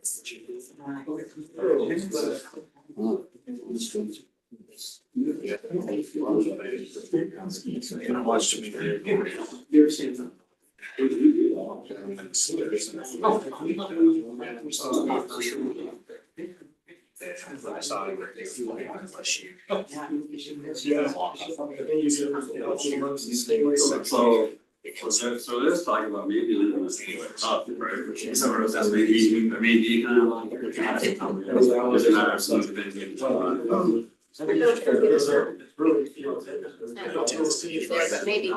So let's talk about maybe leaving this up, right? So that's maybe kind of like. Maybe.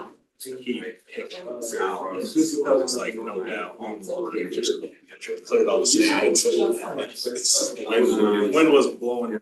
It's like no doubt on the just cleared all the sand. Wind wasn't blowing.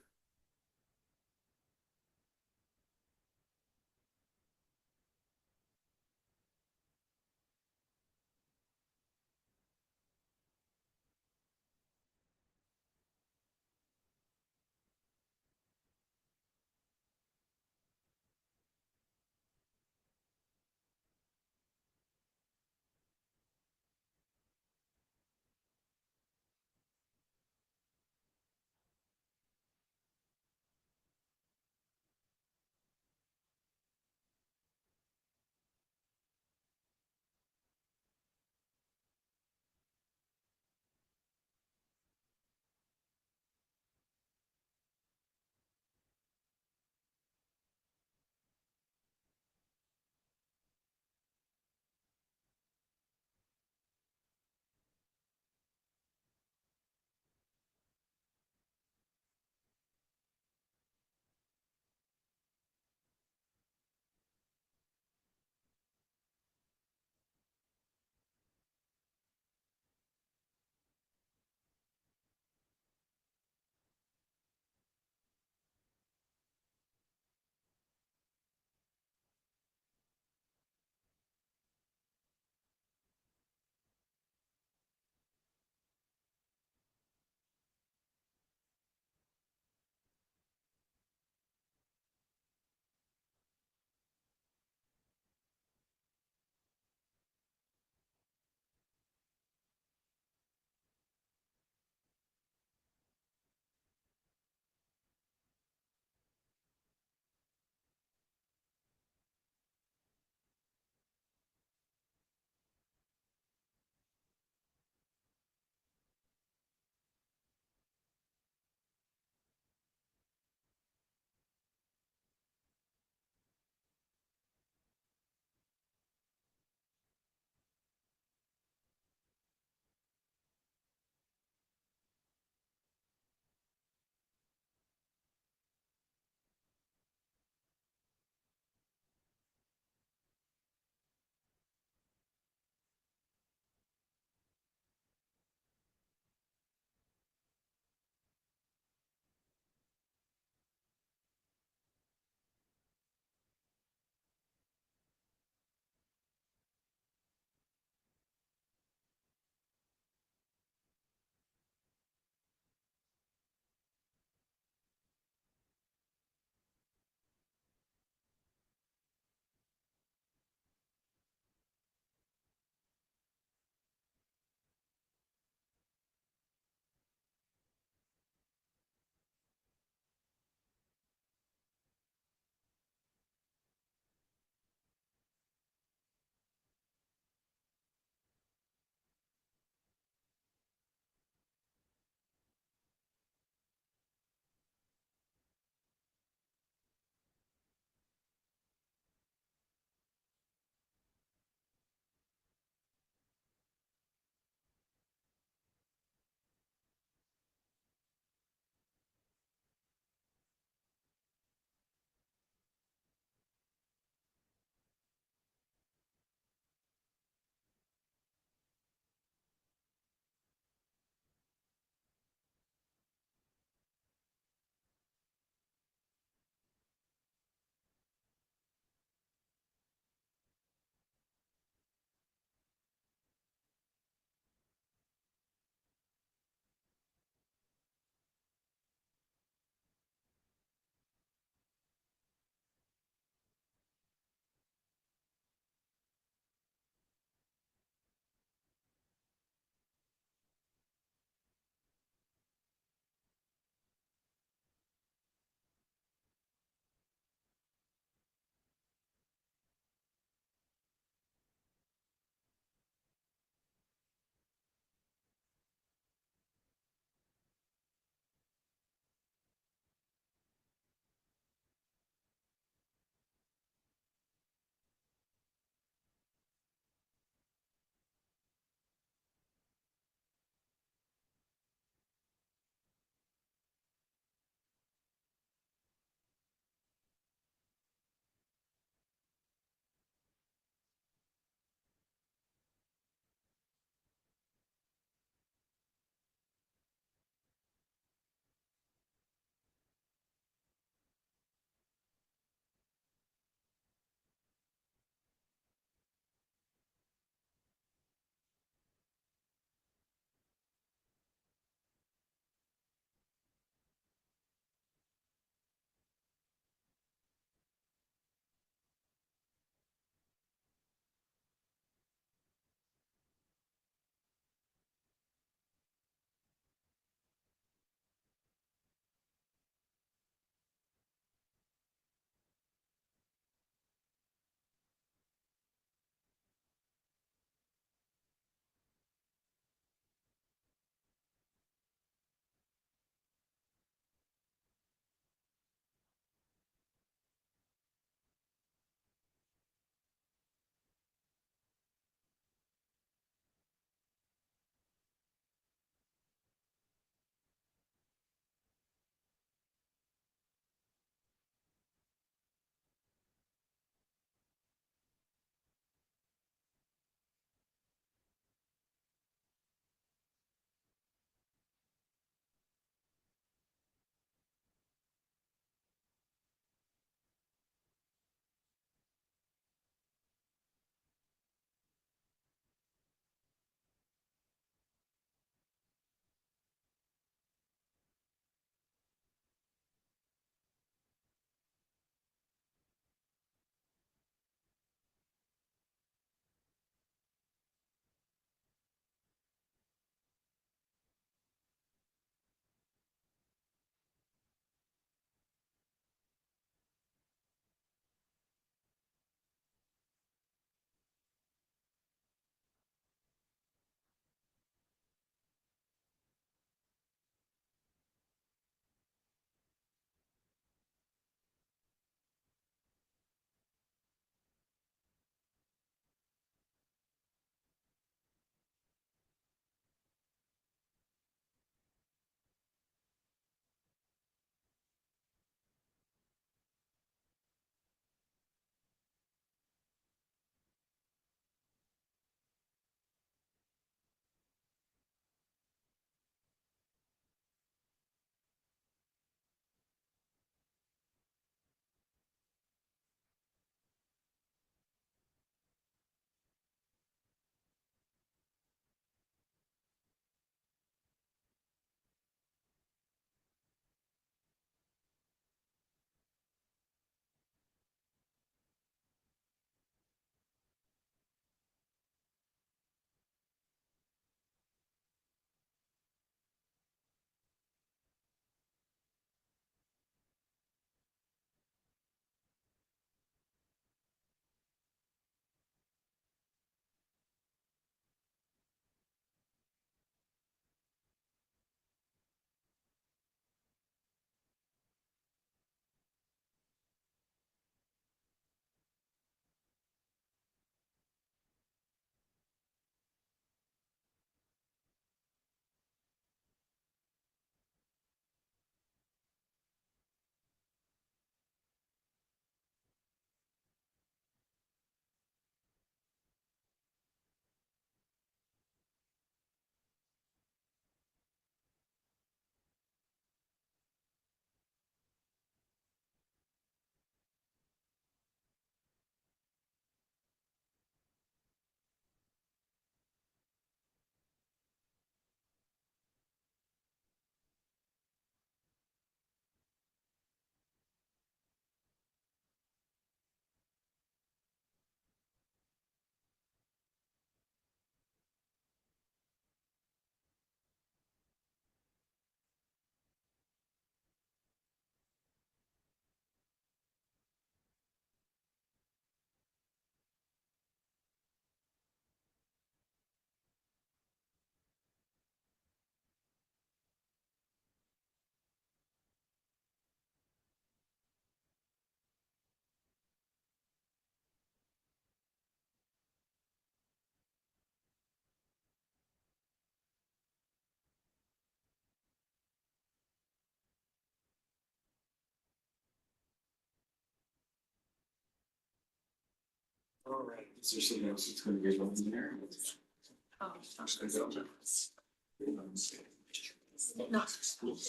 Alright, is there something else that's gonna be on there?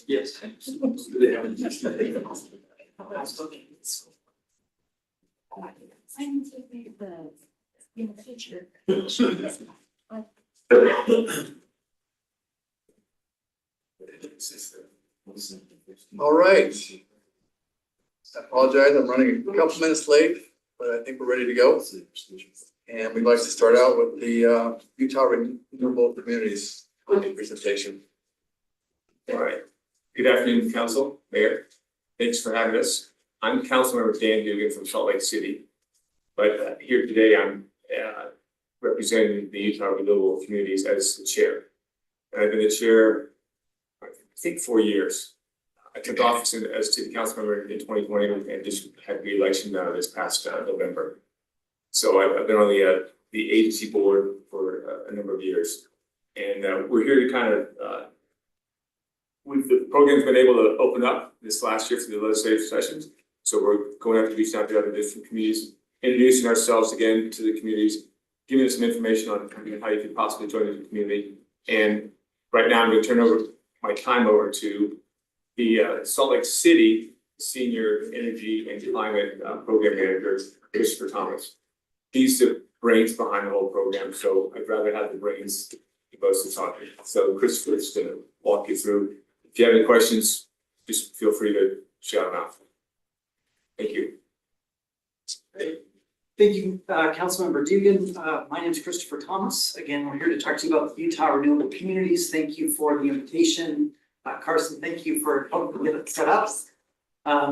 Yes. In the future. All right. I apologize, I'm running a couple minutes late, but I think we're ready to go. And we'd like to start out with the Utah Renewable Communities presentation. All right. Good afternoon, council, mayor. Thanks for having us. I'm Councilmember Dan Dugan from Salt Lake City. But here today, I'm representing the Utah Renewable Communities as the chair. And I've been the chair, I think 4 years. I took office as city council member in 2020 and just had re-election this past November. So I've been on the agency board for a number of years. And we're here to kind of the program's been able to open up this last year for the legislative sessions. So we're going out to reach out to other different communities, introducing ourselves again to the communities, giving us some information on how you could possibly join the community. And right now I'm going to turn over my time over to the Salt Lake City Senior Energy and Climate Program Manager, Christopher Thomas. He's the brains behind the whole program, so I'd rather have the brains opposed to talking. So Christopher's going to walk you through. If you have any questions, just feel free to shout them out. Thank you. Thank you, Councilmember Dugan. My name is Christopher Thomas. Again, we're here to talk to you about the Utah Renewable Communities. Thank you for the invitation. Carson, thank you for helping get it set up.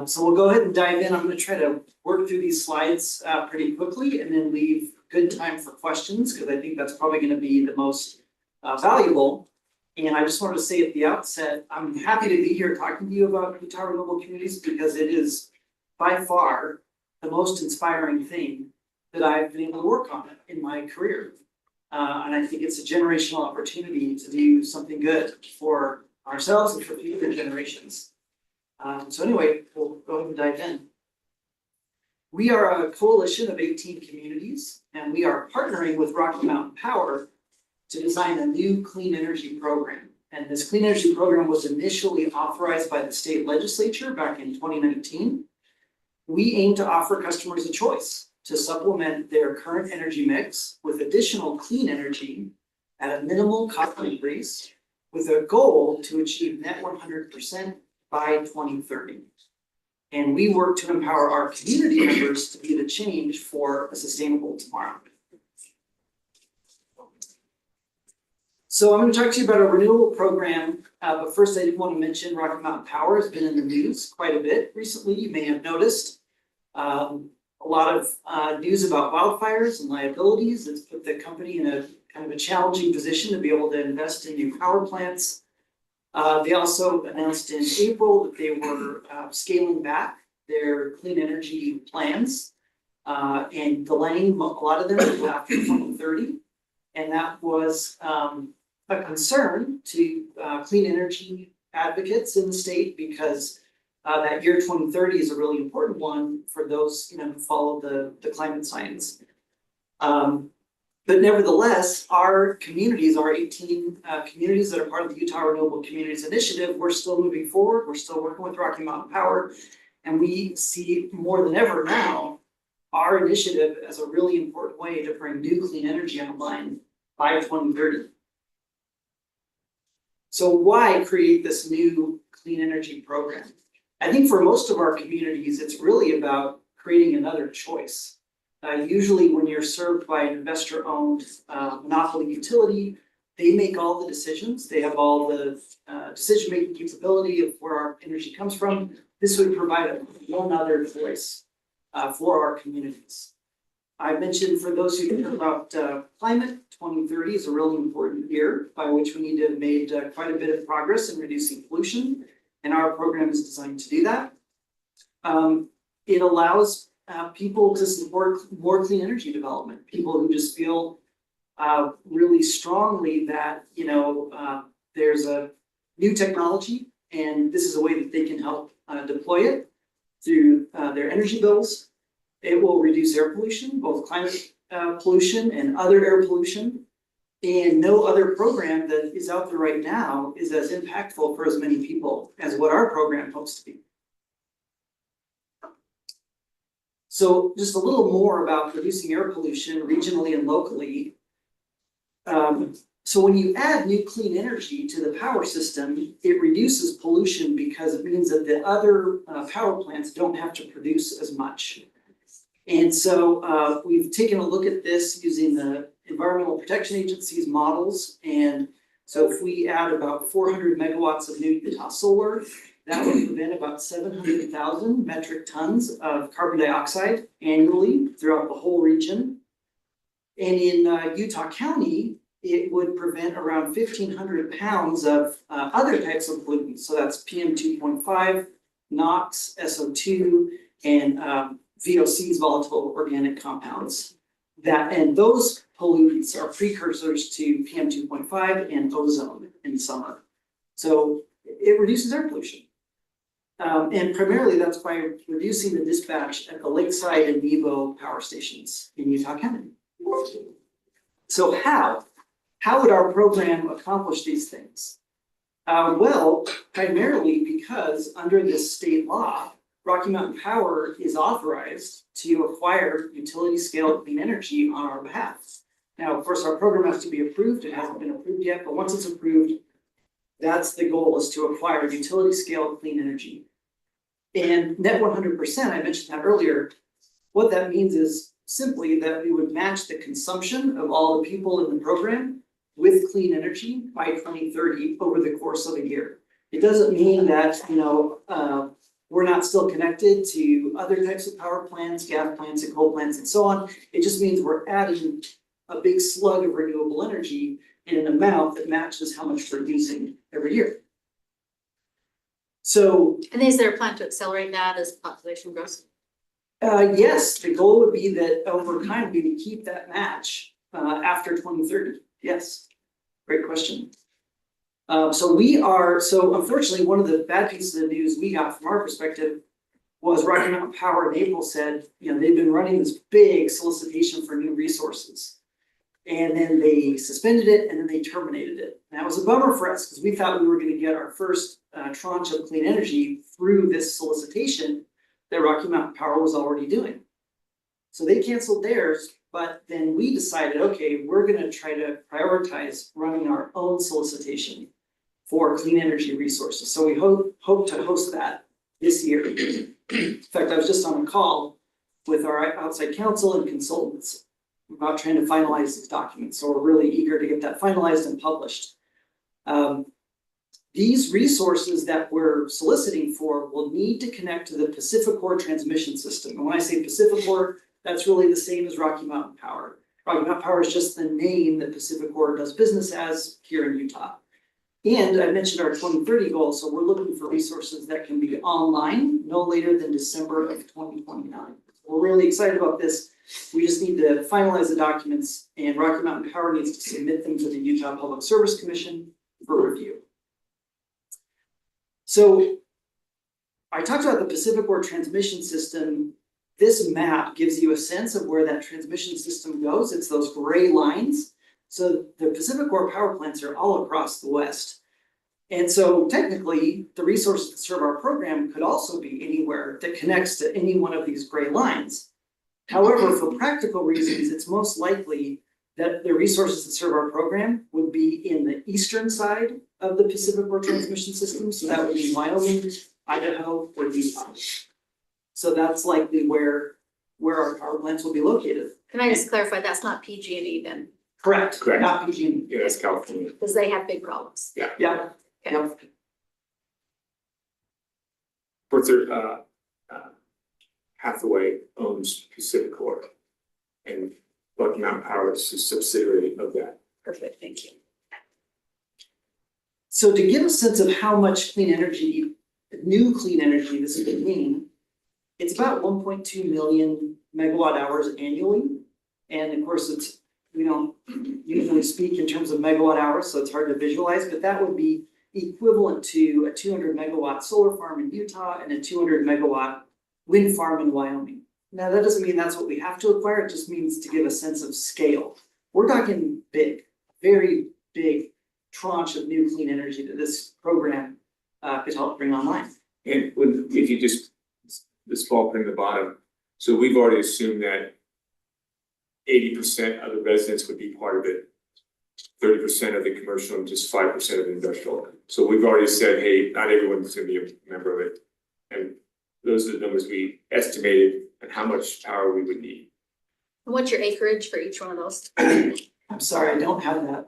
So we'll go ahead and dive in. I'm going to try to work through these slides pretty quickly and then leave good time for questions because I think that's probably going to be the most valuable. And I just wanted to say at the outset, I'm happy to be here talking to you about Utah Renewable Communities because it is by far the most inspiring thing that I've been able to work on in my career. And I think it's a generational opportunity to do something good for ourselves and for future generations. So anyway, we'll go ahead and dive in. We are a coalition of 18 communities, and we are partnering with Rocky Mountain Power to design a new clean energy program. And this clean energy program was initially authorized by the state legislature back in 2019. We aim to offer customers a choice to supplement their current energy mix with additional clean energy at a minimal cost increase with a goal to achieve net 100% by 2030. And we work to empower our community members to be the change for a sustainable tomorrow. So I'm going to talk to you about a renewable program, but first I did want to mention Rocky Mountain Power has been in the news quite a bit recently. You may have noticed a lot of news about wildfires and liabilities. It's put the company in a kind of a challenging position to be able to invest in new power plants. They also announced in April that they were scaling back their clean energy plans and delaying a lot of them after 2030. And that was a concern to clean energy advocates in the state because that year 2030 is a really important one for those who follow the climate science. But nevertheless, our communities, our 18 communities that are part of the Utah Renewable Communities Initiative, we're still moving forward. We're still working with Rocky Mountain Power, and we see more than ever now our initiative as a really important way to bring new clean energy online by 2030. So why create this new clean energy program? I think for most of our communities, it's really about creating another choice. Usually when you're served by an investor-owned monopoly utility, they make all the decisions. They have all the decision-making capability of where our energy comes from. This would provide one other voice for our communities. I mentioned for those who care about climate, 2030 is a really important year by which we need to have made quite a bit of progress in reducing pollution, and our program is designed to do that. It allows people to support more clean energy development, people who just feel really strongly that there's a new technology and this is a way that they can help deploy it through their energy bills. It will reduce air pollution, both climate pollution and other air pollution. And no other program that is out there right now is as impactful for as many people as what our program hopes to be. So just a little more about reducing air pollution regionally and locally. So when you add new clean energy to the power system, it reduces pollution because it means that the other power plants don't have to produce as much. And so we've taken a look at this using the Environmental Protection Agency's models. And so if we add about 400 megawatts of new Utah solar, that would prevent about 700,000 metric tons of carbon dioxide annually throughout the whole region. And in Utah County, it would prevent around 1,500 pounds of other types of pollutants. So that's PM 2.5, NOx, SO2, and VOCs, volatile organic compounds. And those pollutants are precursors to PM 2.5 and ozone in summer. So it reduces air pollution. And primarily that's by reducing the dispatch at the Lakeside and BABO power stations in Utah County. So how would our program accomplish these things? Well, primarily because under this state law, Rocky Mountain Power is authorized to acquire utility scale clean energy on our behalf. Now, of course, our program has to be approved. It hasn't been approved yet, but once it's approved, that's the goal, is to acquire utility scale clean energy. And net 100%, I mentioned that earlier. What that means is simply that we would match the consumption of all the people in the program with clean energy by 2030 over the course of a year. It doesn't mean that, we're not still connected to other types of power plants, gas plants and coal plants and so on. It just means we're adding a big slug of renewable energy in an amount that matches how much we're using every year. So. And is there a plan to accelerate that as population grows? Yes, the goal would be that over time we would keep that match after 2030. Yes, great question. So unfortunately, one of the bad pieces of news we got from our perspective was Rocky Mountain Power in April said, they've been running this big solicitation for new resources. And then they suspended it and then they terminated it. And that was a bummer for us because we thought we were going to get our first tranche of clean energy through this solicitation that Rocky Mountain Power was already doing. So they canceled theirs, but then we decided, okay, we're going to try to prioritize running our own solicitation for clean energy resources. So we hope to host that this year. In fact, I was just on a call with our outside counsel and consultants about trying to finalize these documents. So we're really eager to get that finalized and published. These resources that we're soliciting for will need to connect to the PacifiCorp transmission system. And when I say PacifiCorp, that's really the same as Rocky Mountain Power. Rocky Mountain Power is just the name that PacifiCorp does business as here in Utah. And I mentioned our 2030 goal, so we're looking for resources that can be online no later than December of 2029. We're really excited about this. We just need to finalize the documents, and Rocky Mountain Power needs to submit them to the Utah Public Service Commission for review. So I talked about the PacifiCorp transmission system. This map gives you a sense of where that transmission system goes. It's those gray lines. So the PacifiCorp power plants are all across the West. And so technically, the resources that serve our program could also be anywhere that connects to any one of these gray lines. However, for practical reasons, it's most likely that the resources that serve our program would be in the eastern side of the PacifiCorp transmission system. So that would be Wyoming, Idaho, or Utah. So that's likely where our power plants will be located. Can I just clarify, that's not PG&E then? Correct. Correct. Not PG&E. Yeah, that's California. Because they have big problems. Yeah. Okay. Yep. Porter Hathaway owns PacifiCorp, and Rocky Mountain Power is a subsidiary of that. Perfect, thank you. So to give a sense of how much clean energy, new clean energy this would mean, it's about 1.2 million megawatt hours annually. And of course, we don't usually speak in terms of megawatt hours, so it's hard to visualize, but that would be equivalent to a 200 megawatt solar farm in Utah and a 200 megawatt wind farm in Wyoming. Now, that doesn't mean that's what we have to acquire, it just means to give a sense of scale. We're talking big, very big tranche of new clean energy that this program could help bring online. And if you just, the small thing at the bottom, so we've already assumed that 80% of the residents would be part of it. 30% of the commercial and just 5% of the industrial. So we've already said, hey, not everyone's gonna be a member of it. And those are the numbers we estimated and how much power we would need. And what's your acreage for each one of those? I'm sorry, I don't have that.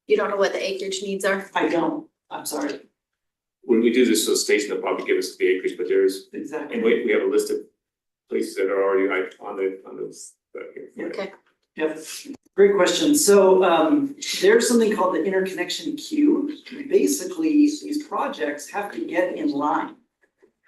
You don't know what the acreage needs are? I don't, I'm sorry, When we do this solicitation, they'll probably give us the acreage, but there's, exactly. and we have a list of places that are already like on those. Okay. Yep, great question. So there's something called the interconnection queue. Basically, these projects have to get in line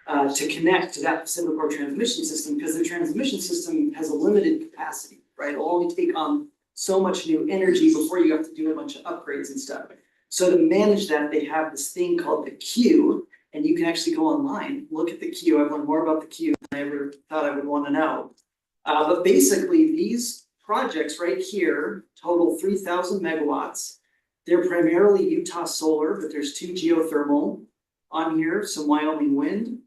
to connect to that Pacific Core transmission system, because the transmission system has a limited capacity, right? It'll only take on so much new energy before you have to do a bunch of upgrades and stuff. So to manage that, they have this thing called the queue, and you can actually go online, look at the queue. I've learned more about the queue than I ever thought I would want to know. But basically, these projects right here total 3,000 megawatts. They're primarily Utah solar, but there's 2 geothermal on here, some Wyoming wind.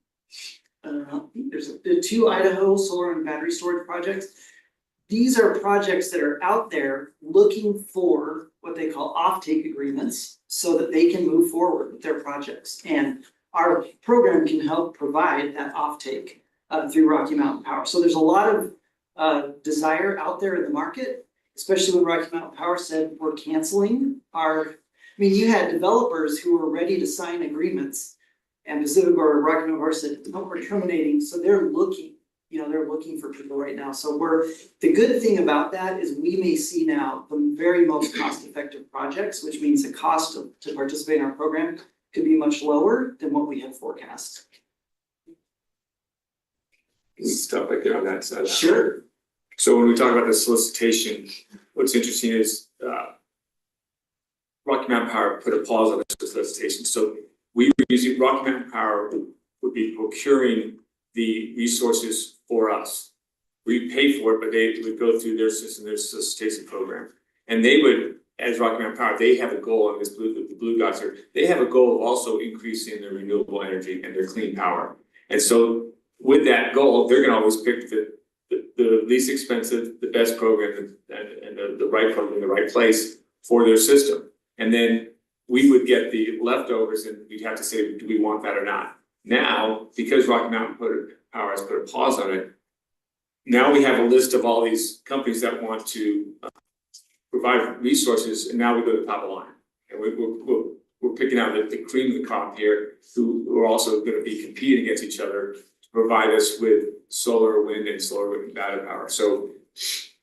There's 2 Idaho solar and battery storage projects. These are projects that are out there looking for what they call offtake agreements so that they can move forward with their projects. And our program can help provide that offtake through Rocky Mountain Power. So there's a lot of desire out there in the market, especially when Rocky Mountain Power said we're canceling our, you had developers who were ready to sign agreements and Pacific or Rocky Mountain Power said, no, we're terminating. So they're looking, they're looking for people right now. So the good thing about that is we may see now the very most cost-effective projects, which means the cost to participate in our program could be much lower than what we had forecast. Stuff like that on that side. Sure. So when we talk about the solicitation, what's interesting is Rocky Mountain Power put a pause on the solicitation. So we were using, Rocky Mountain Power would be procuring the resources for us. We pay for it, but they would go through their system, their solicitation program. And they would, as Rocky Mountain Power, they have a goal on this the blue dots here, they have a goal of also increasing their renewable energy and their clean power. And so with that goal, they're gonna always pick the least expensive, the best program and the right program in the right place for their system. And then we would get the leftovers and we'd have to say, do we want that or not? Now, because Rocky Mountain Power has put a pause on it, now we have a list of all these companies that want to provide resources, and now we go to the top of the line. And we're picking out the cream of the crop here, who are also gonna be competing against each other to provide us with solar, wind, and solar wind battery power. So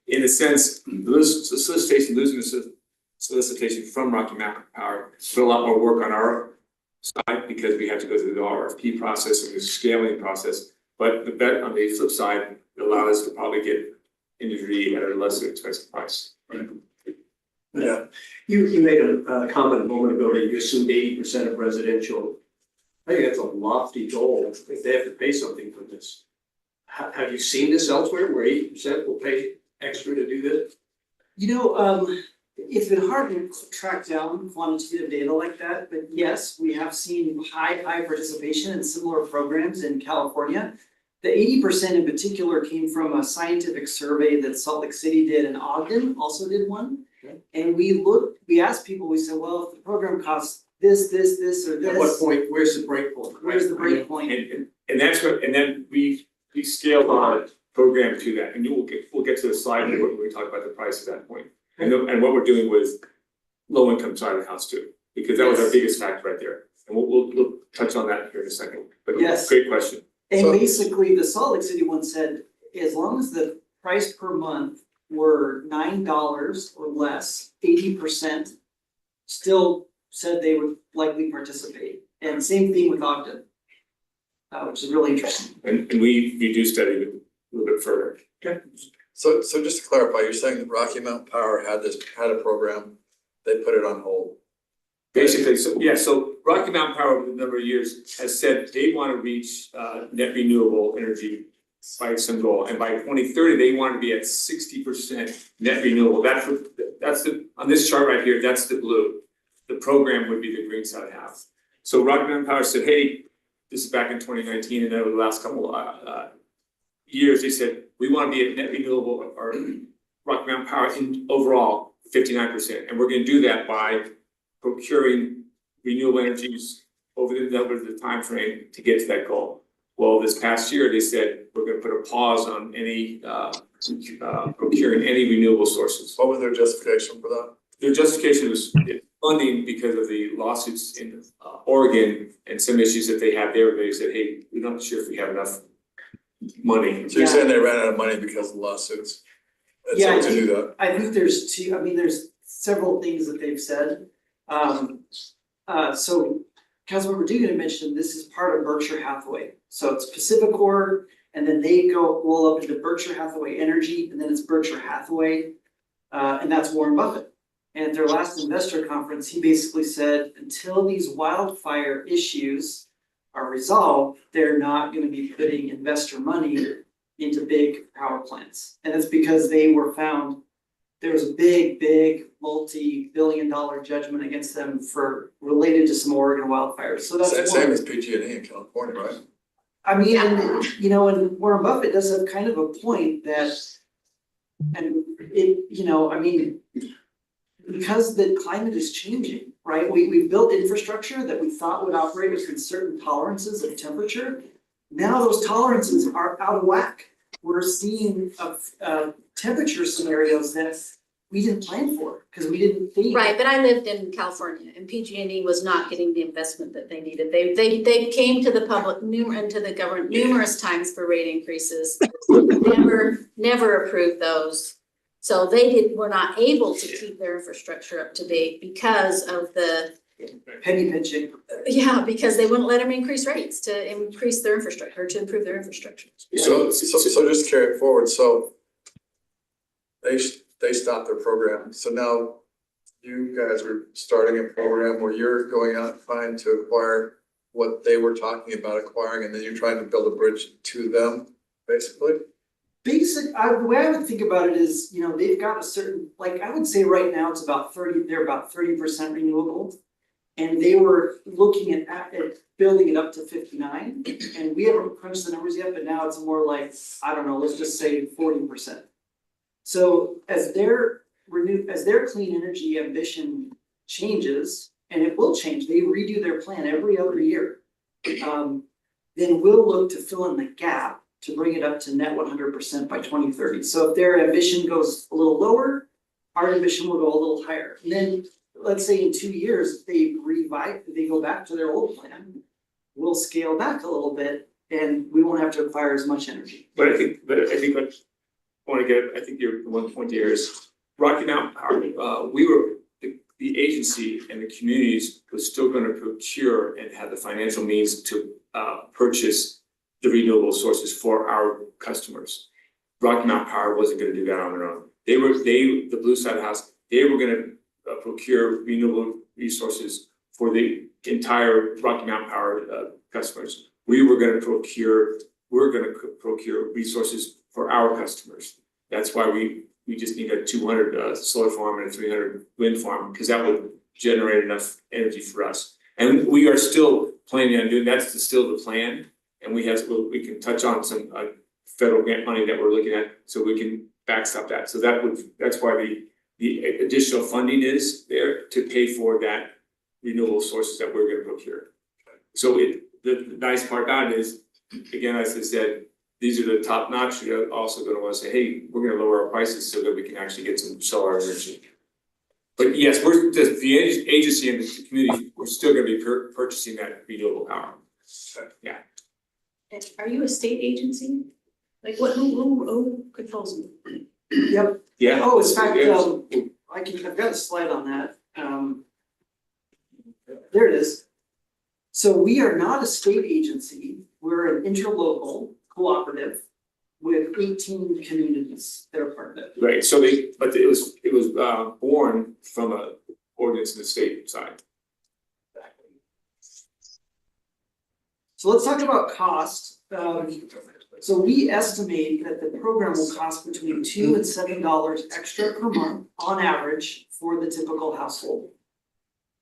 in a sense, the solicitation, losing the solicitation from Rocky Mountain Power, put a lot more work on our side because we have to go through the RFP process and the scaling process. But the bet on the flip side, it allowed us to probably get industry at a less expensive price. Right. Yeah, you made a comment a moment ago that you assumed 80% of residential. I think that's a lofty goal if they have to pay something for this. Have you seen this elsewhere where 80% will pay extra to do this? It's been hard to track down quantitative data like that, but yes, we have seen high participation in similar programs in California. The 80% in particular came from a scientific survey that Salt Lake City did, and Ogden also did one. Okay. And we asked people, we said, well, if the program costs this, or this. At what point, where's the break point? Where's the break point? And that's what, and then we scaled our program to that, and we'll get to the slide when we talk about the price at that point. And what we're doing with low income side of the house too, because that was our biggest factor right there. And we'll touch on that here in a second, but yes. Great question. And basically the Salt Lake City one said, as long as the price per month were $9 or less, 80% still said they would likely participate. And same thing with Ogden, which is really interesting. And we reduced that even a little bit further. Okay. So just to clarify, you're saying that Rocky Mountain Power had a program, they put it on hold? Basically, so Rocky Mountain Power over a number of years has said they want to reach net renewable energy by some goal, and by 2030, they want to be at 60% net renewable. That's the, on this chart right here, that's the blue. The program would be the green side half. So Rocky Mountain Power said, hey, this is back in 2019, and over the last couple years, they said, we want to be at net renewable, or Rocky Mountain Power in overall 59%, and we're going to do that by procuring renewable energies over the time frame to get to that goal. Well, this past year, they said, we're going to put a pause on any procuring any renewable sources. What was their justification for that? Their justification was funding because of the lawsuits in Oregon and some issues that they have there. They said, hey, we're not sure if we have enough money. So you're saying they ran out of money because of lawsuits? That's Yeah, how to do that. I think there's there's several things that they've said. So Councilmember Dugan had mentioned this is part of Berkshire Hathaway. So it's Pacificor, and then they roll up into Berkshire Hathaway Energy, and then it's Berkshire Hathaway, and that's Warren Buffett. And at their last investor conference, he basically said, until these wildfire issues are resolved, they're not gonna be putting investor money into big power plants. And it's because they were found, there was a big multi-billion-dollar judgment against them for related to some Oregon wildfires. So that's Same as PG&E in California, right? I mean, and, you know, and Warren Buffett does have kind of a point that, and it, you know, I mean, because the climate is changing, right? We've built infrastructure that we thought would operate within certain tolerances of temperature. Now those tolerances are out of whack. We're seeing temperature scenarios that we didn't plan for because we didn't think. Right, but I lived in California and PG&E was not getting the investment that they needed. They came to the public and to the government numerous times for rate increases. Never approved those. So they were not able to keep their infrastructure up to date because of the Penny pinching. yeah, because they wouldn't let them increase rates to increase their infrastructure, to improve their infrastructure. So just carry it forward, so they stopped their program, so now you guys are starting a program where you're going out trying to acquire what they were talking about acquiring, and then you're trying to build a bridge to them, basically? The way I would think about it is, you know, they've got a certain, like, I would say right now it's about 30% renewable. And they were looking at building it up to 59, and we haven't crunched the numbers yet, but now it's more like, I don't know, let's just say 40%. So as their clean energy ambition changes, and it will change, they redo their plan every other year. Then we'll look to fill in the gap to bring it up to net 100% by 2030. So if their ambition goes a little lower, our ambition will go a little higher. And then let's say in 2 years, they go back to their old plan, we'll scale back a little bit and we won't have to acquire as much energy. But I think what I want to get, I think your one point here is Rocky Mountain Power, the agency and the communities was still going to procure and have the financial means to purchase the renewable sources for our customers. Rocky Mountain Power wasn't going to do that on their own. The Blue Side House, they were going to procure renewable resources for the entire Rocky Mountain Power customers. We're going to procure resources for our customers. That's why we just need a 200 solar farm and a 300 wind farm, because that would generate enough energy for us. And we are still planning on doing, that's still the plan. And we can touch on some federal grant money that we're looking at, so we can backstop that. So that's why the additional funding is there to pay for that renewable sources that we're going to procure. So the nice part about it is, again, as I said, these are the top notch. You're also going to want to say, hey, we're going to lower our prices so that we can actually get some solar energy. But yes, the agency and the community, we're still going to be purchasing that renewable power. Yeah. Are you a state agency? Like what, who controls them? Yep. Yeah. Oh, in fact, I've got a slide on that. There it is. So we are not a state agency. We're an interlocal cooperative with 18 communities that are part of it. Right, so it was born from a ordinance in the state side. So let's talk about cost. So we estimate that the program will cost between $2 and $7 extra per month on average for the typical household.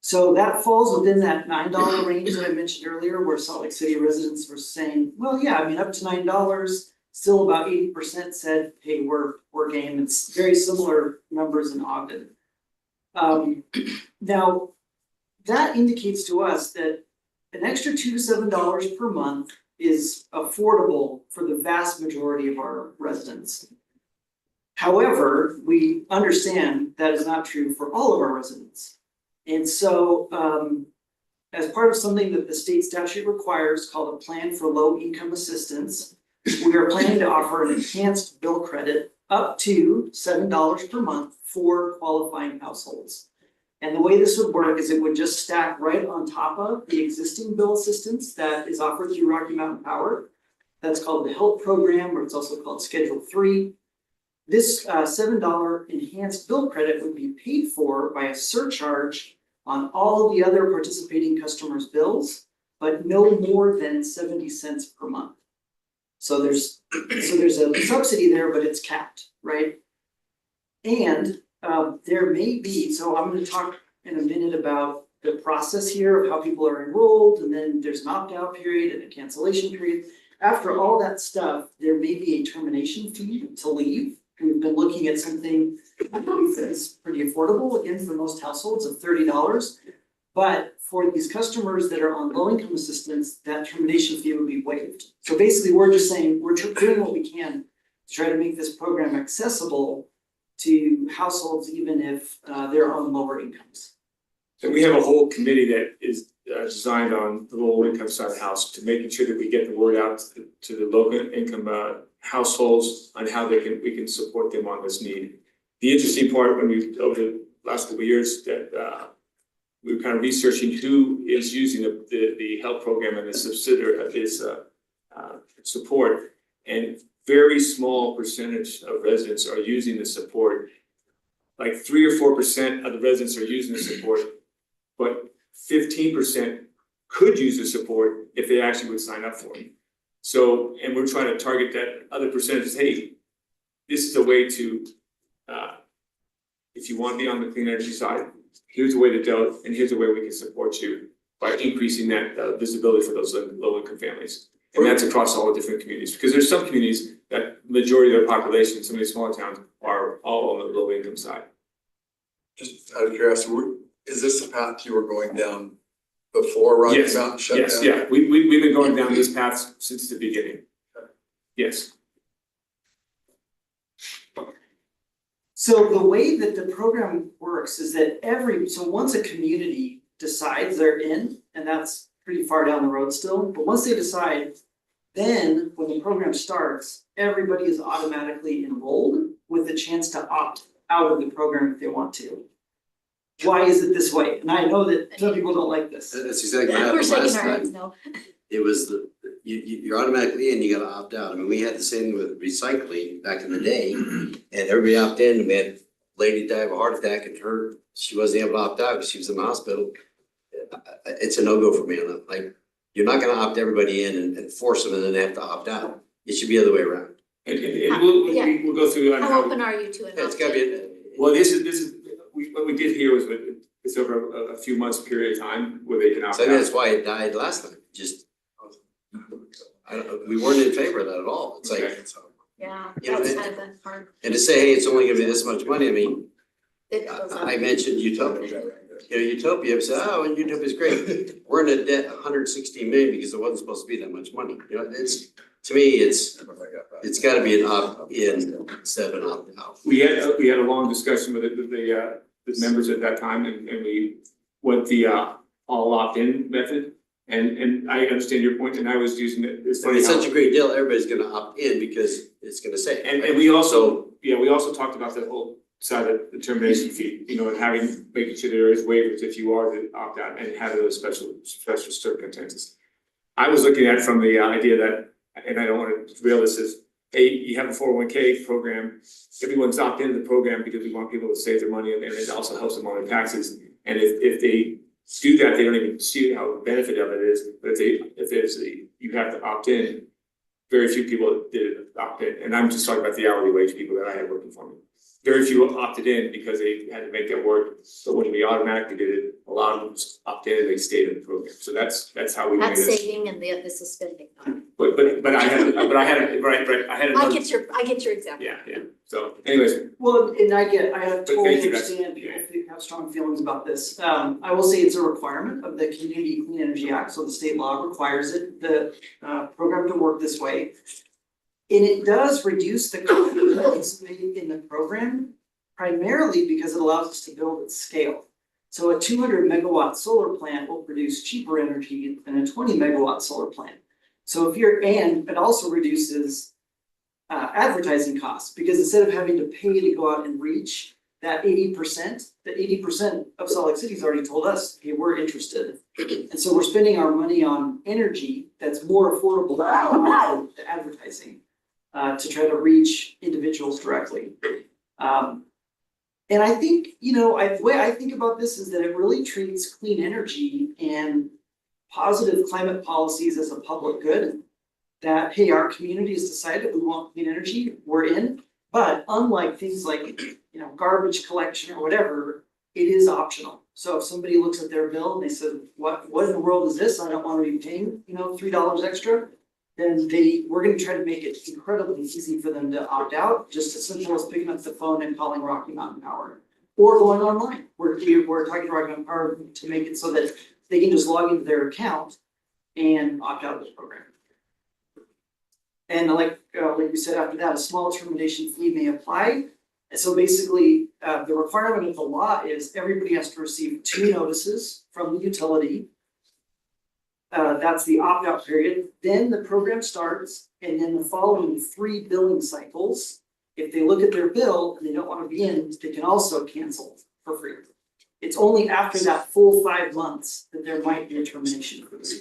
So that falls within that $9 range that I mentioned earlier, where Salt Lake City residents were saying, well, yeah, I mean, up to $9, still about 80% said, hey, we're game. It's very similar numbers in Ogden. Now, that indicates to us that an extra $2 to $7 per month is affordable for the vast majority of our residents. However, we understand that is not true for all of our residents. And so, as part of something that the state statute requires called a plan for low income assistance, we are planning to offer an enhanced bill credit up to $7 per month for qualifying households. And the way this would work is it would just stack right on top of the existing bill assistance that is offered through Rocky Mountain Power. That's called the HELP program, or it's also called Schedule 3. This $7 enhanced bill credit would be paid for by a surcharge on all the other participating customers' bills, but no more than 70 cents per month. So there's a subsidy there, but it's capped, right? And there may be, so I'm going to talk in a minute about the process here of how people are enrolled, and then there's an opt-out period and a cancellation period. After all that stuff, there may be a termination fee to leave. We've been looking at something that's pretty affordable, again, for most households of $30. But for these customers that are on low-income assistance, that termination fee would be waived. So basically, we're just saying, we're doing what we can to try to make this program accessible to households, even if they're on lower incomes. So we have a whole committee that is designed on the low income side of the house to making sure that we get the word out to the low income households on how we can support them on this need. The interesting part over the last couple of years that we were kind of researching who is using the HELP program and the subsidiary of this support, and very small percentage of residents are using the support. Like 3 or 4% of the residents are using the support, but 15% could use the support if they actually would sign up for it. So, and we're trying to target that other percentage. Hey, this is a way to, if you want to be on the clean energy side, here's a way to do it, and here's a way we can support you by increasing that visibility for those low income families. And that's across all the different communities, because there's some communities that majority of their population, some of these smaller towns, are all on the low income side. Just out of curiosity, is this the path you were going down before Rocky Mountain shut down? Yes, yeah, we've been going down this path since the beginning. Yes. So the way that the program works is that once a community decides they're in, and that's pretty far down the road still, but once they decide, then when the program starts, everybody is automatically enrolled with the chance to opt out of the program if they want to. Why is it this way? And I know that some people don't like this. That's exactly what We're happened shaking last our heads, time. no. It was you're automatically in, you gotta opt out. I mean, we had the same with recycling back in the day. And everybody opted in, and we had a lady die of a heart attack, and she wasn't able to opt out because she was in the hospital. It's a no-go for me. Like, you're not gonna opt everybody in and force them and then they have to opt out. It should be the other way around. And we'll go through on How how. open are you to an It's gotta be. Well, this is, what we did here was it's over a few months period of time where they can opt So I mean, out. that's why it died last time. Just, we weren't in favor of that at all. It's like, Okay. Yeah, You know, that's it- kind of the hard. and to say, hey, it's only gonna be this much money, I mean, It goes up. I mentioned Utopia. Utopia, said, oh, and Utopia's great. We're in a debt 116 million because it wasn't supposed to be that much money. You know, to me, it's gotta be an opt-in instead of an opt-out. We had a long discussion with the members at that time, and we went the all opt-in method. And I understand your point, and I was using it, it's I mean, funny it's how. such a great deal, everybody's gonna opt in because it's gonna save. And we also, we also talked about the whole side of the termination fee, you know, and making sure there is waivers if you are to opt out and have those special circumstances. I was looking at it from the idea that, and I don't want to derail this, is, hey, you have a 401k program, everyone's opt into the program because we want people to save their money, and it also helps them on their taxes. And if they do that, they don't even see how the benefit of it is, but if you have to opt in, very few people did opt in, and I'm just talking about the hourly wage people that I had working for me. Very few opted in because they had to make that work, so when we automatically did it, a lot of them just opted in and they stayed in the program, so that's how we made That's it. saving and this is spending. But I had, right, I had I another, get your example. yeah, so anyways, Well, and I totally thank you, that's- understand people have strong feelings about this. I will say it's a requirement of the Community Clean Energy Act, so the state law requires it, the program to work this way. And it does reduce the cost of participating in the program, primarily because it allows us to build at scale. So a 200 megawatt solar plant will produce cheaper energy than a 20 megawatt solar plant. So and it also reduces advertising costs, because instead of having to pay to go out and reach that 80%, the 80% of Salt Lake City's already told us, hey, we're interested. And so we're spending our money on energy that's more affordable than advertising to try to reach individuals directly. And I think, the way I think about this is that it really treats clean energy and positive climate policies as a public good. That, hey, our community has decided we want clean energy, we're in. But unlike things like, garbage collection or whatever, it is optional. So if somebody looks at their bill and they said, what in the world is this? I don't want to be paying, $3 extra. Then we're gonna try to make it incredibly easy for them to opt out, just as simple as picking up the phone and calling Rocky Mountain Power. Or going online. We're talking to Rocky Mountain Power to make it so that they can just log into their account and opt out of this program. And like we said, after that, a small termination fee may apply. And so basically, the requirement of the law is everybody has to receive 2 notices from the utility. That's the opt-out period. Then the program starts, and then the following 3 billing cycles, if they look at their bill and they don't want to be in, they can also cancel for free. It's only after that full 5 months that there might be a termination fee.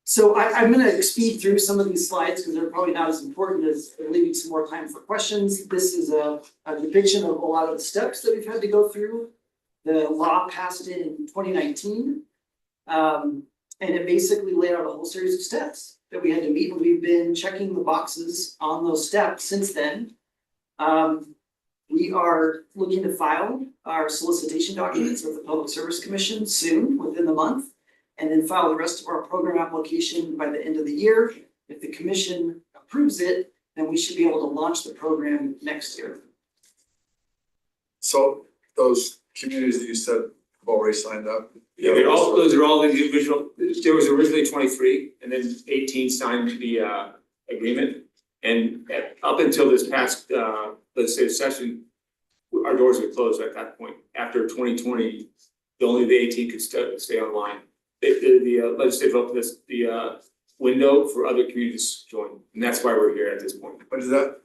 So I'm gonna speed through some of these slides because they're probably not as important as leaving some more time for questions. This is a depiction of a lot of the steps that we've had to go through. The law passed in 2019. And it basically laid out a whole series of steps that we had to meet, and we've been checking the boxes on those steps since then. We are looking to file our solicitation documents with the Public Service Commission soon, within the month, and then file the rest of our program application by the end of the year. If the commission approves it, then we should be able to launch the program next year. So those communities that you said have already signed up? yeah, those are all the original, there was originally 23, and then 18 signed the agreement. And up until this past legislative session, our doors were closed at that point. After 2020, only the 18 could stay online. The legislative opened the window for other communities to join, and that's why we're here at this point. What is that?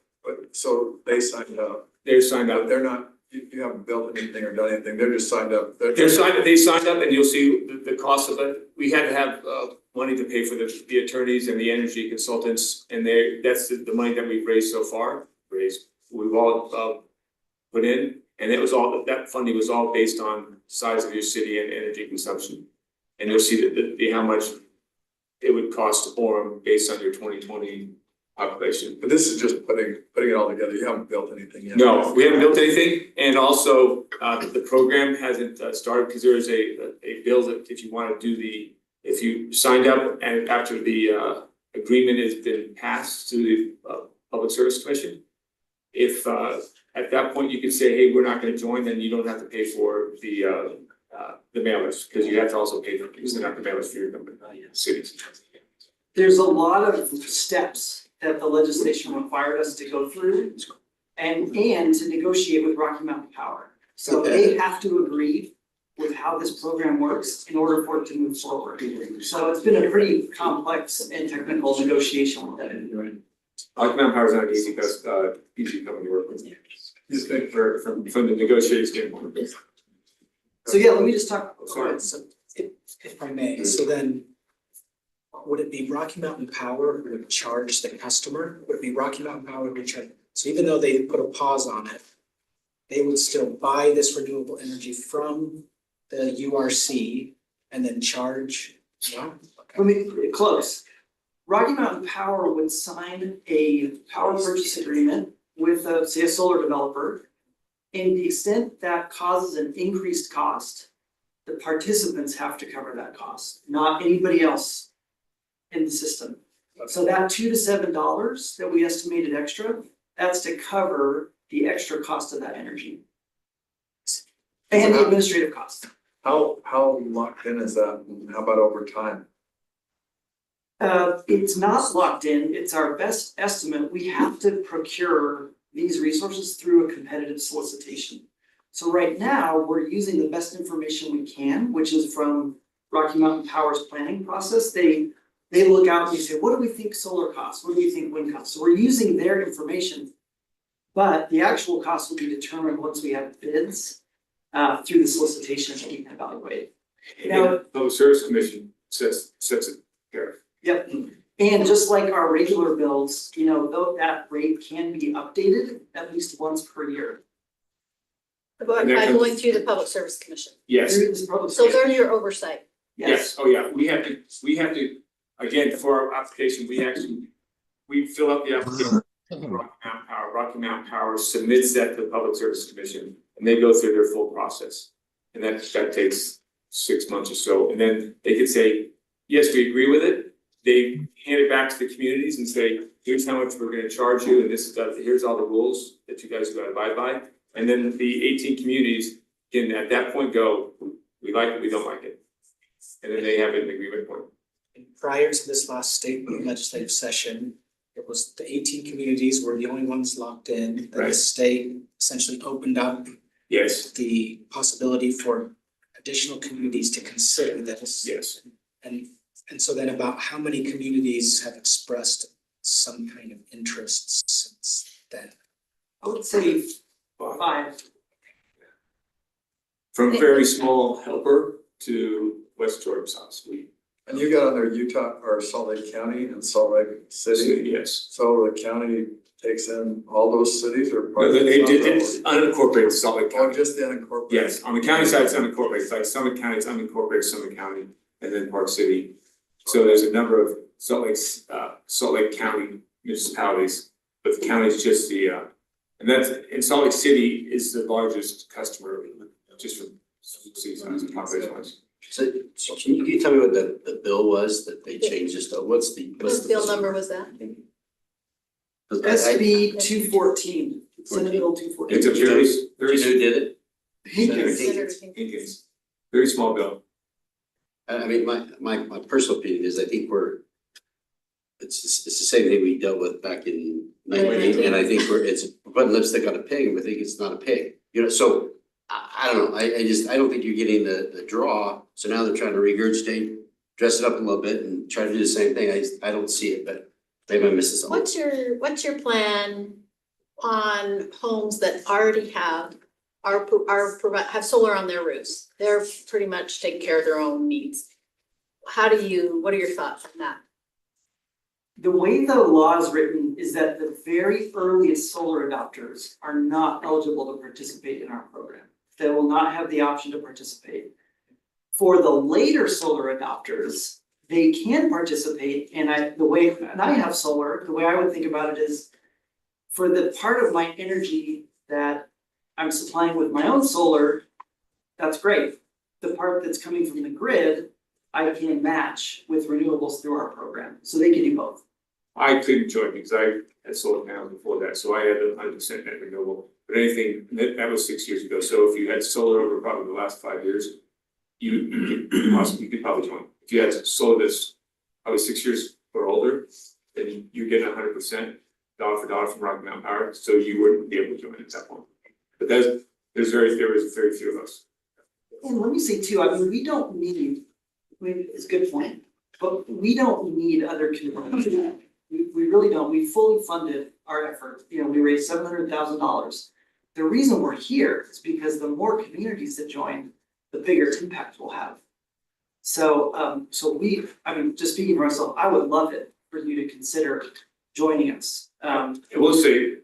So they signed up, They're signed but up. they're not, you haven't built anything or done anything, they're just signed up. They signed up, and you'll see the cost of it. We had to have money to pay for the attorneys and the energy consultants, and that's the money that we've raised so far. We've all put in, and that funding was all based on size of your city and energy consumption. And you'll see that how much it would cost Orem based on your 2020 population. But this is just putting it all together, you haven't built anything yet. No, we haven't built anything, and also the program hasn't started because there is a bill that if you want to do if you signed up and after the agreement has been passed through the Public Service Commission, if at that point you could say, hey, we're not going to join, then you don't have to pay for the mailers, because you have to also pay for sending out the mailers for your company, cities. There's a lot of steps that the legislation required us to go through and to negotiate with Rocky Mountain Power. So they have to agree with how this program works in order for it to move forward. So it's been a pretty complex and technical negotiation with them. Rocky Mountain Power is not an easy company to work with. Just from the negotiating standpoint. So yeah, let me just talk. Sorry. So if I may, so then would it be Rocky Mountain Power who would charge the customer? Would it be Rocky Mountain Power who would charge? So even though they put a pause on it, they would still buy this renewable energy from the URC and then charge? No? Okay. Let me close. Rocky Mountain Power would sign a power purchase agreement with say a solar developer. And the extent that causes an increased cost, the participants have to cover that cost, not anybody else in the system. So that $2 to $7 that we estimated extra, that's to cover the extra cost of that energy. And the administrative cost. How locked in is that? How about over time? It's not locked in, it's our best estimate. We have to procure these resources through a competitive solicitation. So right now, we're using the best information we can, which is from Rocky Mountain Power's planning process. They look out and they say, what do we think solar costs? What do we think wind costs? So we're using their information. But the actual cost will be determined once we have bids through the solicitation that we can evaluate. Now, The Public Service Commission sets it there. yep, and just like our regular bills, though that rate can be updated at least once per year. By going through the Public Service Commission. Yes, Through this public. So they're your oversight. yes, oh yeah, we have to, again, for our application, we fill out the application. Rocky Mountain Power submits that to the Public Service Commission, and they go through their full process. And that takes 6 months or so, and then they could say, yes, we agree with it. They hand it back to the communities and say, here's how much we're gonna charge you, and here's all the rules that you guys gotta abide by. And then the 18 communities can at that point go, we like it, we don't like it. And then they have an agreement point. And prior to this last state legislative session, it was the 18 communities were the only ones locked in. Then the Right. state essentially opened up Yes, the possibility for additional communities to consider this. yes. And so then about how many communities have expressed some kind of interest since then? I would say 5. From very small helper to West Jordan's house, And you got on there Utah or Salt Lake County and Salt Lake City. yes. So the county takes in all those cities or? No, it's unincorporated Salt Lake Oh, County. just the unincorporated? Yes, on the county side, it's unincorporated, it's like Summit County, it's unincorporated Summit County, and then Park City. So there's a number of Salt Lake County municipalities, but the county is just and that's, in Salt Lake City is the largest customer, just from seasons and population wise. So can you tell me what the bill was that they changed this to? What's the? What bill number was that? SB 214, Senate Bill 214. It's a Do you know very, who did it? Higgins, very small bill. I mean, my personal opinion is I think it's the same thing we dealt with back in 19, and I think it's putting lipstick on a pig, and we think it's not a pig. So I don't know, I don't think you're getting the draw, so now they're trying to regurgitate, dress it up a little bit and try to do the same thing. I don't see it, but maybe I'm missing something. What's your plan on homes that already have have solar on their roofs? They're pretty much taking care of their own needs. What are your thoughts on that? The way the law is written is that the very earliest solar adopters are not eligible to participate in our program. They will not have the option to participate. For the later solar adopters, they can participate, and I have solar, the way I would think about it is for the part of my energy that I'm supplying with my own solar, that's great. The part that's coming from the grid, I can match with renewables through our program, so they can do both. I couldn't join because I had solar panels before that, so I had 100% net renewable. But anything, that was 6 years ago, so if you had solar over probably the last 5 years, you could probably join. If you had solar that's probably 6 years or older, then you're getting 100% dollar for dollar from Rocky Mountain Power, so you wouldn't be able to join at that point. But there was very few of us. And let me say too, I mean, it's a good point, but we don't need other communities. We really don't. We fully funded our effort. We raised $700,000. The reason we're here is because the more communities that join, the bigger impact we'll have. So, just speaking for myself, I would love it for you to consider joining us. I will say,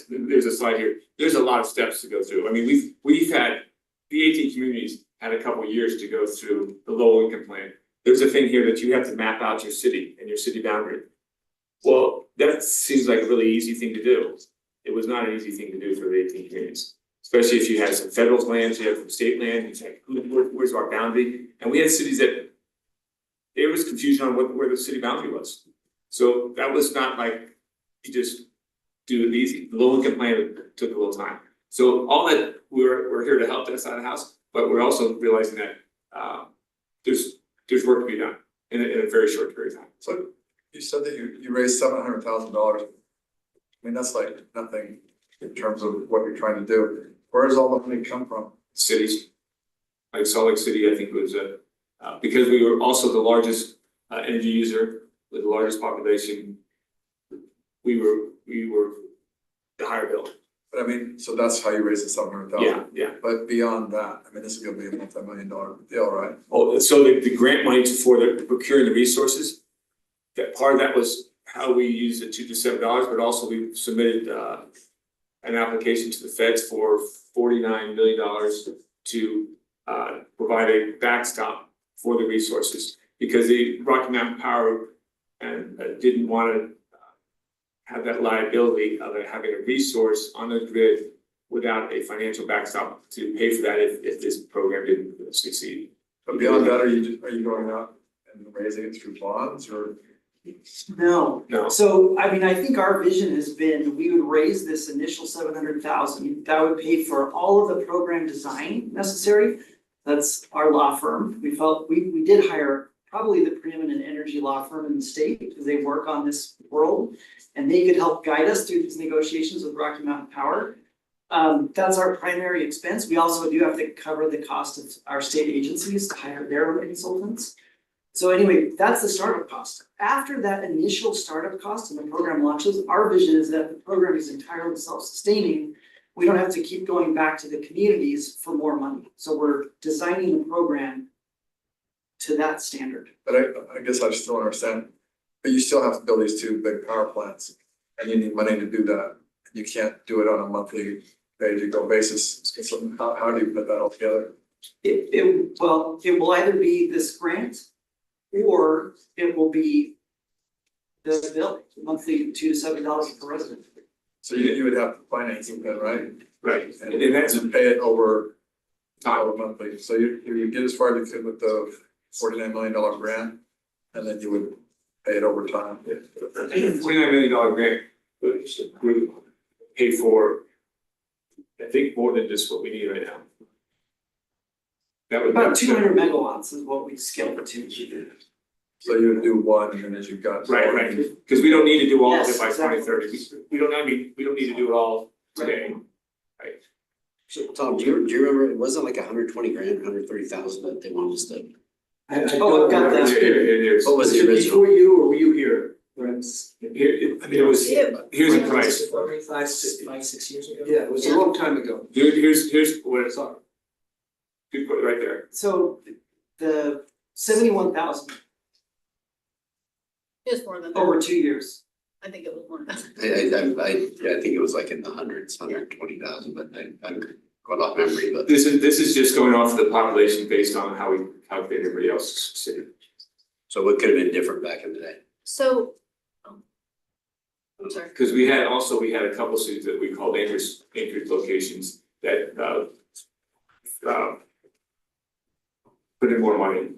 there's a slide here, there's a lot of steps to go through. I mean, we've had, the 18 communities had a couple of years to go through the low income plan. There's a thing here that you have to map out your city and your city boundary. Well, that seems like a really easy thing to do. It was not an easy thing to do for the 18 communities. Especially if you had some federal lands, you have some state land, you say, where's our boundary? And we had cities that there was confusion on where the city boundary was. So that was not like you just do it easy. The low income plan took a little time. So all that we're here to help that side of the house, but we're also realizing that there's work to be done in a very short period of time. So you said that you raised $700,000. I mean, that's like nothing in terms of what you're trying to do. Where does all the money come from? Cities, like Salt Lake City, I think it was because we were also the largest energy user with the largest population. We were the higher bill. But I mean, so that's how you raise the 700,000. Yeah. But beyond that, I mean, this is gonna be a multi-million-dollar deal, right? Oh, so the grant money for the procuring the resources, that part of that was how we used the $2 to $7, but also we submitted an application to the feds for $49 million to provide a backstop for the resources. Because the Rocky Mountain Power and didn't want to have that liability of having a resource on the grid without a financial backstop to pay for that if this program didn't succeed. But beyond that, are you going out and raising it through bonds or? No. No. So, I mean, I think our vision has been, we would raise this initial 700,000, that would pay for all of the program design necessary. That's our law firm. We felt, we did hire probably the preeminent energy law firm in the state because they work on this world. And they could help guide us through these negotiations with Rocky Mountain Power. That's our primary expense. We also do have to cover the cost of our state agencies to hire their consultants. So anyway, that's the startup cost. After that initial startup cost and the program launches, our vision is that the program is entirely self-sustaining. We don't have to keep going back to the communities for more money. So we're designing the program to that standard. But I guess I still don't understand. But you still have to build these two big power plants and you need money to do that. You can't do it on a monthly pay-as-you-go basis. So how do you put that all together? It will either be this grant or it will be the bill, monthly $2 to $7 per resident. So you would have to finance it then, right? Right. And that's and pay it over monthly. So you get as far as you could with the $49 million grant and then you would pay it over time. $49 million grant would pay for, I think, more than just what we need right now. That would About 200 megawatts is what we scaled it to. So you would do one and then as you've got. Right, because we don't need to do all of Yes, it by exactly. 2030. We don't need to do it all today. Right. So Tom, do you remember, it wasn't like 120 grand, 130,000 that they wanted us to? I Oh, I've got remember. that. Here's What was the original? Before you, or were you here? here's the price. 5, 6 years ago. Yeah, it was a long time ago. Here's what it's on. Good put it right there. So the 71,000 Just more than that. over 2 years. I think it was more than that. I think it was like in the hundreds, 120,000, but I'm going off memory, but. This is just going off the population based on how we calculate everybody else's city. So what could have been different back in the day? So, I'm sorry. Because we had a couple cities that we called anchored locations that put in more money.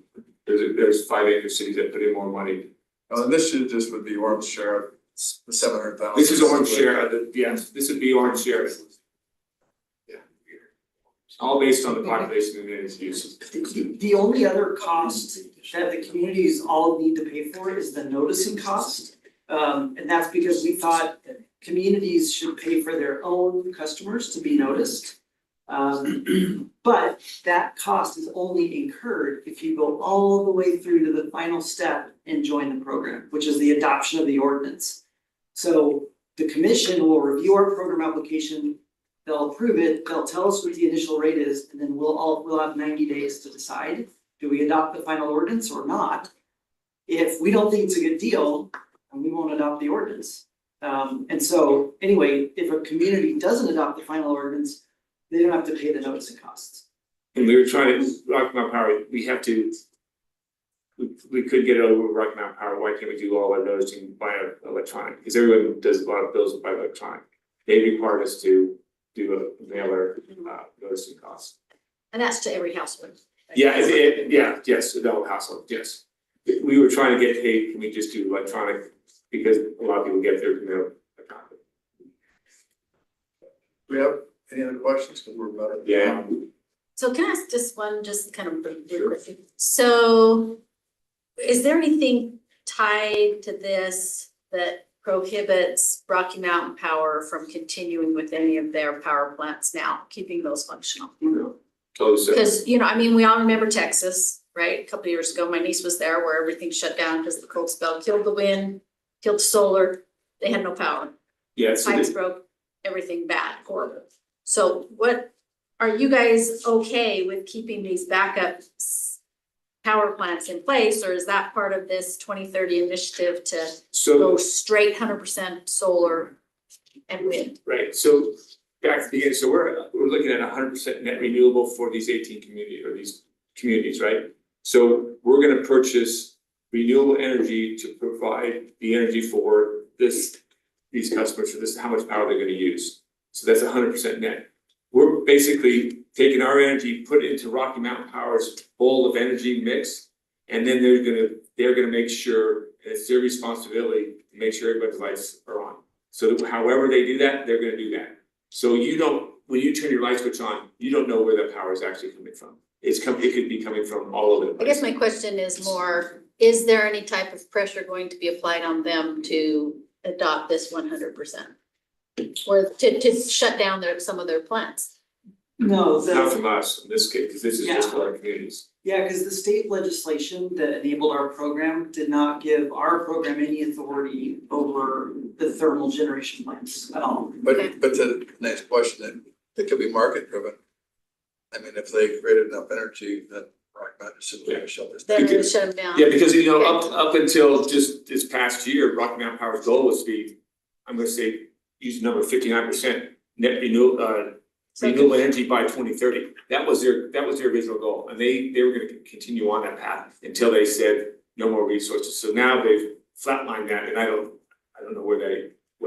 There's 5 acre cities that put in more money. And this should just would be Orem's share of the 700,000. This is Orem share of the, yes, this would be Orem share. Yeah. All based on the population and its use. The only other cost that the communities all need to pay for is the noticing cost. And that's because we thought communities should pay for their own customers to be noticed. But that cost is only incurred if you go all the way through to the final step and join the program, which is the adoption of the ordinance. So the commission will review our program application, they'll approve it, they'll tell us what the initial rate is, and then we'll have 90 days to decide, do we adopt the final ordinance or not? If we don't think it's a good deal, then we won't adopt the ordinance. And so anyway, if a community doesn't adopt the final ordinance, they don't have to pay the noticing costs. And we were trying to, Rocky Mountain Power, we have to. We could get it over with Rocky Mountain Power, why can't we do all our noticing via electronic? Because everyone does a lot of bills by electronic. They required us to do a mailer noticing costs. And that's to every household. Yeah, yes, the whole household, yes. We were trying to get, hey, can we just do electronic, because a lot of people get their mail electronic. We have any other questions? Because we're about it. Yeah. So can I ask just one, just kind of real quick? So is there anything tied to this that prohibits Rocky Mountain Power from continuing with any of their power plants now, keeping those functional? Totally so. Because, you know, I mean, we all remember Texas, right? A couple of years ago, my niece was there where everything shut down because the cold spell killed the wind, killed solar. They had no power. Yeah, so Pipes broke, everything bad, horrible. So what, are you guys okay with keeping these backup power plants in place, or is that part of this 2030 initiative to go straight 100% solar and wind? right, so back to the beginning, so we're looking at 100% net renewable for these 18 these communities, right? So we're gonna purchase renewable energy to provide the energy for these customers, so this is how much power they're gonna use. So that's 100% net. We're basically taking our energy, put it into Rocky Mountain Power's bowl of energy mix. And then they're gonna make sure, and it's their responsibility to make sure everybody's lights are on. So that however they do that, they're gonna do that. So you don't, when you turn your light switch on, you don't know where the power is actually coming from. It could be coming from all over the I place. guess my question is more, is there any type of pressure going to be applied on them to adopt this 100%? Or to shut down some of their plants? No, Not from us in this case, because this is just for our communities. yeah, because the state legislation that enabled our program did not give our program any authority over the thermal generation plants at all. But to the next question, then, it could be market driven. I mean, if they created enough energy, then Rocky Mountain just simply gonna shut this down. They're gonna shut them down? Yeah, because up until just this past year, Rocky Mountain Power's goal was to be, I'm gonna say, use the number 59% net renewable energy by 2030. That was their original goal, and they were gonna continue on that path until they said no more resources. So now they've flatlined that, and I don't know what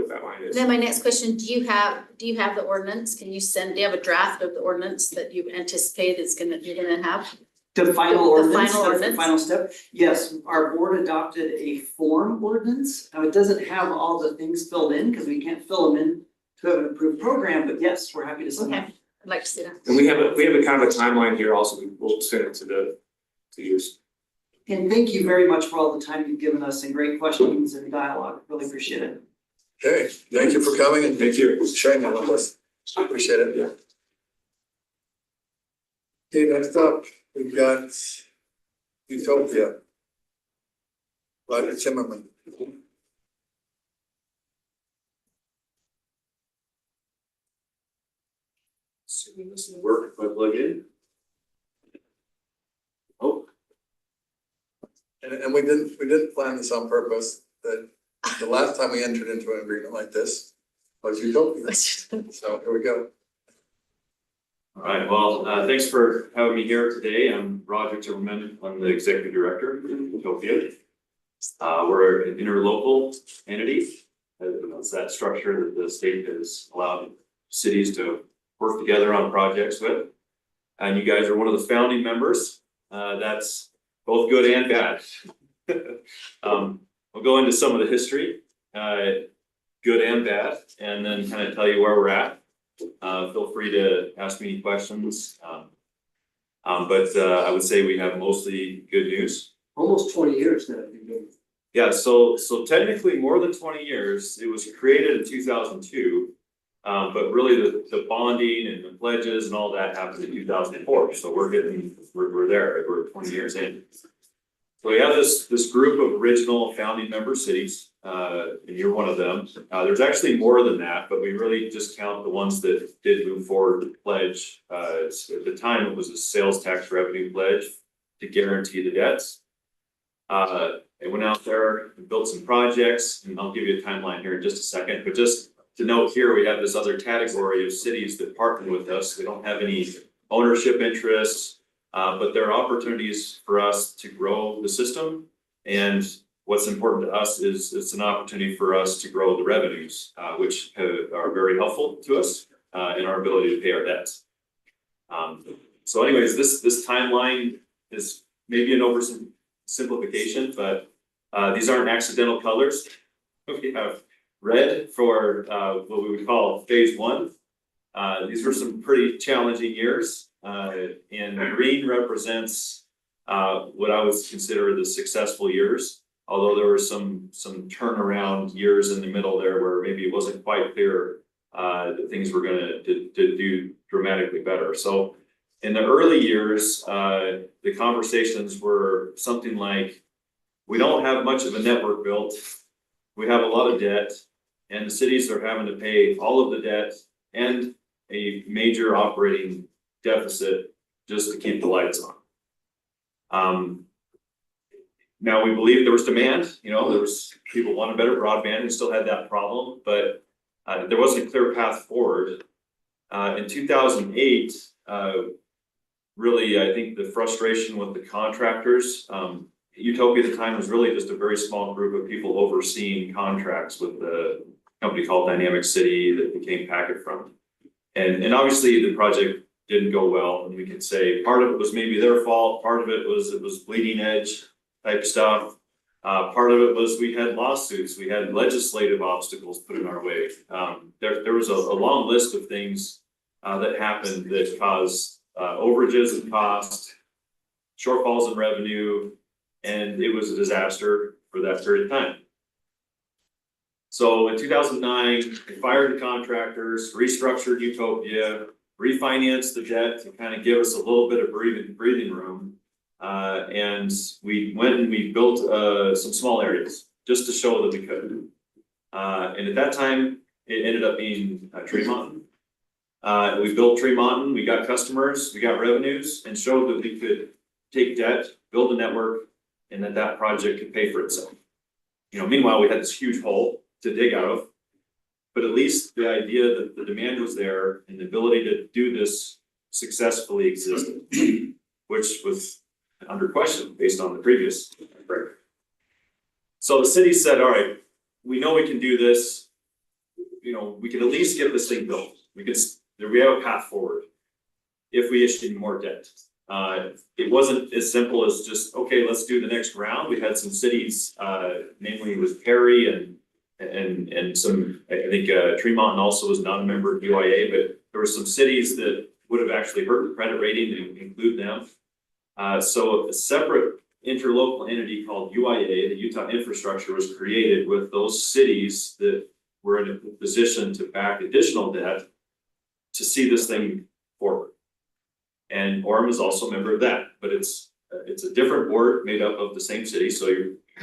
that line is. Then my next question, do you have the ordinance? Can you do you have a draft of the ordinance that you anticipate you're gonna have? The final The ordinance, final that's the ordinance? final step. Yes, our board adopted a form ordinance. Now, it doesn't have all the things filled in because we can't fill them in to have an approved program, but yes, we're happy to send that. Okay, I'd like to see that. And we have a kind of a timeline here also, we'll send it to yours. And thank you very much for all the time you've given us and great questions and dialogue. Really appreciate it. Okay, thank you for coming and Thank you. sharing that with us. Appreciate it. Yeah. Okay, next up, we've got Utopia. Roger Timmerman. Assuming this will work if I plug in. Oh, And we didn't plan this on purpose, that the last time we entered into an agreement like this was Utopia. So here we go. all right, well, thanks for having me here today. I'm Roger Timmerman. I'm the executive director of UTOPIA. We're an interlocal entity. It's that structure that the state has allowed cities to work together on projects with. And you guys are one of the founding members. That's both good and bad. We'll go into some of the history, good and bad, and then kind of tell you where we're at. Feel free to ask me any questions. But I would say we have mostly good news. Almost 20 years now, you've been. Yeah, so technically more than 20 years. It was created in 2002. But really the bonding and the pledges and all that happened in 2004. So we're there, we're 20 years in. So we have this group of original founding member cities, and you're one of them. There's actually more than that, but we really just count the ones that did move forward to pledge. At the time, it was a sales tax revenue pledge to guarantee the debts. They went out there and built some projects, and I'll give you a timeline here in just a second, but just to note here, we have this other category of cities that partner with us. We don't have any ownership interests, but there are opportunities for us to grow the system. And what's important to us is it's an opportunity for us to grow the revenues, which are very helpful to us in our ability to pay our debts. So anyways, this timeline is maybe an oversimplification, but these aren't accidental colors. We have red for what we would call phase one. These were some pretty challenging years, and green represents what I would consider the successful years. Although there were some turnaround years in the middle there where maybe it wasn't quite clear that things were gonna do dramatically better. So in the early years, the conversations were something like, we don't have much of a network built, we have a lot of debt, and the cities are having to pay all of the debt and a major operating deficit just to keep the lights on. Now, we believe there was demand, there was people wanted better broadband, we still had that problem, but there wasn't a clear path forward. In 2008, really, I think the frustration with the contractors, UTOPIA at the time was really just a very small group of people overseeing contracts with the company called Dynamic City that became Packet Front. And obviously the project didn't go well, and we could say part of it was maybe their fault, part of it was bleeding edge type stuff. Part of it was we had lawsuits, we had legislative obstacles put in our way. There was a long list of things that happened that caused overages in cost, shortfalls in revenue, and it was a disaster for that period of time. So in 2009, we fired the contractors, restructured UTOPIA, refinanced the debt to kind of give us a little bit of breathing room. And we went and we built some small areas just to show that we could. And at that time, it ended up being Tremont. We built Tremont, we got customers, we got revenues, and showed that we could take debt, build a network, and that project could pay for itself. Meanwhile, we had this huge hole to dig out of, but at least the idea that the demand was there and the ability to do this successfully existed, which was under question based on the previous break. So the city said, all right, we know we can do this, we can at least get this thing built. We have a path forward if we issue more debt. It wasn't as simple as just, okay, let's do the next round. We had some cities, namely with Perry and some, I think Tremont also was not a member of UIA, but there were some cities that would have actually hurt the credit rating to include them. So a separate interlocal entity called UIA, the Utah Infrastructure, was created with those cities that were in a position to back additional debt to see this thing forward. And Orem is also a member of that, but it's a different board made up of the same city. So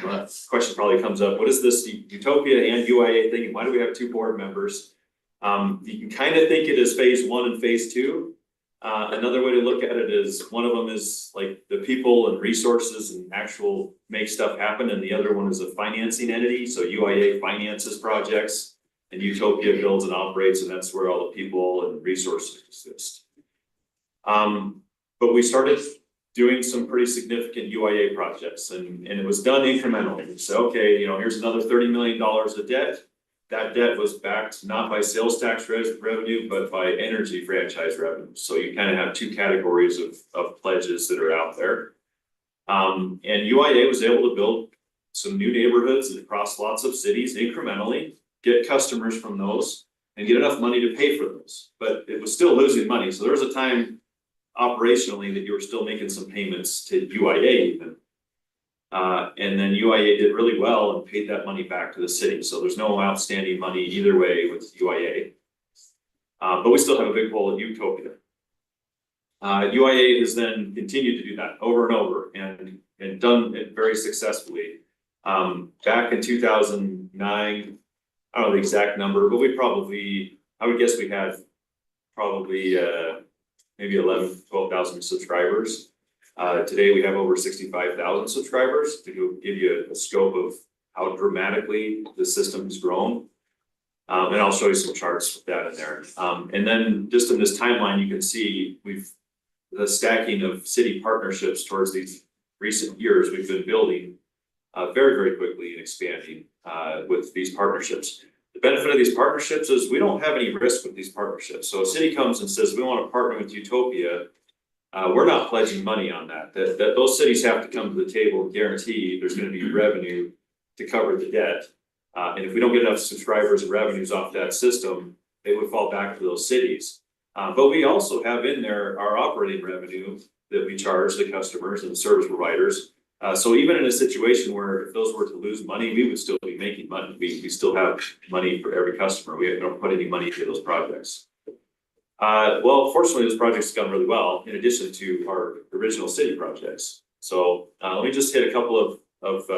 that question probably comes up, what is this UTOPIA and UIA thing, and why do we have two board members? You can kind of think it as phase one and phase two. Another way to look at it is one of them is like the people and resources and actual make stuff happen, and the other one is a financing entity. So UIA finances projects and UTOPIA builds and operates, and that's where all the people and resources exist. But we started doing some pretty significant UIA projects, and it was done incrementally. So, okay, here's another $30 million of debt. That debt was backed not by sales tax revenue, but by energy franchise revenue. So you kind of have two categories of pledges that are out there. And UIA was able to build some new neighborhoods across lots of cities incrementally, get customers from those, and get enough money to pay for those. But it was still losing money. So there was a time operationally that you were still making some payments to UIA even. And then UIA did really well and paid that money back to the city. So there's no outstanding money either way with UIA. But we still have a big hole at UTOPIA. UIA has then continued to do that over and over and done it very successfully. Back in 2009, I don't know the exact number, but I would guess we had probably maybe 12,000 subscribers. Today we have over 65,000 subscribers to give you a scope of how dramatically the system has grown. And I'll show you some charts with that in there. And then just in this timeline, you can see we've the stacking of city partnerships towards these recent years, we've been building very, very quickly and expanding with these partnerships. The benefit of these partnerships is we don't have any risk with these partnerships. So a city comes and says, we want to partner with UTOPIA. We're not pledging money on that. That those cities have to come to the table and guarantee there's going to be revenue to cover the debt. And if we don't get enough subscribers and revenues off that system, they would fall back to those cities. But we also have in there our operating revenue that we charge the customers and the service providers. So even in a situation where if those were to lose money, we would still be making money. We still have money for every customer. We don't put any money into those projects. Well, fortunately, this project's gone really well in addition to our original city projects. So let me just hit a couple of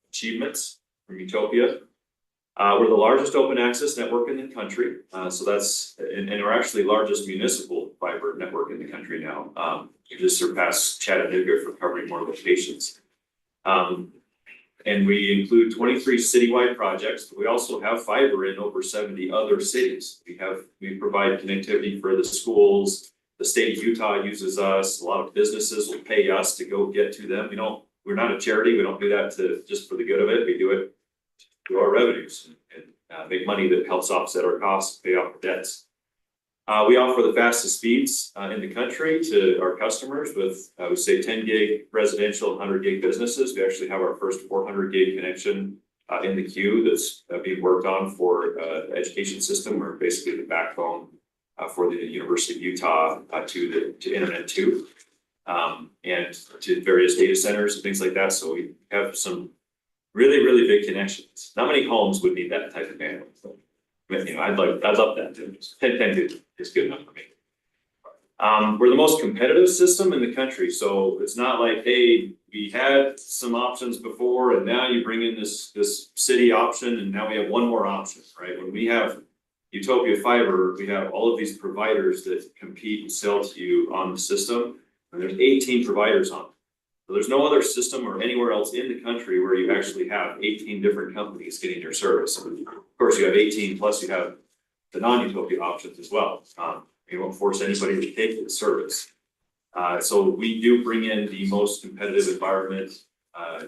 achievements from UTOPIA. We're the largest open access network in the country. So that's, and we're actually the largest municipal fiber network in the country now. We just surpassed Chattanooga for covering more locations. And we include 23 citywide projects, but we also have fiber in over 70 other cities. We provide connectivity for the schools. The state of Utah uses us. A lot of businesses will pay us to go get to them. We're not a charity. We don't do that just for the good of it. We do it to our revenues and make money that helps offset our costs, pay off our debts. We offer the fastest speeds in the country to our customers with, I would say, 10 gig residential, 100 gig businesses. We actually have our first 400 gig connection in the queue that's being worked on for the education system, or basically the backbone for the University of Utah to Internet 2 and to various data centers and things like that. So we have some really, really big connections. Not many homes would need that type of bandwidth. But, I'd love that too. 10 is good enough for me. We're the most competitive system in the country. So it's not like, hey, we had some options before and now you bring in this city option and now we have one more option, right? When we have UTOPIA Fiber, we have all of these providers that compete and sell to you on the system. And there's 18 providers on it. So there's no other system or anywhere else in the country where you actually have 18 different companies getting your service. And of course, you have 18 plus you have the non-UTOPIA options as well. You won't force anybody to take the service. So we do bring in the most competitive environment.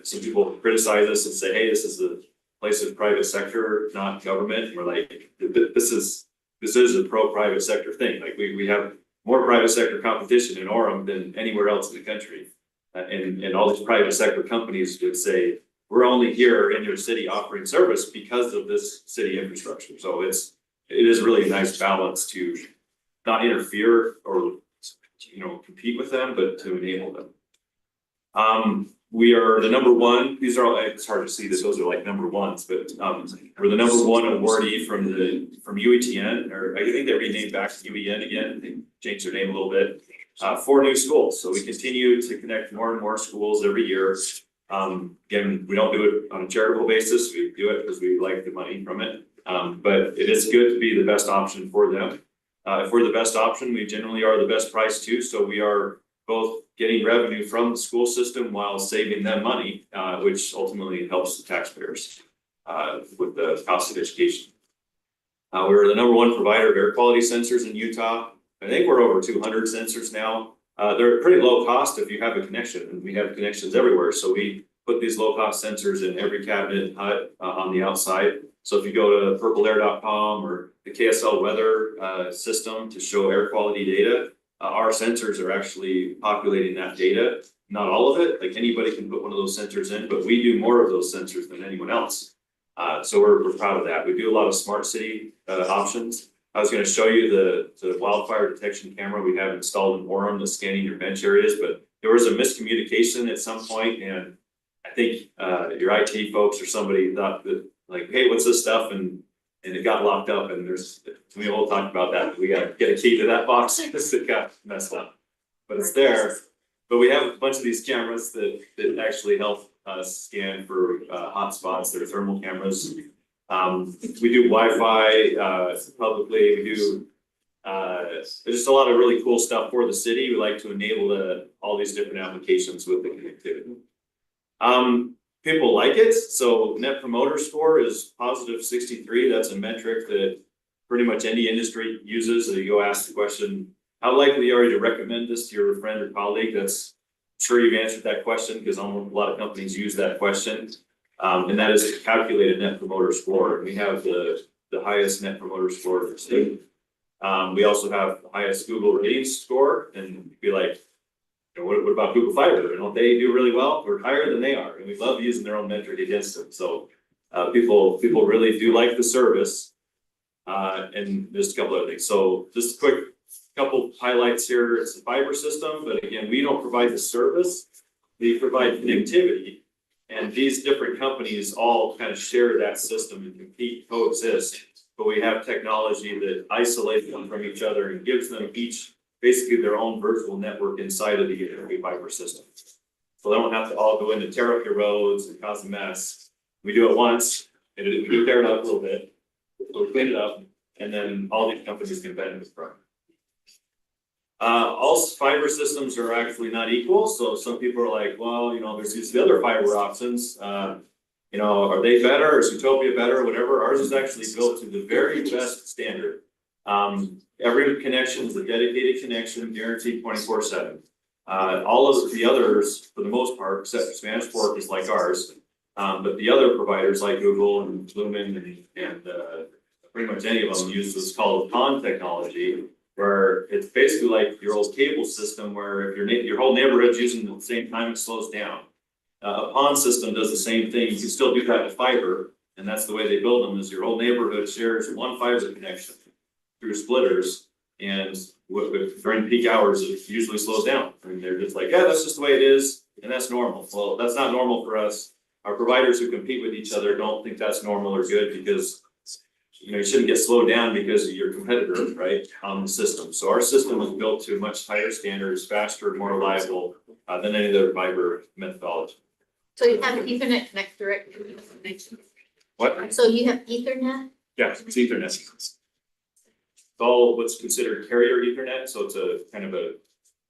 Some people criticize us and say, hey, this is the place of private sector, not government. And we're like, this is a pro-private sector thing. Like we have more private sector competition in Orem than anywhere else in the country. And all these private sector companies would say, we're only here in your city offering service because of this city infrastructure. So it is really a nice balance to not interfere or compete with them, but to enable them. We are the number one. These are all, it's hard to see that those are like number ones, but we're the number one awardee from UETN, or I think they renamed back to UEN again. They changed their name a little bit. 4 new schools. So we continue to connect more and more schools every year. Again, we don't do it on a charitable basis. We do it because we like the money from it. But it is good to be the best option for them. If we're the best option, we generally are the best price too. So we are both getting revenue from the school system while saving them money, which ultimately helps the taxpayers with the cost of education. We're the number one provider of air quality sensors in Utah. I think we're over 200 sensors now. They're pretty low cost if you have a connection, and we have connections everywhere. So we put these low cost sensors in every cabinet and hut on the outside. So if you go to purpleair.com or the KSL weather system to show air quality data, our sensors are actually populating that data. Not all of it, like anybody can put one of those sensors in, but we do more of those sensors than anyone else. So we're proud of that. We do a lot of smart city options. I was going to show you the wildfire detection camera we have installed in Orem that's scanning your bench areas, but there was a miscommunication at some point, and I think your IT folks or somebody thought that, like, hey, what's this stuff? And it got locked up, and we will talk about that. We got to get a key to that box because it got messed up, but it's there. But we have a bunch of these cameras that actually help us scan for hot spots. They're thermal cameras. We do Wi-Fi publicly. We do there's just a lot of really cool stuff for the city. We like to enable all these different applications with the connectivity. People like it. So Net Promoter Score is positive 63. That's a metric that pretty much any industry uses. So you go ask the question, how likely are you to recommend this to your friend or colleague? That's, I'm sure you've answered that question because a lot of companies use that question. And that is to calculate a net promoter score. We have the highest net promoter score in the state. We also have the highest Google ratings score, and you'd be like, you know, what about Google Fiber? Don't they do really well? We're higher than they are, and we love using their own metric against them. So people really do like the service. And just a couple other things. So just a quick couple highlights here. It's a fiber system, but again, we don't provide the service. We provide connectivity. And these different companies all kind of share that system and compete, coexist. But we have technology that isolates them from each other and gives them each basically their own virtual network inside of the UTOPIA fiber system. So they don't have to all go in to tear up your roads and cause a mess. We do it once, and we do tear it up a little bit. So we clean it up, and then all these companies can benefit from it. All fiber systems are actually not equal, so some people are like, well, you know, there's these other fiber options. You know, are they better? Is UTOPIA better? Whatever. Ours is actually built to the very best standard. Every connection is a dedicated connection, guaranteed 24/7. All of the others, for the most part, except Spanish Fork is like ours. But the other providers like Google and Lumen and pretty much any of them use what's called PON technology, where it's basically like your old cable system where if your whole neighborhood's using it at the same time, it slows down. A PON system does the same thing. You can still do that with fiber, and that's the way they build them, is your whole neighborhood shares one fiber connection through splitters, and during peak hours, it usually slows down. And they're just like, yeah, that's just the way it is, and that's normal. Well, that's not normal for us. Our providers who compete with each other don't think that's normal or good because, you know, you shouldn't get slowed down because of your competitor, right, on the system. So our system is built to much higher standards, faster, more reliable than any other fiber methodology. So you have Ethernet connect direct connection. What? So you have Ethernet? Yeah, it's Ethernet. It's all what's considered carrier Ethernet, so it's a kind of a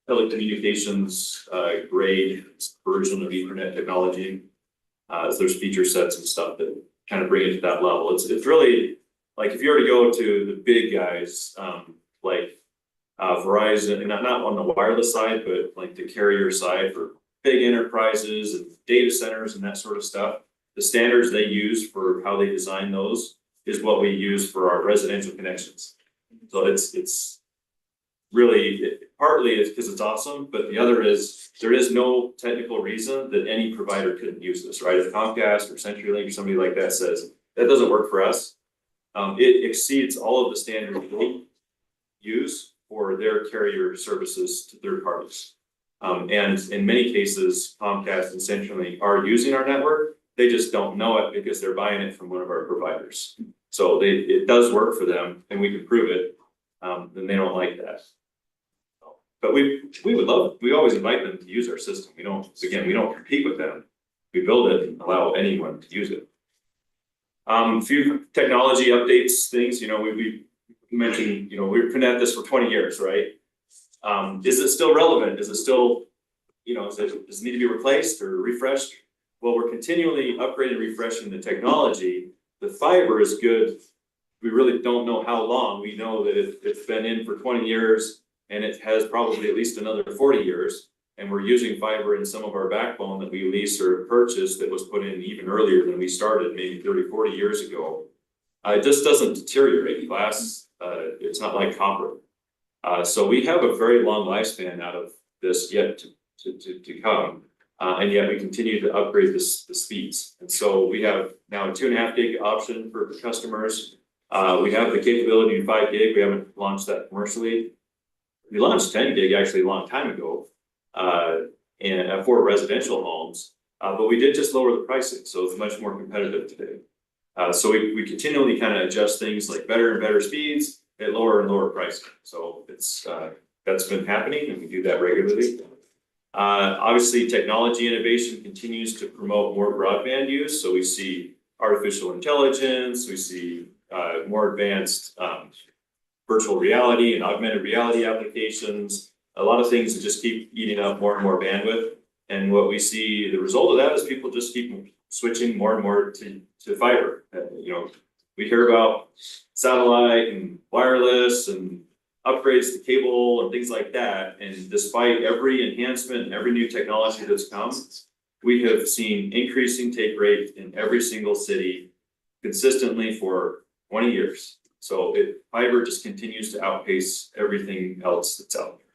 telecommunications grade version of Ethernet technology. So there's feature sets and stuff that kind of bring it to that level. It's really like if you were to go to the big guys, like Verizon, and not on the wireless side, but like the carrier side for big enterprises and data centers and that sort of stuff. The standards they use for how they design those is what we use for our residential connections. So it's really, partly it's because it's awesome, but the other is there is no technical reason that any provider couldn't use this, right? If Comcast or CenturyLink or somebody like that says, that doesn't work for us, it exceeds all of the standards they use for their carrier services to third parties. And in many cases, Comcast and CenturyLink are using our network. They just don't know it because they're buying it from one of our providers. So it does work for them and we can prove it. Then they don't like that. But we would love, we always invite them to use our system. We don't compete with them. We build it and allow anyone to use it. A few technology updates, things, you know, we mentioned, you know, we've been at this for 20 years, right? Is it still relevant? Is it still, you know, does it need to be replaced or refreshed? Well, we're continually upgrading and refreshing the technology. The fiber is good. We really don't know how long. We know that it's been in for 20 years and it has probably at least another 40 years. And we're using fiber in some of our backbone that we lease or purchase that was put in even earlier than we started, maybe 30, 40 years ago. It just doesn't deteriorate. Glass, it's not like copper. So we have a very long lifespan out of this yet to come. And yet we continue to upgrade the speeds. And so we have now a 2.5 gig option for customers. We have the capability of 5 gig. We haven't launched that commercially. We launched 10 gig actually a long time ago and for residential homes, but we did just lower the pricing. So it's much more competitive today. So we continually kind of adjust things like better and better speeds at lower and lower pricing. So it's that's been happening and we do that regularly. Obviously, technology innovation continues to promote more broadband use. So we see artificial intelligence, we see more advanced virtual reality and augmented reality applications, a lot of things that just keep eating up more and more bandwidth. And what we see, the result of that is people just keep switching more and more to fiber. You know, we hear about satellite and wireless and upgrades to cable and things like that, and despite every enhancement and every new technology that's come, we have seen increasing take rate in every single city consistently for 20 years. So fiber just continues to outpace everything else that's out there.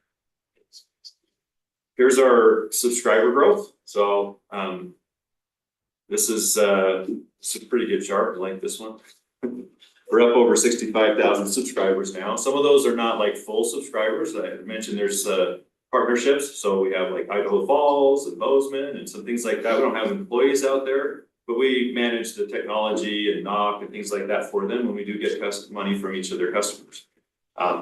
Here's our subscriber growth. So this is a pretty good chart. I like this one. We're up over 65,000 subscribers now. Some of those are not like full subscribers. I mentioned there's partnerships. So we have like Idaho Falls and Bozeman and some things like that. We don't have employees out there, but we manage the technology and knock and things like that for them when we do get money from each of their customers.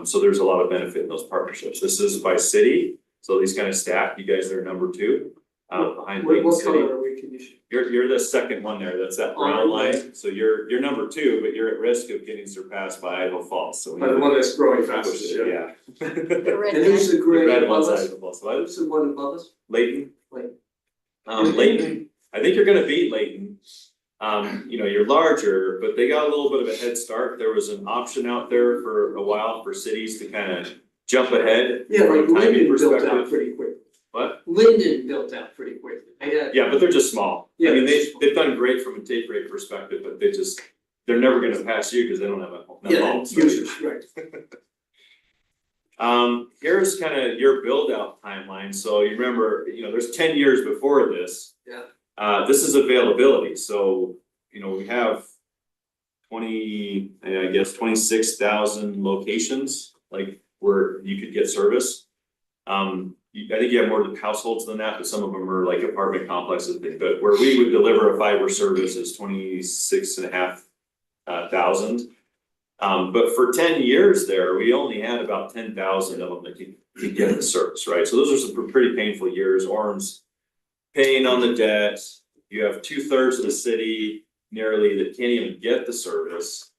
So there's a lot of benefit in those partnerships. This is by city. So these kind of stack, you guys are number 2 behind Layton What City. color are we, can you? You're the second one there. That's that brown line. So you're number 2, but you're at risk of getting surpassed by Idaho Falls. So we By the one that's growing push fastest, it, yeah. The red And who's the The gray red above one's us? Idaho Falls. So Who's the one above us? Layton. Layton. Layton, I think you're gonna beat Layton. You know, you're larger, but they got a little bit of a head start. There was an option out there for a while for cities to kind of jump ahead. Yeah, from a like timing Linden built out perspective. pretty quick. What? Linden built out pretty quickly. Yeah, but they're just small. I Yeah, mean, they're small. they've done great from a take rate perspective, but they're never gonna pass you because they don't have a. Yeah, users, right. Here's kind of your build out timeline. So you remember, you know, there's 10 years before this. Yeah. This is availability. So, you know, we have 26,000 locations, like where you could get service. I think you have more households than that, but some of them are like apartment complexes, but where we would deliver a fiber service is 26,500. But for 10 years there, we only had about 10,000 of them that could get the service, right? So those are some pretty painful years. Orem's paying on the debt. You have 2/3 of the city nearly that can't even get the service.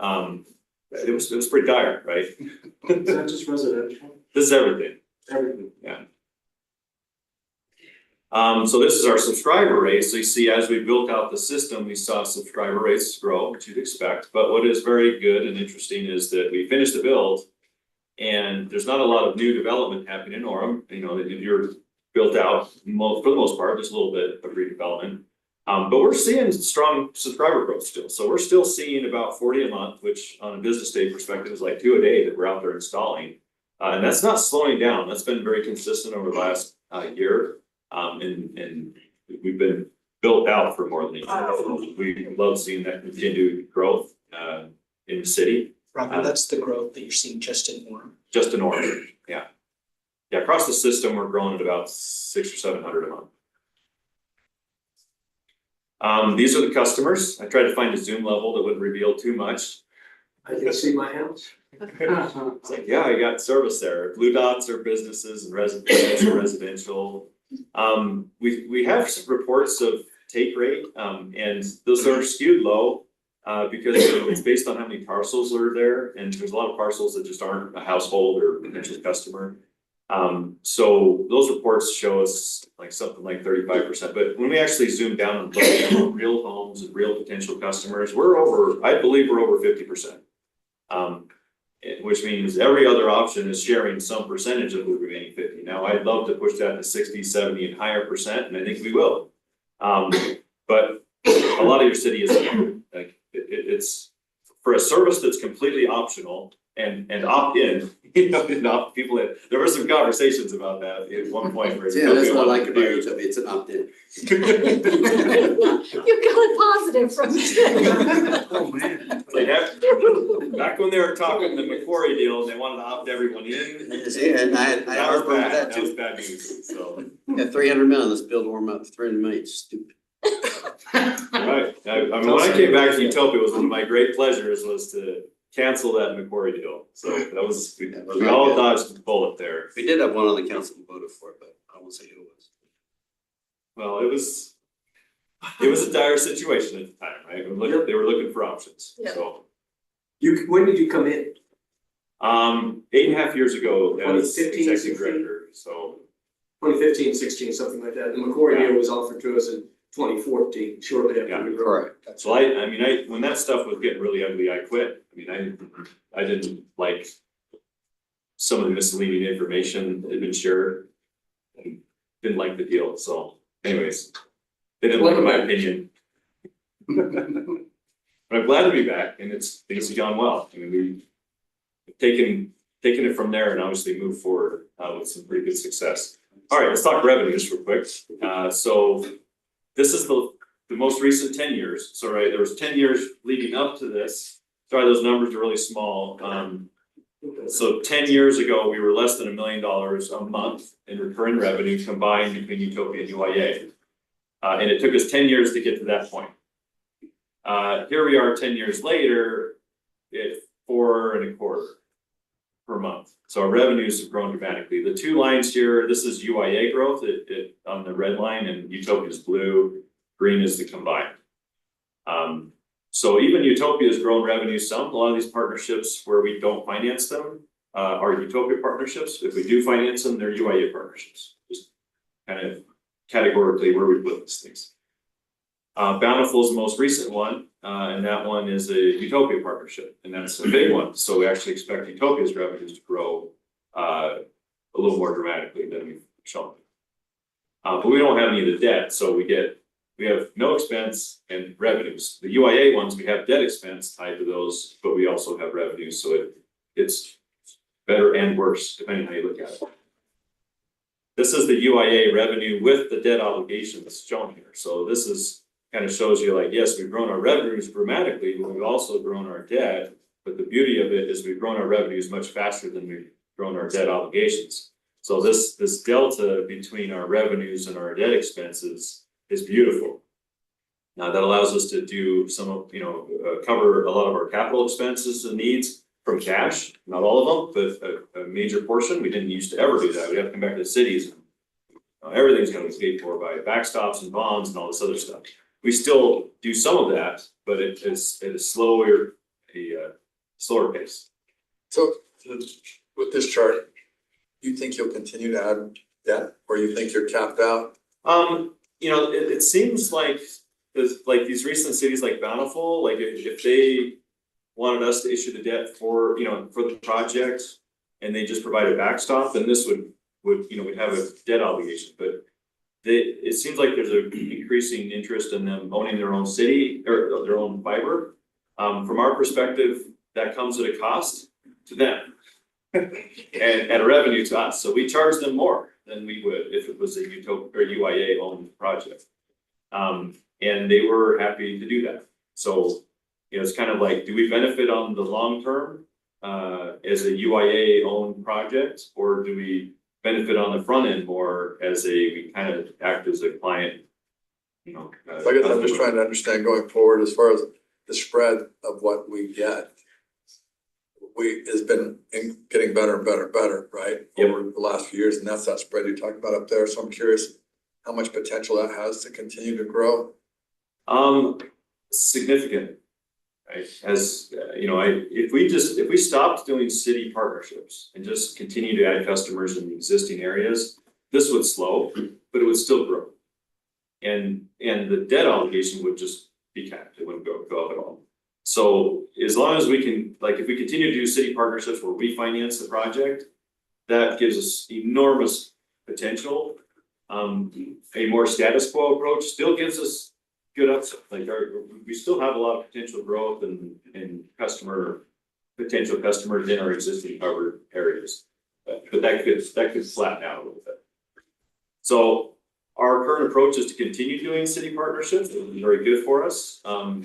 It was pretty dire, right? Is that just residential? This is everything. Everything. So this is our subscriber rate. So you see, as we built out the system, we saw subscriber rates grow, which you'd expect. But what is very good and interesting is that we finished the build and there's not a lot of new development happening in Orem. You know, if you're built out, for the most part, there's a little bit of redevelopment. But we're seeing strong subscriber growth still. So we're still seeing about 40 a month, which on a business day perspective is like 2 a day that we're out there installing. And that's not slowing down. That's been very consistent over the last year. And we've been built out for more than a year. We love seeing that continued growth in the city. Roger, that's the growth that you're seeing just in Orem. Just in Orem, yeah. Yeah, across the system, we're growing at about 600 or 700 a month. These are the customers. I tried to find a zoom level that wouldn't reveal too much. I can see my house. It's like, yeah, I got service there. Blue dots are businesses and residential. We have some reports of take rate, and those are skewed low, because it's based on how many parcels are there, and there's a lot of parcels that just aren't a household or potential customer. So those reports show us like something like 35%, but when we actually zoom down and look at real homes and real potential customers, I believe we're over 50%. Which means every other option is sharing some percentage of the remaining 50. Now, I'd love to push that to 60, 70 and higher percent, and I think we will. But a lot of your city is like, it's for a service that's completely optional and opt-in, you know, there were some conversations about that at one point. Where Yeah, that's what I like about UTOPIA, it's an opt-in. You got it positive from it. Oh, man. Like back when they were talking the Macquarie deal, and they wanted to opt everyone in. And I That was heard bad, that that was too. bad news, so. Yeah, 300 million, let's build Orem up to 300 million, stupid. Right, I mean, when I came back to Utopia, it was one of my great pleasures was to cancel that Macquarie deal, so that was, we all dodged the bullet there. We did have one on the council who voted for it, but I won't say who it was. Well, it was a dire situation at the time, right? They were looking for options, Yeah. so. When did you come in? 8.5 years ago, as 2015, executive 16? director, so. 2015, 16, something like that. The Macquarie deal was offered to us in 2014, shortly after we were. Correct. So I mean, when that stuff was getting really ugly, I quit. I mean, I didn't like some of the misleading information that had been shared. And didn't like the deal, so anyways, they didn't like my opinion. But I'm glad to be back and things have gone well. I mean, we've taken it from there and obviously moved forward with some pretty good success. All right, let's talk revenues real quick. So this is the most recent 10 years. So right, there was 10 years leading up to this. Sorry, those numbers are really small. So 10 years ago, we were less than $1 million a month in recurring revenue combined between Utopia and UIA. And it took us 10 years to get to that point. Here we are 10 years later at 4.25 per month. So our revenues have grown dramatically. The two lines here, this is UIA growth on the red line, and Utopia is blue, green is the combined. So even Utopia has grown revenue some. A lot of these partnerships where we don't finance them are Utopia partnerships. If we do finance them, they're UIA partnerships. Just kind of categorically where we put these things. Bountiful is the most recent one, and that one is a Utopia partnership, and that's a big one. So we actually expect Utopia's revenues to grow a little more dramatically than we've shown. But we don't have any of the debt, so we have no expense and revenues. The UIA ones, we have debt expense tied to those, but we also have revenues, so it's better and worse depending on how you look at it. This is the UIA revenue with the debt obligations shown here. So this is kind of shows you like, yes, we've grown our revenues dramatically, but we've also grown our debt. But the beauty of it is we've grown our revenues much faster than we've grown our debt obligations. So this delta between our revenues and our debt expenses is beautiful. Now that allows us to do some of, cover a lot of our capital expenses and needs from cash, not all of them, but a major portion. We didn't used to ever do that. We have to come back to the cities. Everything's going to be paid for by backstops and bonds and all this other stuff. We still do some of that, but it is slower pace. So with this chart, you think you'll continue to add debt, or you think you're capped out? It seems like these recent cities like Bountiful, like if they wanted us to issue the debt for the project and they just provide a backstop, then this would we'd have a debt obligation. But it seems like there's an increasing interest in them owning their own city or their own fiber. From our perspective, that comes at a cost to them and at a revenue to us. So we charge them more than we would if it was a Utopia or UIA owned project. And they were happy to do that. So it's kind of like, do we benefit on the long term as a UIA owned project, or do we benefit on the front end more as we kind of act as a client? I guess I'm just trying to understand going forward as far as the spread of what we get. Has been getting better and better and better, right? Yep. Over the last few years, and that's that spread you talked about up there. So I'm curious how much potential that has to continue to grow. Significant, right? As if we stopped doing city partnerships and just continue to add customers in the existing areas, this would slow, but it would still grow. And the debt obligation would just be capped. It wouldn't go up at all. So as long as we can, if we continue to do city partnerships where we finance the project, that gives us enormous potential. A more status quo approach still gives us good upside. We still have a lot of potential growth and potential customers in our existing covered areas, but that could flatten out a little bit. So our current approach is to continue doing city partnerships. It was very good for us.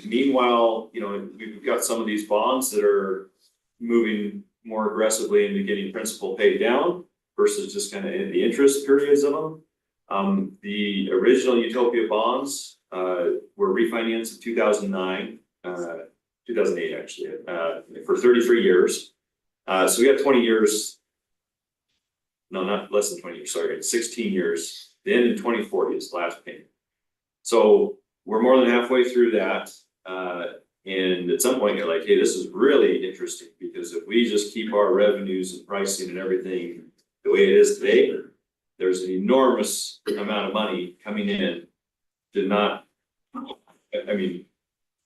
Meanwhile, we've got some of these bonds that are moving more aggressively into getting principal paid down versus just kind of in the interest periods of them. The original Utopia bonds were refinanced in 2009, 2008 actually, for 33 years. So we have 20 years, no, not less than 20 years, sorry, 16 years. The end in 2040 is the last payment. So we're more than halfway through that. And at some point you're like, hey, this is really interesting, because if we just keep our revenues and pricing and everything the way it is today, there's an enormous amount of money coming in to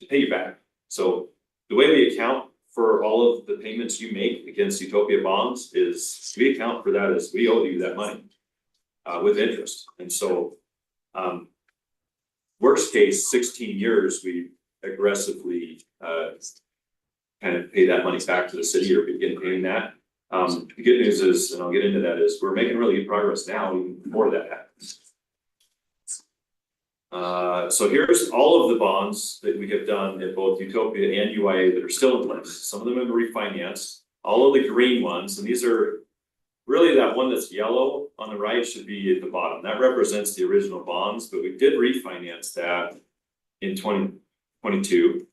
pay you back. So the way we account for all of the payments you make against Utopia bonds is, we account for that as we owe you that money. With interest, and so, worst case, 16 years, we aggressively, kind of pay that money back to the city or begin paying that. The good news is, and I'll get into that, is we're making really good progress now, even before that happens. So here's all of the bonds that we have done at both Utopia and UIA that are still in place. Some of them have been refinanced, all of the green ones, and these are really that one that's yellow on the right should be at the bottom. That represents the original bonds, but we did refinance that in 2022.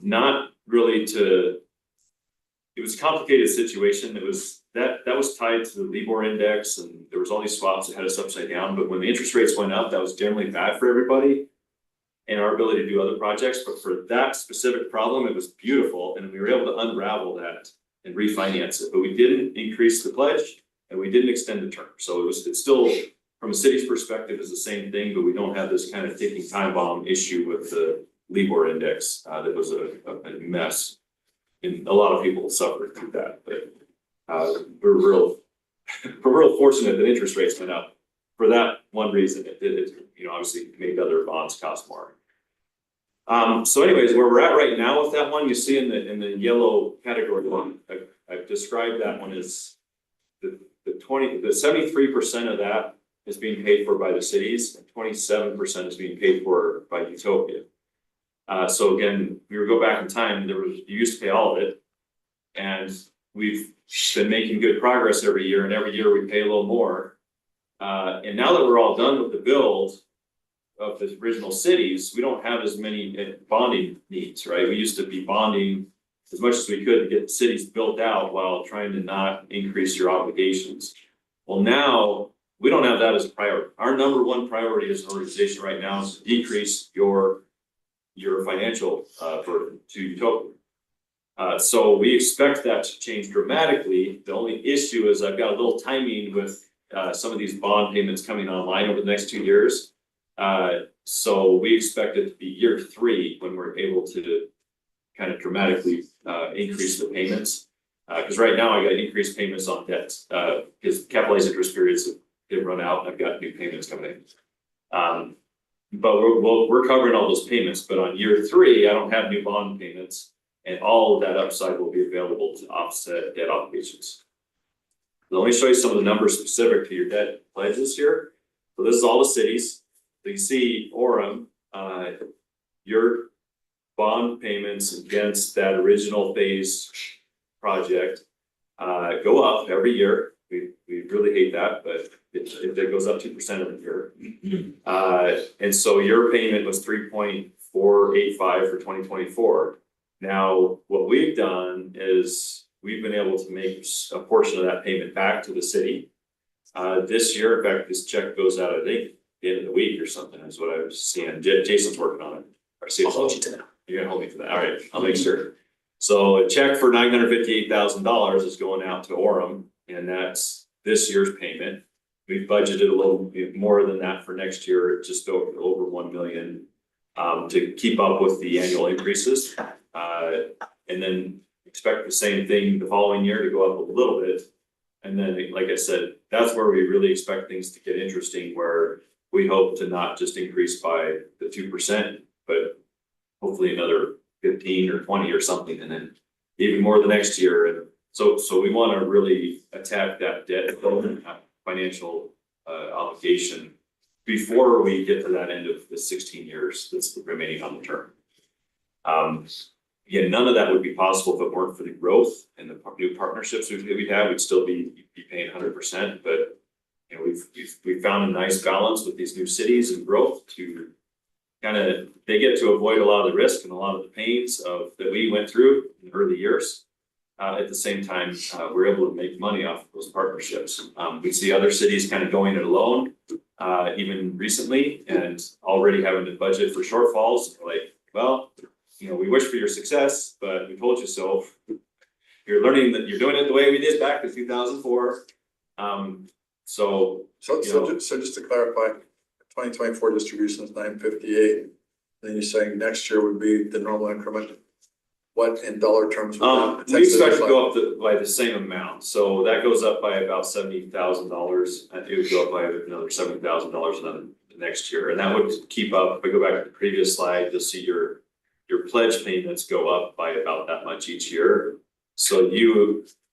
Not really it was a complicated situation. It was that was tied to the LIBOR index, and there was all these swaps that had us upside down. But when the interest rates went up, that was generally bad for everybody and our ability to do other projects. But for that specific problem, it was beautiful, and we were able to unravel that and refinance it. But we didn't increase the pledge and we didn't extend the term. So it's still, from a city's perspective, is the same thing, but we don't have this kind of ticking time bomb issue with the LIBOR index. That was a mess. And a lot of people suffered through that, but we're real fortunate that interest rates went up for that one reason. It obviously made other bonds cost more. So anyways, where we're at right now with that one, you see in the yellow category one, I've described that one as the 73% of that is being paid for by the cities, and 27% is being paid for by Utopia. So again, we would go back in time, you used to pay all of it, and we've been making good progress every year, and every year we pay a little more. And now that we're all done with the build of the original cities, we don't have as many bonding needs, right? We used to be bonding as much as we could to get the cities built out while trying to not increase your obligations. Well, now we don't have that as a priority. Our number one priority as an organization right now is to decrease your financial burden to Utopia. So we expect that to change dramatically. The only issue is I've got a little timing with some of these bond payments coming online over the next 2 years. So we expect it to be year 3 when we're able to kind of dramatically increase the payments. Because right now I got increased payments on debts because capitalized interest periods have run out and I've got new payments coming in. But we're covering all those payments, but on year 3, I don't have new bond payments, and all of that upside will be available to offset debt obligations. Let me show you some of the numbers specific to your debt pledges here. So this is all the cities. So you see Orem, your bond payments against that original phase project go up every year. We really hate that, but it goes up 2% every year. And so your payment was 3.485 for 2024. Now, what we've done is we've been able to make a portion of that payment back to the city. This year, in fact, this check goes out, I think, the end of the week or something is what I was seeing. Jason's working on it. I'll hold you to that. You're gonna hold me to that. All right, I'll make sure. So a check for $958,000 is going out to Orem, and that's this year's payment. We've budgeted a little bit more than that for next year, just over 1 million, to keep up with the annual increases. And then expect the same thing the following year to go up a little bit. And then, like I said, that's where we really expect things to get interesting, where we hope to not just increase by the 2%, but hopefully another 15 or 20 or something, and then even more the next year. And so we want to really attack that debt financial obligation before we get to that end of the 16 years that's remaining on the term. Again, none of that would be possible if it weren't for the growth and the new partnerships we'd have. We'd still be paying 100%, but you know, we've found a nice balance with these new cities and growth to kind of, they get to avoid a lot of the risk and a lot of the pains that we went through in the early years. At the same time, we're able to make money off of those partnerships. We see other cities kind of going it alone, even recently, and already having to budget for shortfalls. Like, well, you know, we wish for your success, but we told you so. You're learning that you're doing it the way we did back in 2004. So just to clarify, 2024 distribution is 958. Then you're saying next year would be the normal increment. what in dollar terms would that We potentially expect to look go up by the same amount, so that goes up by about $70,000. I think it would go up by another $70,000 then next year, and that would keep up. If we go back to the previous slide, you'll see your pledge payments go up by about that much each year. So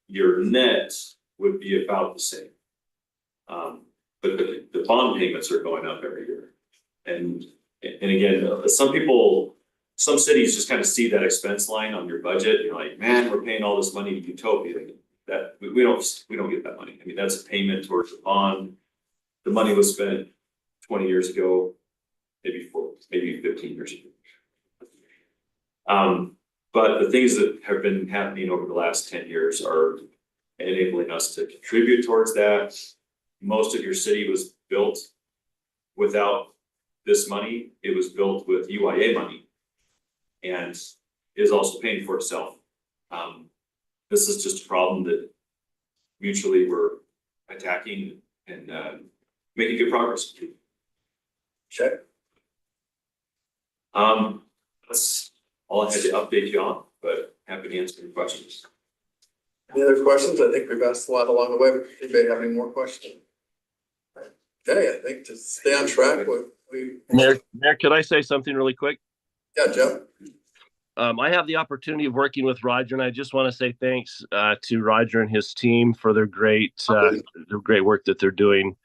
your net would be about the same. But the bond payments are going up every year. And again, some cities just kind of see that expense line on your budget, you're like, man, we're paying all this money to Utopia. That, we don't get that money. I mean, that's a payment towards the bond. The money was spent 20 years ago, maybe 15 years ago. But the things that have been happening over the last 10 years are enabling us to contribute towards that. Most of your city was built without this money. It was built with UIA money and is also paying for itself. This is just a problem that mutually we're attacking and making good progress. Okay. That's all I had to update you on, but happy to answer any questions. Any other questions? I think we've asked a lot along the way. Anybody have any more questions? Okay, I think to stay on track, Mayor, could I say something really quick? Yeah, Jeff. I have the opportunity of working with Roger, and I just want to say thanks to Roger and his team for their great work that they're doing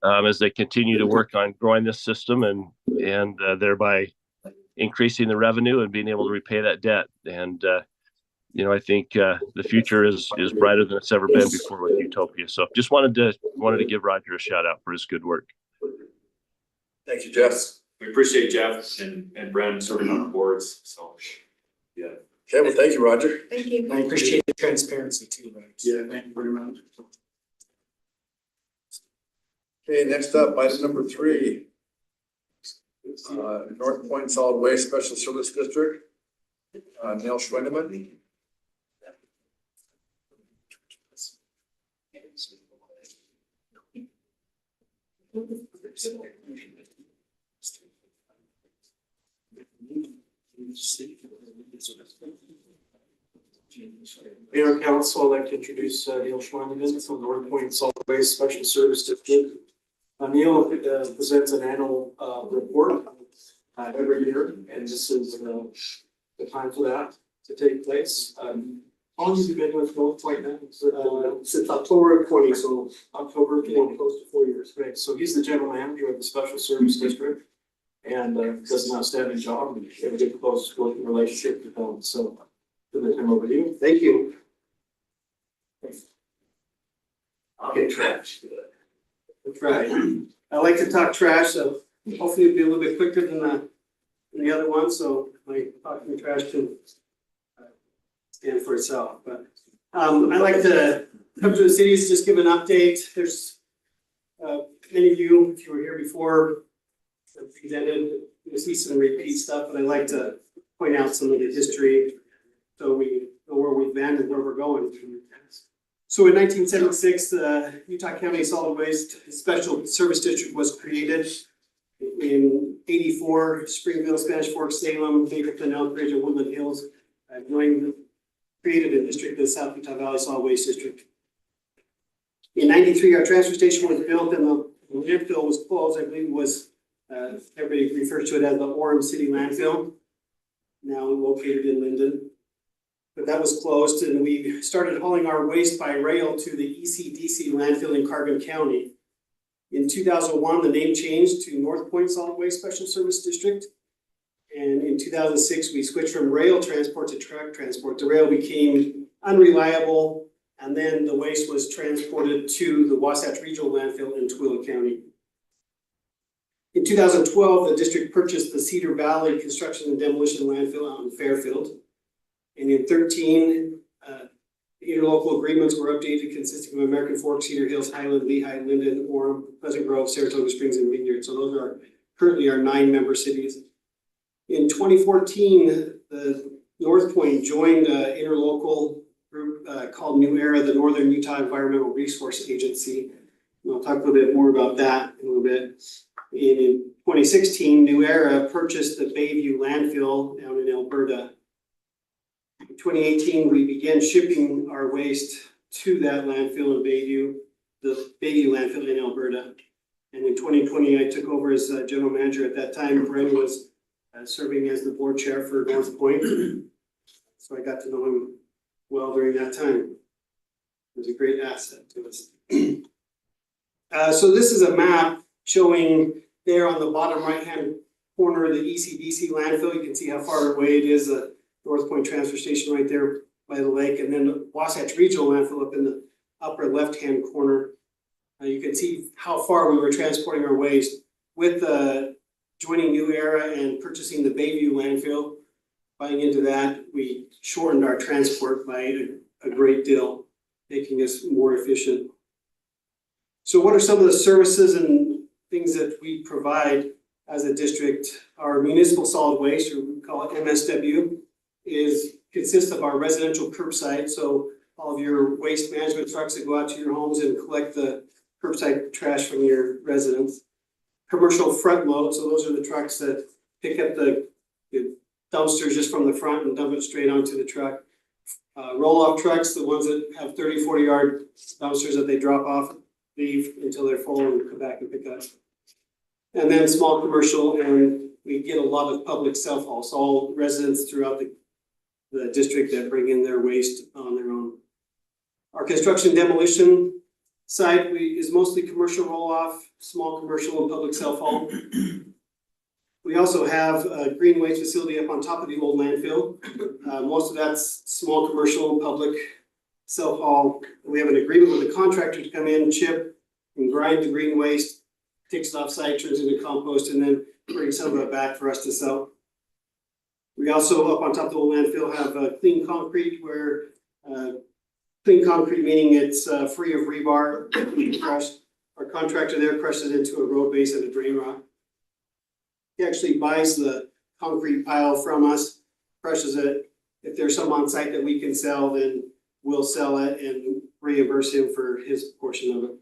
as they continue to work on growing this system and thereby increasing the revenue and being able to repay that debt. And I think the future is brighter than it's ever been before with Utopia. So just wanted to give Roger a shout out for his good work. Thank you, Jeff. We appreciate Jeff and Brandon serving on the boards, so, yeah. Okay, well, thank you, Roger. Thank you. I appreciate the transparency too, right? Yeah, thank you very much. Okay, next up, item number 3. North Pointe Solid Waste Special Service District. Neil Schwindeman. Mayor and Council, I'd like to introduce Neil Schwindeman from North Pointe Solid Waste Special Service District. Neil presents an annual report every year, and this is the time for that to take place. How long have you been with North Pointe now? Since October of 20, so October of 20, close to 4 years. Great. So he's the general manager of the Special Service District and does an outstanding job. We have a good close working relationship with them. So good to come over to you. Thank you. I'll get trash. That's right. I like to talk trash, so hopefully it'll be a little bit quicker than the other one, so my talking trash can stand for itself. But I like to come to the cities, just give an update. There's many of you, if you were here before, presented, you'll see some repeat stuff, but I like to point out some of the history so we know where we've been and where we're going. So in 1976, the Utah County Solid Waste Special Service District was created. In 84, Springville, Spanish Fork, Salem, Bakerton, Elkridge, and Woodland Hills created a district, the South Utah Valley Solid Waste District. In 93, our transfer station was built and the landfill was closed. I believe it was, everybody refers to it as the Orem City Landfill, now located in Linden. But that was closed and we started hauling our waste by rail to the ECDC landfill in Carbon County. In 2001, the name changed to North Pointe Solid Waste Special Service District. And in 2006, we switched from rail transport to truck transport. The rail became unreliable and then the waste was transported to the Wasatch Regional Landfill in Tooele County. In 2012, the district purchased the Cedar Valley Construction and Demolition Landfill out in Fairfield. And in 13, the interlocal agreements were updated consisting of American Fork, Cedar Hills, Highland, Lehigh, Linden, Orem, Pleasant Grove, Saratoga Springs, and Vineyard. So those are currently our 9 member cities. In 2014, the North Pointe joined an interlocal group called New Era, the Northern Utah Environmental Resource Agency. And I'll talk a little bit more about that in a little bit. In 2016, New Era purchased the Bayview landfill down in Alberta. In 2018, we began shipping our waste to that landfill in Bayview, the Bayview landfill in Alberta. And in 2020, I took over as general manager. At that time, Brent was serving as the board chair for North Pointe. So I got to know him well during that time. It was a great asset to us. So this is a map showing there on the bottom right-hand corner of the ECDC landfill. You can see how far away it is, North Pointe transfer station right there by the lake, and then the Wasatch Regional landfill up in the upper left-hand corner. You can see how far we were transporting our waste. With joining New Era and purchasing the Bayview landfill, buying into that, we shortened our transport by a great deal, making us more efficient. So what are some of the services and things that we provide as a district? Our municipal solid waste, or we call it MSW, consists of our residential curbside. So all of your waste management trucks that go out to your homes and collect the curbside trash from your residents. Commercial front load, so those are the trucks that pick up the dumpsters just from the front and dump it straight onto the truck. Roll-off trucks, the ones that have 30, 40-yard dumpsters that they drop off, leave until they're full and come back and pick up. And then small commercial, and we get a lot of public self-haul, so all residents throughout the district that bring in their waste on their own. Our construction demolition site is mostly commercial roll-off, small commercial and public self-haul. We also have a green waste facility up on top of the old landfill. Most of that's small commercial, public self-haul. We have an agreement with the contractor to come in, chip and grind the green waste, takes it off-site, turns it into compost, and then brings some of it back for us to sell. We also, up on top of the old landfill, have clean concrete, where clean concrete meaning it's free of rebar, crushed. Our contractor there crushes it into a road base and a drain rock. He actually buys the concrete pile from us, crushes it. If there's some on site that we can sell, then we'll sell it and reimburse him for his portion of it.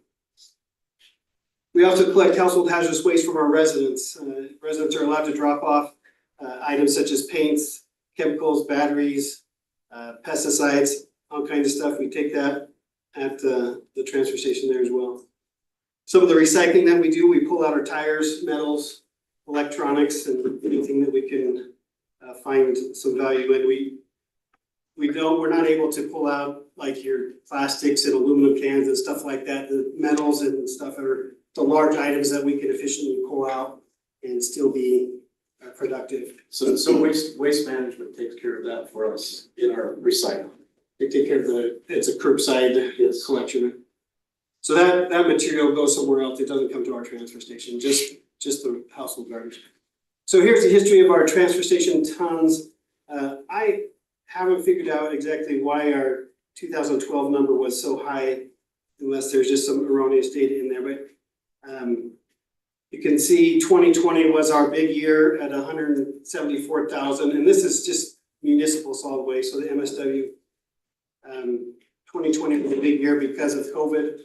We also collect household hazardous waste from our residents. Residents are allowed to drop off items such as paints, chemicals, batteries, pesticides, all kinds of stuff. We take that at the transfer station there as well. Some of the recycling that we do, we pull out our tires, metals, electronics, and anything that we can find some value in. We're not able to pull out like your plastics and aluminum cans and stuff like that. The metals and stuff are the large items that we can efficiently pull out and still be productive. So waste management takes care of that for us in our recycling. They take care of it's a curbside collection. So that material goes somewhere else. It doesn't come to our transfer station, just the household garbage. So here's the history of our transfer station tons. I haven't figured out exactly why our 2012 number was so high, unless there's just some erroneous data in there, but you can see 2020 was our big year at 174,000, and this is just municipal solid waste, so the MSW. 2020 was a big year because of COVID.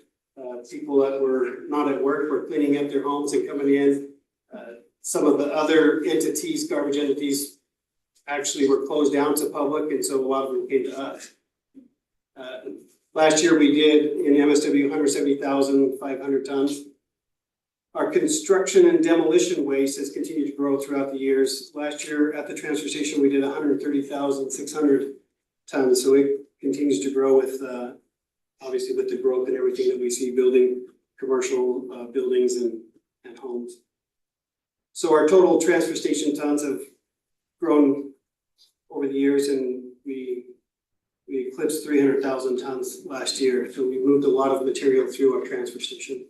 People that were not at work were cleaning up their homes and coming in. Some of the other entities, garbage entities, actually were closed down to public, and so a lot of them came to us. Last year we did in MSW 170,500 tons. Our construction and demolition waste has continued to grow throughout the years. Last year at the transfer station, we did 130,600 tons. So it continues to grow with, obviously with the growth and everything that we see building commercial buildings and homes. So our total transfer station tons have grown over the years, and we eclipsed 300,000 tons last year. So we moved a lot of material through our transfer station.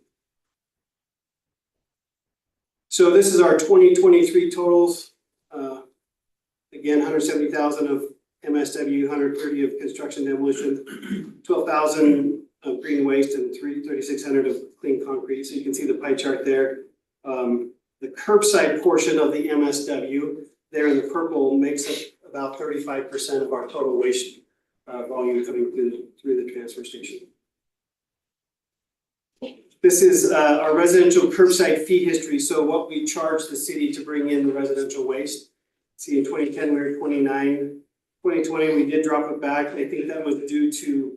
So this is our 2023 totals. Again, 170,000 of MSW, 130 of construction demolition, 12,000 of green waste, and 3,600 of clean concrete. So you can see the pie chart there. The curbside portion of the MSW there in the purple makes up about 35% of our total waste volume coming through the transfer station. This is our residential curbside fee history. So what we charge the city to bring in the residential waste. See, in 2010 we were $29, 2020, we did drop it back. I think that was due to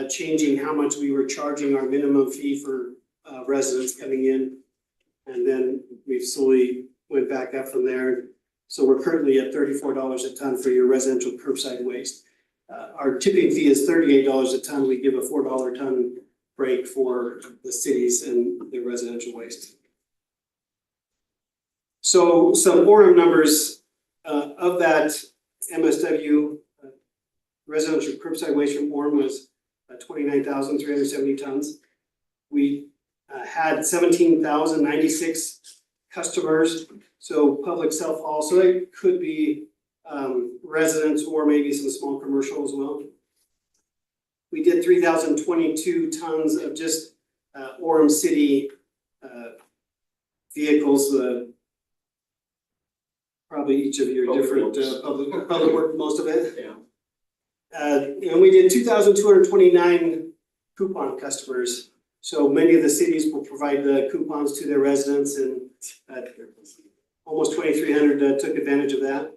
changing how much we were charging our minimum fee for residents coming in. And then we slowly went back up from there. So we're currently at $34 a ton for your residential curbside waste. Our tipping fee is $38 a ton. We give a $4 ton break for the cities and the residential waste. So some Orem numbers of that MSW residential curbside waste from Orem was 29,370 tons. We had 17,096 customers, so public self-haul, so it could be residents or maybe some small commercial as well. We did 3,022 tons of just Orem City vehicles, probably each of your different public work, most of it. Yeah. And we did 2,229 coupon customers. So many of the cities will provide the coupons to their residents, and almost 2,300 took advantage of that.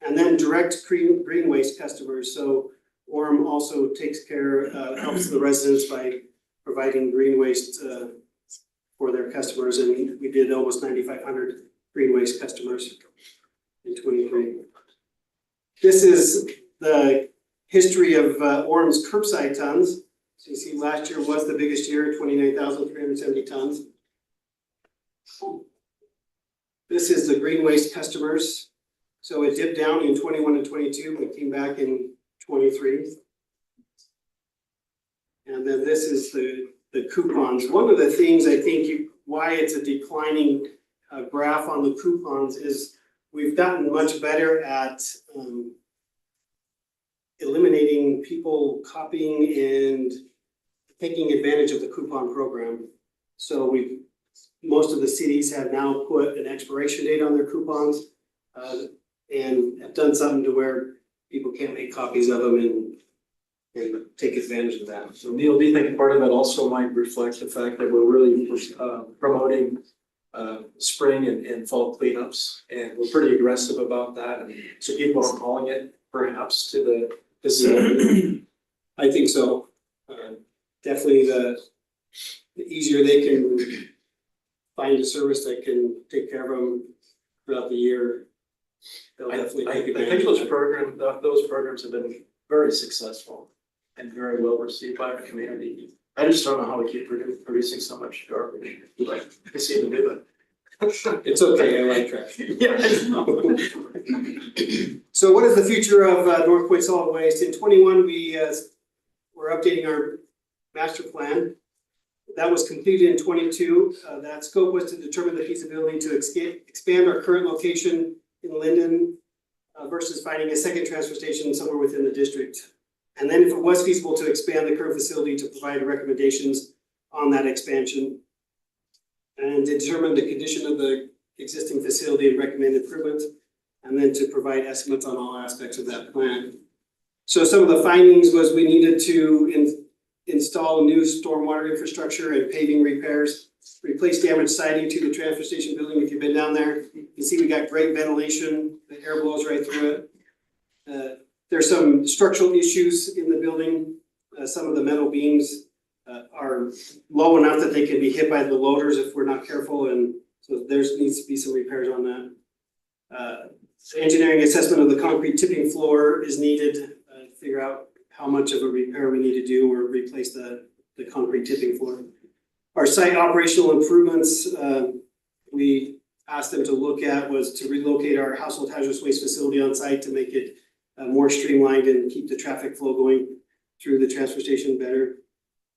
And then direct green waste customers. So Orem also takes care, helps the residents by providing green waste for their customers, and we did almost 9,500 green waste customers in 23. This is the history of Orem's curbside tons. So you see last year was the biggest year, 29,370 tons. This is the green waste customers. So it dipped down in 21 and 22, but came back in 23. And then this is the coupons. One of the things I think why it's a declining graph on the coupons is we've gotten much better at eliminating people copying and taking advantage of the coupon program. So most of the cities have now put an expiration date on their coupons and have done something to where people can't make copies of them and take advantage of that. So Neil, do you think part of it also might reflect the fact that we're really promoting spring and fall cleanups, and we're pretty aggressive about that, and so people are calling it perhaps to the facility? I think so. Definitely the easier they can find a service that can take care of them throughout the year, they'll definitely take I advantage think of that. those programs have been very successful and very well received by our community. I just don't know how we keep producing so much garbage. Like, I see them do it. It's okay, I like trash. Yeah, I know. So what is the future of North Point Solid Waste? In 21, we're updating our master plan. That was completed in 22. That scope was to determine the feasibility to expand our current location in Linden versus finding a second transfer station somewhere within the district. And then if it was feasible to expand the current facility, to provide recommendations on that expansion and determine the condition of the existing facility and recommend improvements, and then to provide estimates on all aspects of that plan. So some of the findings was we needed to install new stormwater infrastructure and paving repairs, replace damaged siding to the transfer station building. If you've been down there, you can see we got great ventilation, the air blows right through it. There's some structural issues in the building. Some of the metal beams are low enough that they can be hit by the loaders if we're not careful, and so needs to be some repairs on that. Engineering assessment of the concrete tipping floor is needed to figure out how much of a repair we need to do or replace the concrete tipping floor. Our site operational improvements we asked them to look at was to relocate our household hazardous waste facility on site to make it more streamlined and keep the traffic flow going through the transfer station better.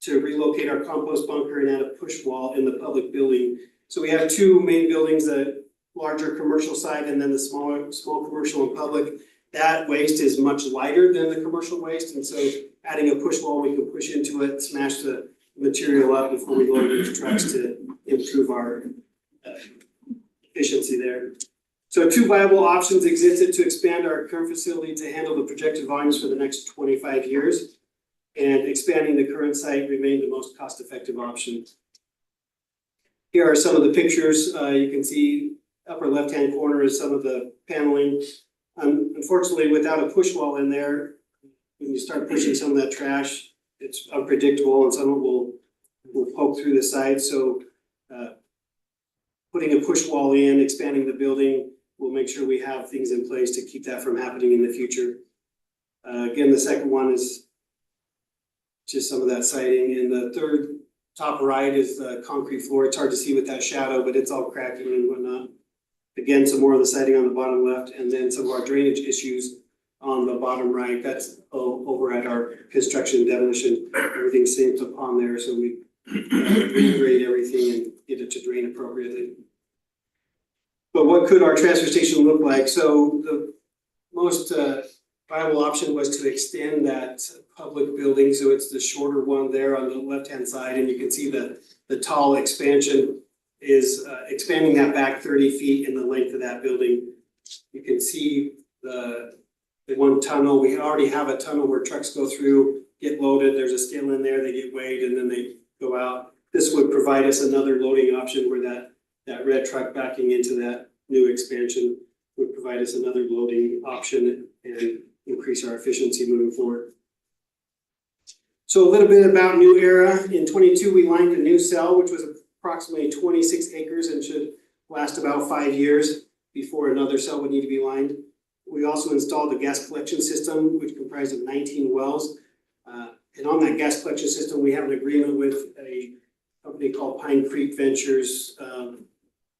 To relocate our compost bunker and add a push wall in the public building. So we have two main buildings, the larger commercial side and then the small commercial and public. That waste is much lighter than the commercial waste, and so adding a push wall, we can push into it, smash the material up before we load it into trucks to improve our efficiency there. So two viable options existed to expand our current facility to handle the projected volumes for the next 25 years. And expanding the current site remained the most cost-effective option. Here are some of the pictures. You can see upper left-hand corner is some of the paneling. unfortunately, without a push wall in there, when you start pushing some of that trash, it's unpredictable and some of it will poke through the side, so putting a push wall in, expanding the building, we'll make sure we have things in place to keep that from happening in the future. Again, the second one is just some of that siding, and the third top right is the concrete floor. It's hard to see with that shadow, but it's all cracking and whatnot. Again, some more of the siding on the bottom left, and then some of our drainage issues on the bottom right. That's over at our construction demolition. Everything's synced up on there, so we regrade everything and get it to drain appropriately. But what could our transfer station look like? So the most viable option was to extend that public building, so it's the shorter one there on the left-hand side, and you can see the tall expansion is expanding that back 30 feet in the length of that building. You can see the one tunnel. We already have a tunnel where trucks go through, get loaded. There's a scale in there, they get weighed, and then they go out. This would provide us another loading option where that red truck backing into that new expansion would provide us another loading option and increase our efficiency moving forward. So a little bit about New Era. In 22, we lined a new cell, which was approximately 26 acres and should last about 5 years before another cell would need to be lined. We also installed a gas collection system, which comprised of 19 wells. And on that gas collection system, we have an agreement with a company called Pine Creek Ventures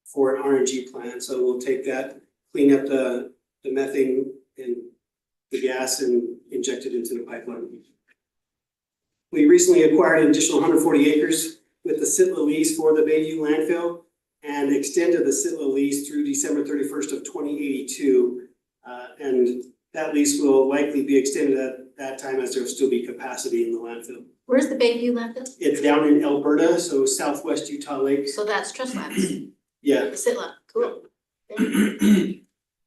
for an RNG plant. So we'll take that, clean up the methane and the gas and inject it into the pipeline. We recently acquired an additional 140 acres with the Sitla lease for the Bayview landfill and extended the Sitla lease through December 31st of 2082. And that lease will likely be extended at that time as there will still be capacity in the landfill. Where's the Bayview landfill? It's down in Alberta, so southwest Utah Lake. So that's trust lands, Yeah. Sitla, cool.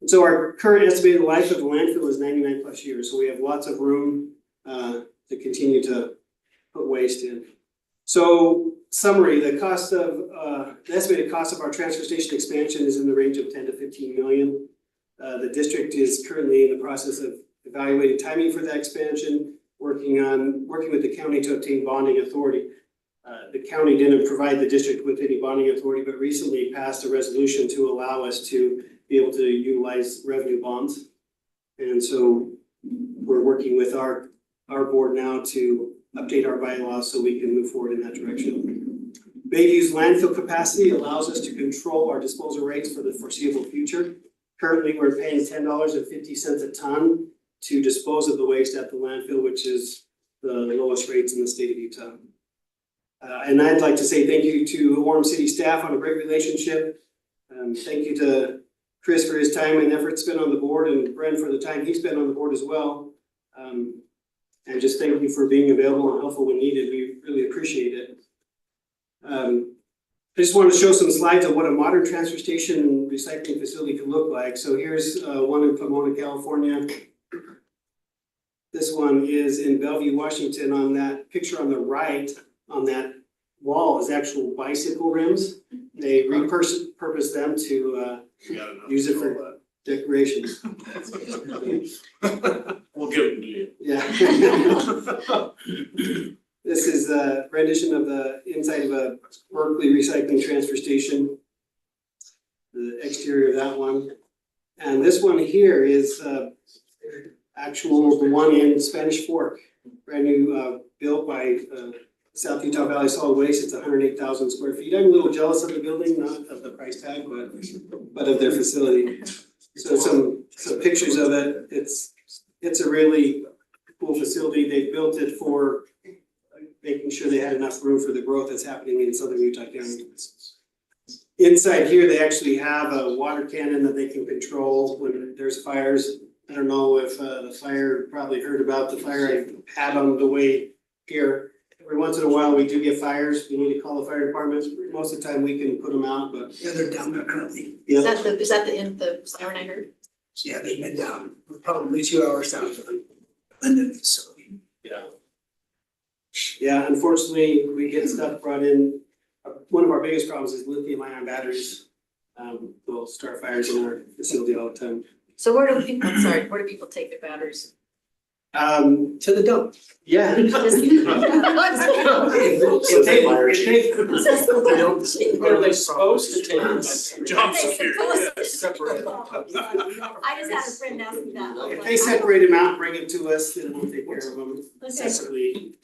So our current estimated life of the landfill is 99 plus years, so we have lots of room to continue to put waste in. So summary, the estimated cost of our transfer station expansion is in the range of 10 to 15 million. The district is currently in the process of evaluating timing for that expansion, working with the county to obtain bonding authority. The county didn't provide the district with any bonding authority, but recently passed a resolution to allow us to be able to utilize revenue bonds. And so we're working with our board now to update our bylaws so we can move forward in that direction. Bayview's landfill capacity allows us to control our disposal rates for the foreseeable future. Currently, we're paying $10.50 a ton to dispose of the waste at the landfill, which is the lowest rates in the state of Utah. And I'd like to say thank you to Orem City staff on a great relationship. Thank you to Chris for his time and effort spent on the board, and Bren for the time he spent on the board as well. And just thank you for being available and helpful when needed. We really appreciate it. I just want to show some slides of what a modern transfer station and recycling facility can look like. So here's one in Pomona, California. This one is in Bellevue, Washington. On that picture on the right, on that wall is actual bicycle rims. They repurpose them to use it for decorations. We'll give them to you. Yeah. This is a rendition of the inside of a Berkeley recycling transfer station. The exterior of that one. And this one here is the one in Spanish Fork. Brand new, built by South Utah Valley Solid Waste. It's 108,000 square feet. I'm a little jealous of the building, not of the price tag, but of their facility. So some pictures of it. It's a really cool facility. They built it for making sure they had enough room for the growth that's happening in southern Utah County. Inside here, they actually have a water cannon that they can control when there's fires. I don't know if the fire, probably heard about the fire I had on the way here. Every once in a while, we do get fires. We need to call the fire departments. Most of the time, we can put them out, but. Yeah, they're down there currently. Yeah. Is that the end, the siren I heard? Yeah, they've been down. We're probably 2 hours down to the Linden facility. Yeah. Yeah, unfortunately, we get stuff brought in. One of our biggest problems is lithium ion batteries. They'll start fires in our facility all the time. So where do people, I'm sorry, where do people take their batteries? To the dump. Yeah. Just- Are they supposed to take it? Job They security. supposed to. I just had a friend ask me that. If they separate them out, bring them to us, then we'll take care of them Okay. separately.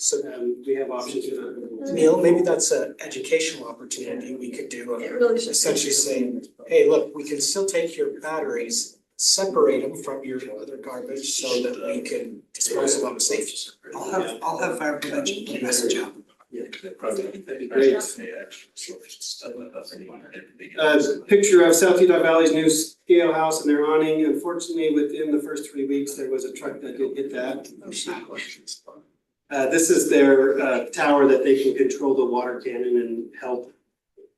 We have options for that. Neil, maybe that's an educational opportunity we could do, It really should. essentially saying, hey, look, we can still take your batteries, separate them from your other garbage so that we can dispose of them safely. I'll have fire prevention message out. That'd be great. Picture of South Utah Valley's new scale house and their awning. Unfortunately, within the first 3 weeks, there was a truck that did hit that. This is their tower that they can control the water cannon and help.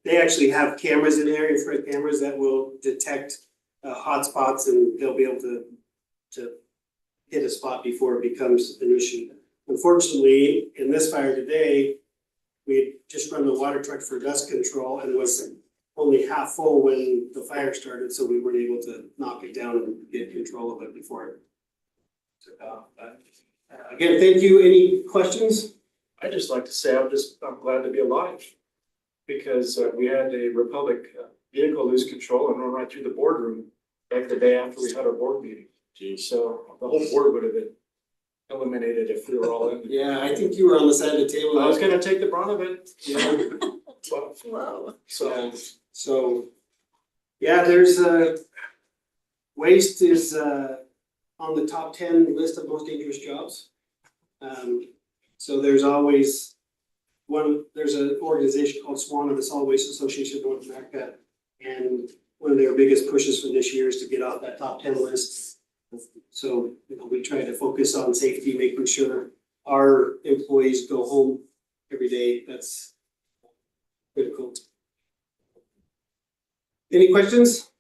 They actually have cameras in there, infrared cameras that will detect hotspots, and they'll be able to hit a spot before it becomes an issue. Unfortunately, in this fire today, we had just run the water truck for dust control and was only half full when the fire started, so we weren't able to knock it down and get control of it before it took off. Again, thank you. Any questions? I just like to say, I'm glad to be alive. Because we had a Republic vehicle lose control and run right through the boardroom like the day after we had our board meeting. So the whole board would have been eliminated if we were all in. Yeah, I think you were on the side of the table. I was gonna take the brunt of it. Yeah. Whoa. So, yeah, there's waste is on the top 10 list of most dangerous jobs. So there's always there's an organization called SWANA, the Solid Waste Association of North America. And one of their biggest pushes for this year is to get off that top 10 list. So, we try to focus on safety, making sure our employees go home every day. That's critical. Any questions?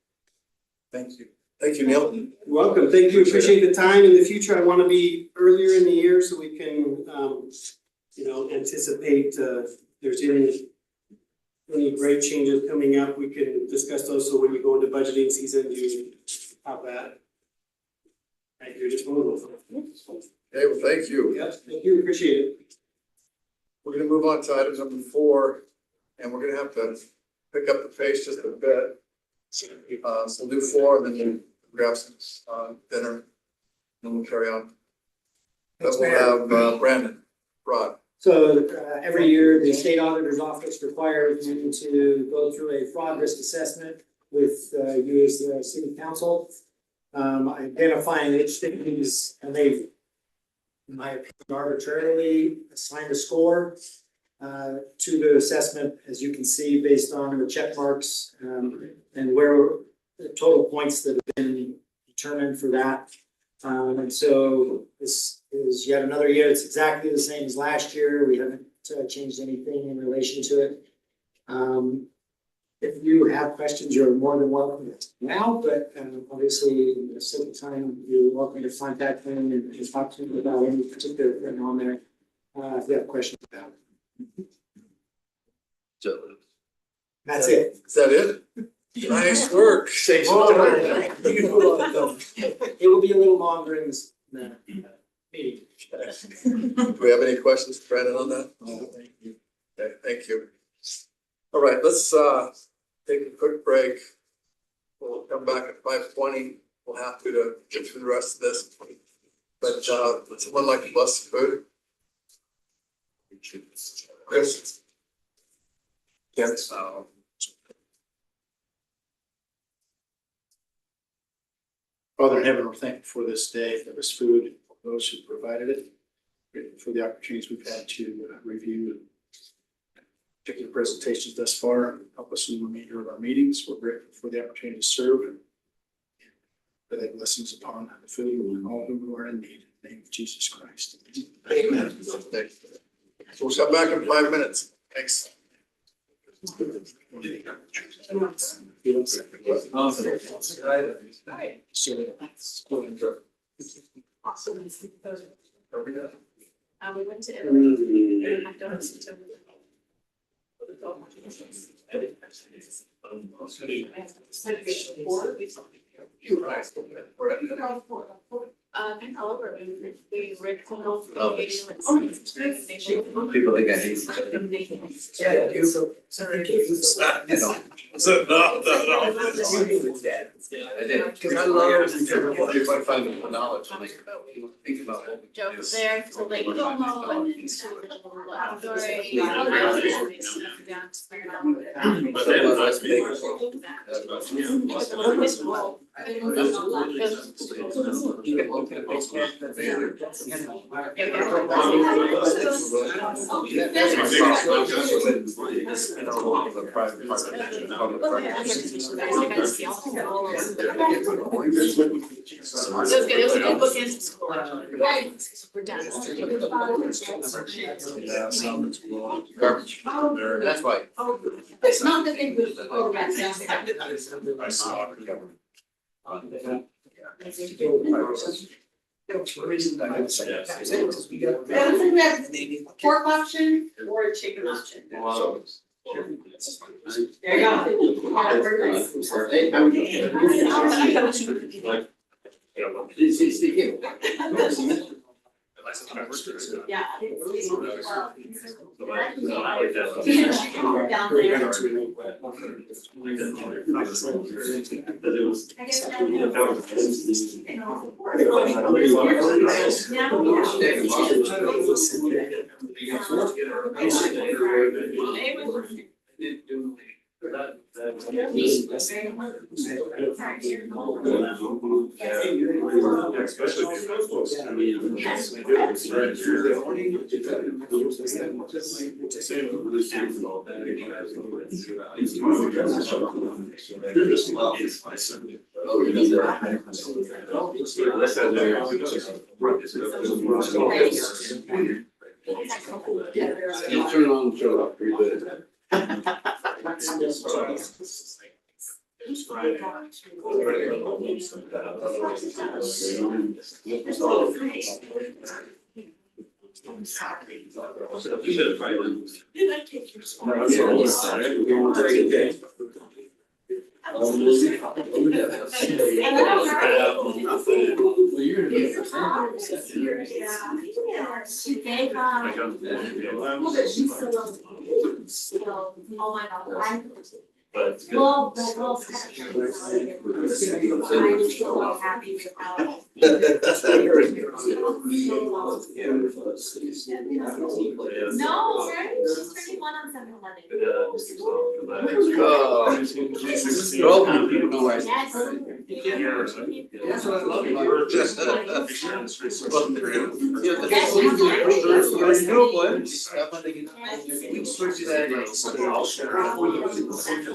Thank you. Thank you, Neil. You're welcome. Thank you. Appreciate the time. In the future, I want to be earlier in the year so we can, anticipate, there's any great changes coming up, we can discuss those. So when you go into budgeting season, you have that at your disposal. Okay, well, thank you. Yes, thank you. Appreciate it. We're gonna move on to item number 4, and we're gonna have to pick up the pace just a bit. So we'll do 4 and then we'll grab some dinner, and then we'll carry on. But we'll have Brandon, Rod. So every year, the state auditor's office requires you to go through a fraud risk assessment with you as the city council. Identifying entities, and they've, in my opinion, arbitrarily assigned a score to the assessment, as you can see, based on the check marks and where the total points that have been determined for that. And so this is yet another year. It's exactly the same as last year. We haven't changed anything in relation to it. If you have questions, you're more than welcome now, but obviously at the same time, you're welcome to contact me and just talk to me about any particular thing on there. If you have questions about it. So, That's it. Is that it? Nice work. Saves some time. It will be a little longer in this meeting. Do we have any questions, Brandon, on that? No, thank you. Okay, thank you. All right, let's take a quick break. We'll come back at 5:20. We'll have to get through the rest of this. But would someone like to bless the food? Chris? Yes. Father in heaven, we're thankful for this day, for this food, for those who provided it, grateful for the opportunities we've had to review particular presentations thus far, help us in the remainder of our meetings. We're grateful for the opportunity to serve and for the blessings upon the food and all who are in need. In the name of Jesus Christ. Amen. So we'll come back in 5 minutes. Thanks. Awesome. We went to Italy and McDonald's until. All over. We read. People think I hate. Yeah, you. So, no. I did, cause I love everybody finding knowledge, like, think about what we Joe do. was there to Lake Como and then to outdoor. But then that's big. It was good, it was a good book into school. We're done. Garbage, that's why. It's not that they would go back down. I saw it. Pork option or a chicken option. Wow. There you go. Yeah. Turn on the show up, pretty good. But. Well, happy with how. No, right? She's 31 on 7/11. Oh, no way. That's what I love.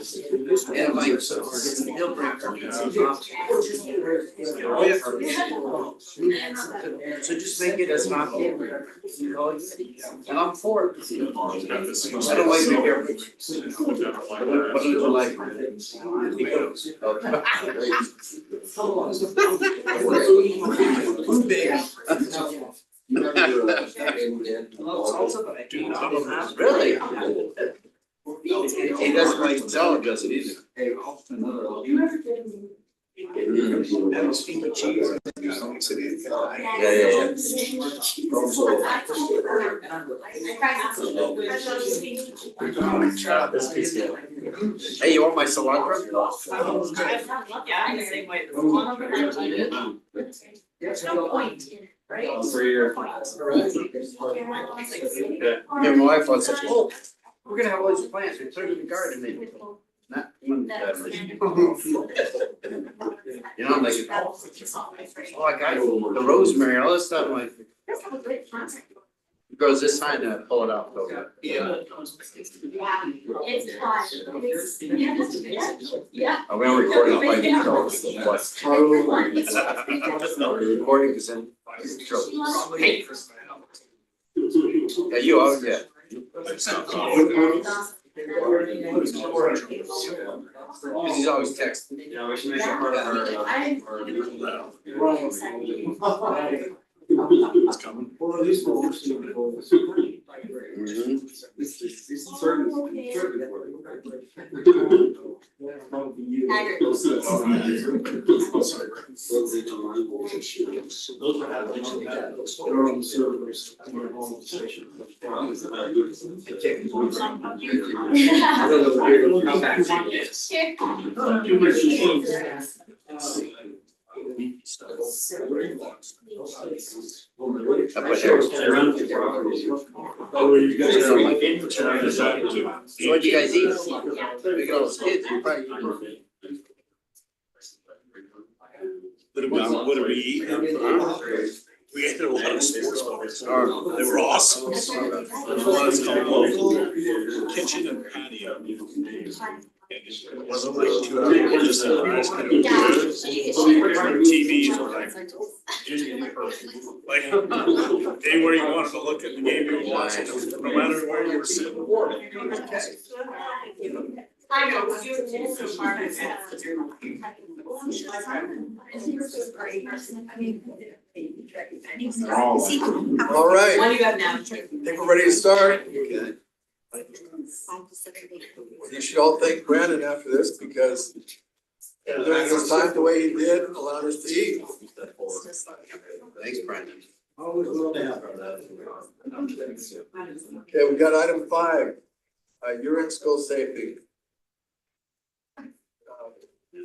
Yeah, Mike, so. So just make it as not. And I'm for it. I don't like the air. What do you like? Really? He doesn't like salad dressing either. Yeah. Hey, you want my cilantro? Yeah, I'm the same way. There's no point, right? For your. Yeah, my wife wants to, oh, we're gonna have all these plants, we put them in the garden, maybe. Not. You know, I'm like, oh, I got the rosemary, all this stuff, I'm like. It grows this high and I pull it out, so. Yeah. It's fun. Yeah. Are we on recording? I'll find it, so what? Recording is in. Yeah, you are, yeah. Cause he's always texting. Yeah, we should make it part of It's coming. Well, at least we'll. I Orem servers in your home station. I don't know how bad it is. So what'd you guys eat? Look at all those kids, you probably. What did we eat? We ate a lot of sports bars. They were awesome. It was called Local Kitchen and Patio. It wasn't like 2 hours, just a nice kind of TVs were like anywhere you wanted to look at the game you were watching, no matter where you were sitting. I know. All right, What do you have now? I think we're ready to start. You should all thank Brandon after this because during his time the way he did allowed us to eat. Thanks, Brandon. Always love to have Okay, we got item 5, urine school safety.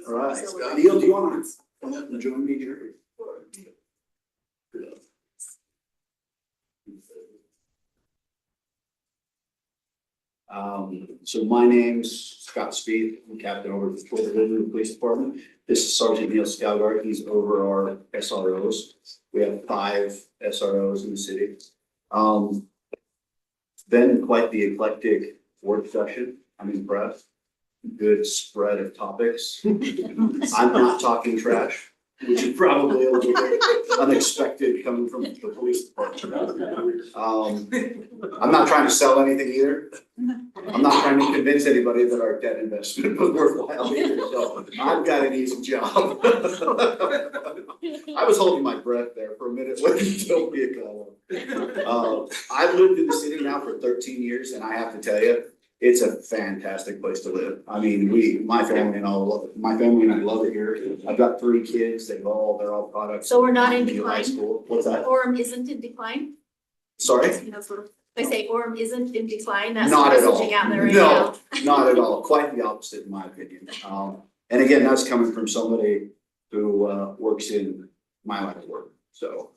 All right, Scott? Neil, do you wanna come up and join me here? So my name's Scott Speed, I'm captain over at the Provo Police Department. This is Sergeant Neil Scougart, he's over our SROs. We have 5 SROs in the city. It's been quite the eclectic work session, I'm impressed. Good spread of topics. I'm not talking trash, which is probably a little bit unexpected coming from the police department. I'm not trying to sell anything either. I'm not trying to convince anybody that our debt investment was worthwhile either, so I've got an easy job. I was holding my breath there for a minute when Utopia called. I've lived in the city now for 13 years, and I have to tell you, it's a fantastic place to live. I mean, my family and I love it here. I've got 3 kids, they're all products. So we're not in of high decline? school. What's that? Orem isn't in decline? Sorry? You know, sort of, I say Orem isn't in decline, that's the Not at all. messaging out there right now. No, not at all. Quite the opposite in my opinion. And again, that's coming from somebody who works in my line of work. So,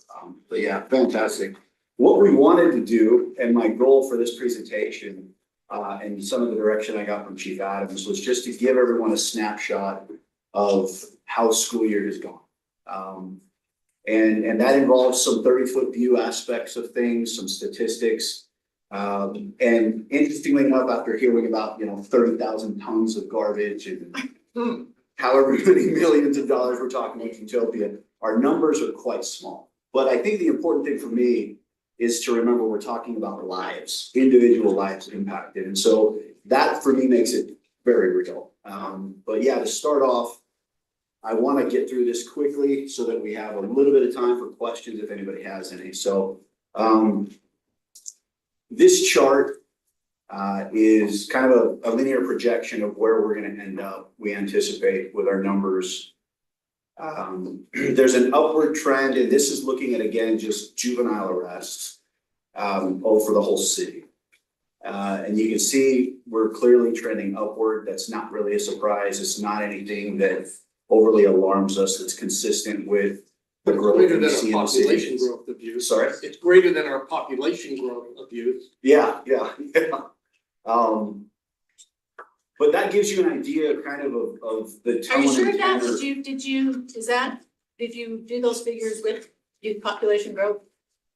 but yeah, fantastic. What we wanted to do, and my goal for this presentation, and some of the direction I got from Chief Adams was just to give everyone a snapshot of how school year has gone. And that involves some 30-foot view aspects of things, some statistics. And interestingly enough, after hearing about, 30,000 tons of garbage and however many millions of dollars we're talking with Utopia, our numbers are quite small. But I think the important thing for me is to remember we're talking about lives, individual lives impacted. And so that for me makes it very real. But yeah, to start off, I want to get through this quickly so that we have a little bit of time for questions if anybody has any. So this chart is kind of a linear projection of where we're going to end up, we anticipate, with our numbers. There's an upward trend, and this is looking at, again, just juvenile arrests for the whole city. And you can see we're clearly trending upward. That's not really a surprise. It's not anything that overly alarms us. It's consistent with the growth Greater we than see our in the city. population growth of youth. Sorry? It's greater than our population growth of youth. Yeah. But that gives you an idea kind of the tone. Are you sure and of that? tenor. Did you do those figures with youth population growth?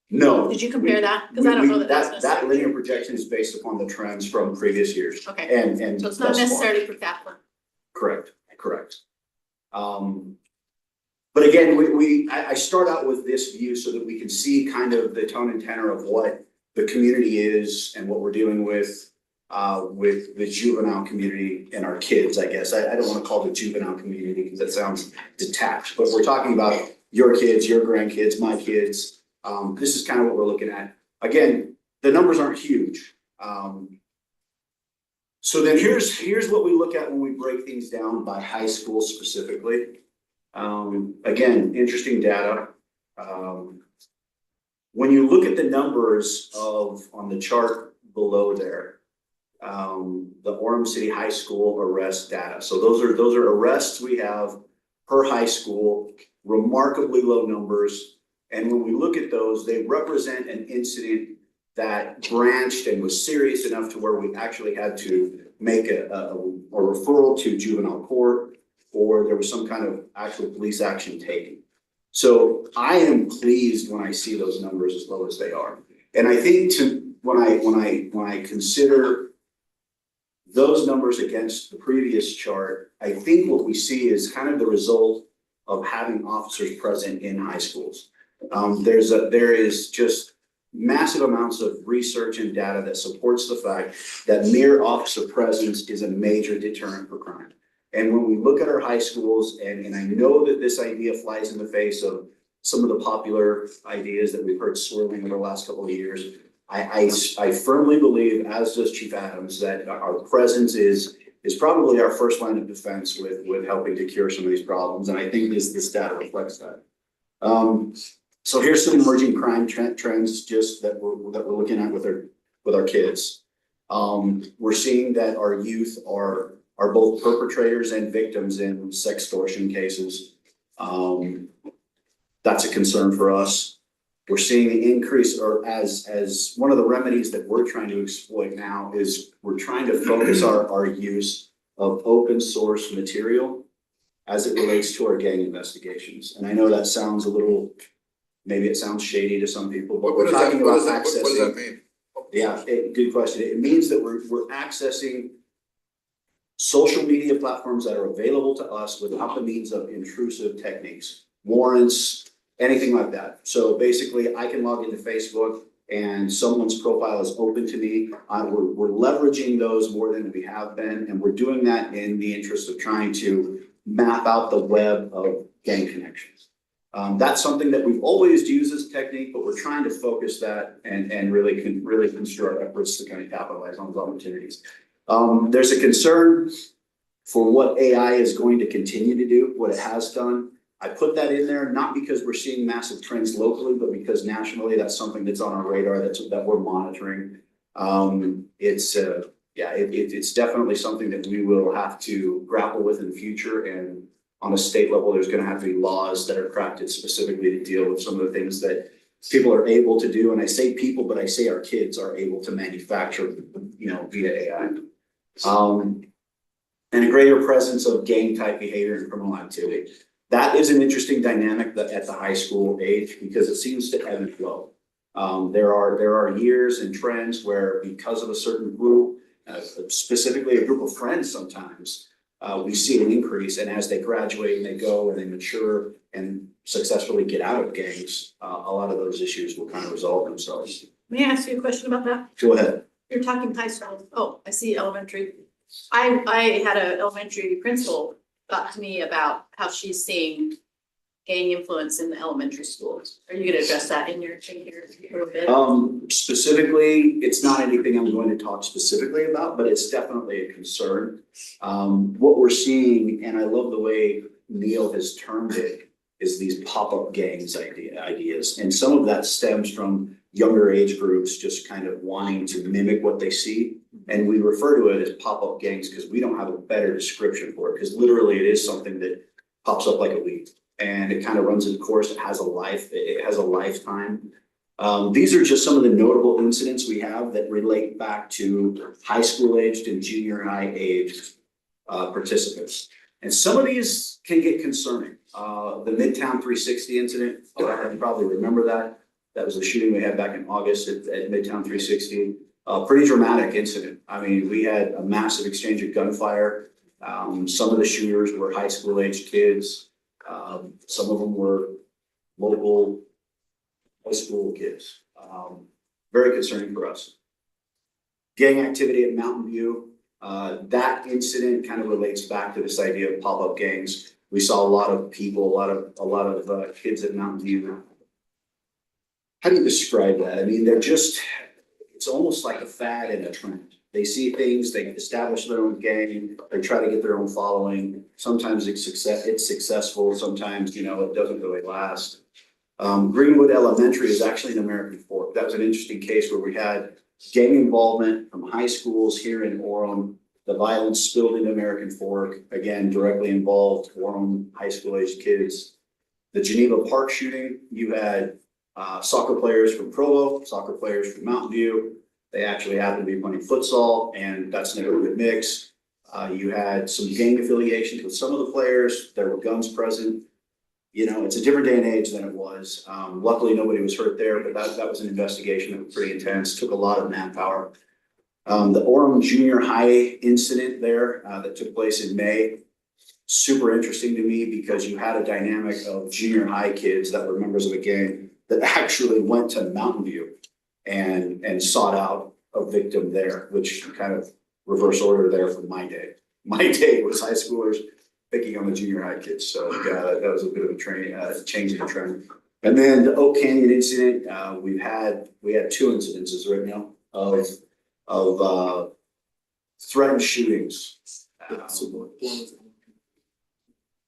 No. Did you compare that? Cause I don't know that that's That necessary. linear projection is based upon the trends from previous years. Okay, And so it's not thus far. necessarily per capita. Correct. But again, I start out with this view so that we can see kind of the tone and tenor of what the community is and what we're dealing with the juvenile community and our kids, I guess. I don't want to call it the juvenile community because that sounds detached, but we're talking about your kids, your grandkids, my kids. This is kind of what we're looking at. Again, the numbers aren't huge. So then here's what we look at when we break things down by high school specifically. Again, interesting data. When you look at the numbers on the chart below there, the Orem City High School arrest data. So those are arrests we have per high school, remarkably low numbers. And when we look at those, they represent an incident that branched and was serious enough to where we actually had to make a referral to juvenile court, or there was some kind of actual police action taken. So I am pleased when I see those numbers as low as they are. And I think when I consider those numbers against the previous chart, I think what we see is kind of the result of having officers present in high schools. There is just massive amounts of research and data that supports the fact that mere officer presence is a major deterrent for crime. And when we look at our high schools, and I know that this idea flies in the face of some of the popular ideas that we've heard swirling over the last couple of years, I firmly believe, as does Chief Adams, that our presence is probably our first line of defense with helping to cure some of these problems. And I think this data reflects that. So here's some emerging crime trends just that we're looking at with our kids. We're seeing that our youth are both perpetrators and victims in sextortion cases. That's a concern for us. We're seeing an increase, or as one of the remedies that we're trying to exploit now is we're trying to focus our use of open source material as it relates to our gang investigations. And I know that sounds a little, maybe it sounds shady to some people, but we're talking about accessing. What does that mean? Yeah, good question. It means that we're accessing social media platforms that are available to us without the means of intrusive techniques, warrants, anything like that. So basically, I can log into Facebook and someone's profile is open to me. We're leveraging those more than we have been, and we're doing that in the interest of trying to map out the web of gang connections. That's something that we've always used as a technique, but we're trying to focus that and really construct efforts to kind of capitalize on those opportunities. There's a concern for what AI is going to continue to do, what it has done. I put that in there, not because we're seeing massive trends locally, but because nationally, that's something that's on our radar that we're monitoring. It's definitely something that we will have to grapple with in the future. And on a state level, there's going to have to be laws that are crafted specifically to deal with some of the things that people are able to do. And I say people, but I say our kids are able to manufacture, via AI. And a greater presence of gang type behavior and criminal activity. That is an interesting dynamic at the high school age because it seems to ebb and flow. There are years and trends where because of a certain group, specifically a group of friends sometimes, we see an increase, and as they graduate and they go and they mature and successfully get out of gangs, a lot of those issues will kind of resolve themselves. May I ask you a question about that? Go ahead. You're talking high school. Oh, I see elementary. I had an elementary principal talk to me about how she's seeing gang influence in the elementary schools. Are you gonna address that in your a little bit? Specifically, it's not anything I'm going to talk specifically about, but it's definitely a concern. What we're seeing, and I love the way Neil has termed it, is these pop-up gangs ideas. And some of that stems from younger age groups just kind of wanting to mimic what they see. And we refer to it as pop-up gangs because we don't have a better description for it, because literally it is something that pops up like a weed. And it kind of runs its course. It has a life. It has a lifetime. These are just some of the notable incidents we have that relate back to high school aged and junior high aged participants. And some of these can get concerning. The Midtown 360 incident, you probably remember that. That was the shooting we had back in August at Midtown 360. Pretty dramatic incident. I mean, we had a massive exchange of gunfire. Some of the shooters were high school aged kids. Some of them were local high school kids. Very concerning for us. Gang activity at Mountain View. That incident kind of relates back to this idea of pop-up gangs. We saw a lot of people, a lot of kids at Mountain View. How do you describe that? I mean, it's almost like a fad and a trend. They see things, they establish their own gang, they try to get their own following. Sometimes it's successful, sometimes, you know, it doesn't really last. Greenwood Elementary is actually an American Fork. That was an interesting case where we had gang involvement from high schools here in Orem. The violence spilled into American Fork, again, directly involved Orem high school aged kids. The Geneva Park shooting, you had soccer players from Provo, soccer players from Mountain View. They actually happened to be playing futsal, and that's never a good mix. You had some gang affiliations with some of the players. There were guns present. You know, it's a different day and age than it was. Luckily, nobody was hurt there, but that was an investigation that was pretty intense, took a lot of manpower. The Orem Junior High incident there that took place in May, super interesting to me because you had a dynamic of junior high kids that were members of a gang that actually went to Mountain View and sought out a victim there, which kind of reverse order there from my day. My day was high schoolers picking on the junior high kids, so that was a bit of a change in the trend. And then the Oak Canyon incident, we had two incidences right now of threatened shootings.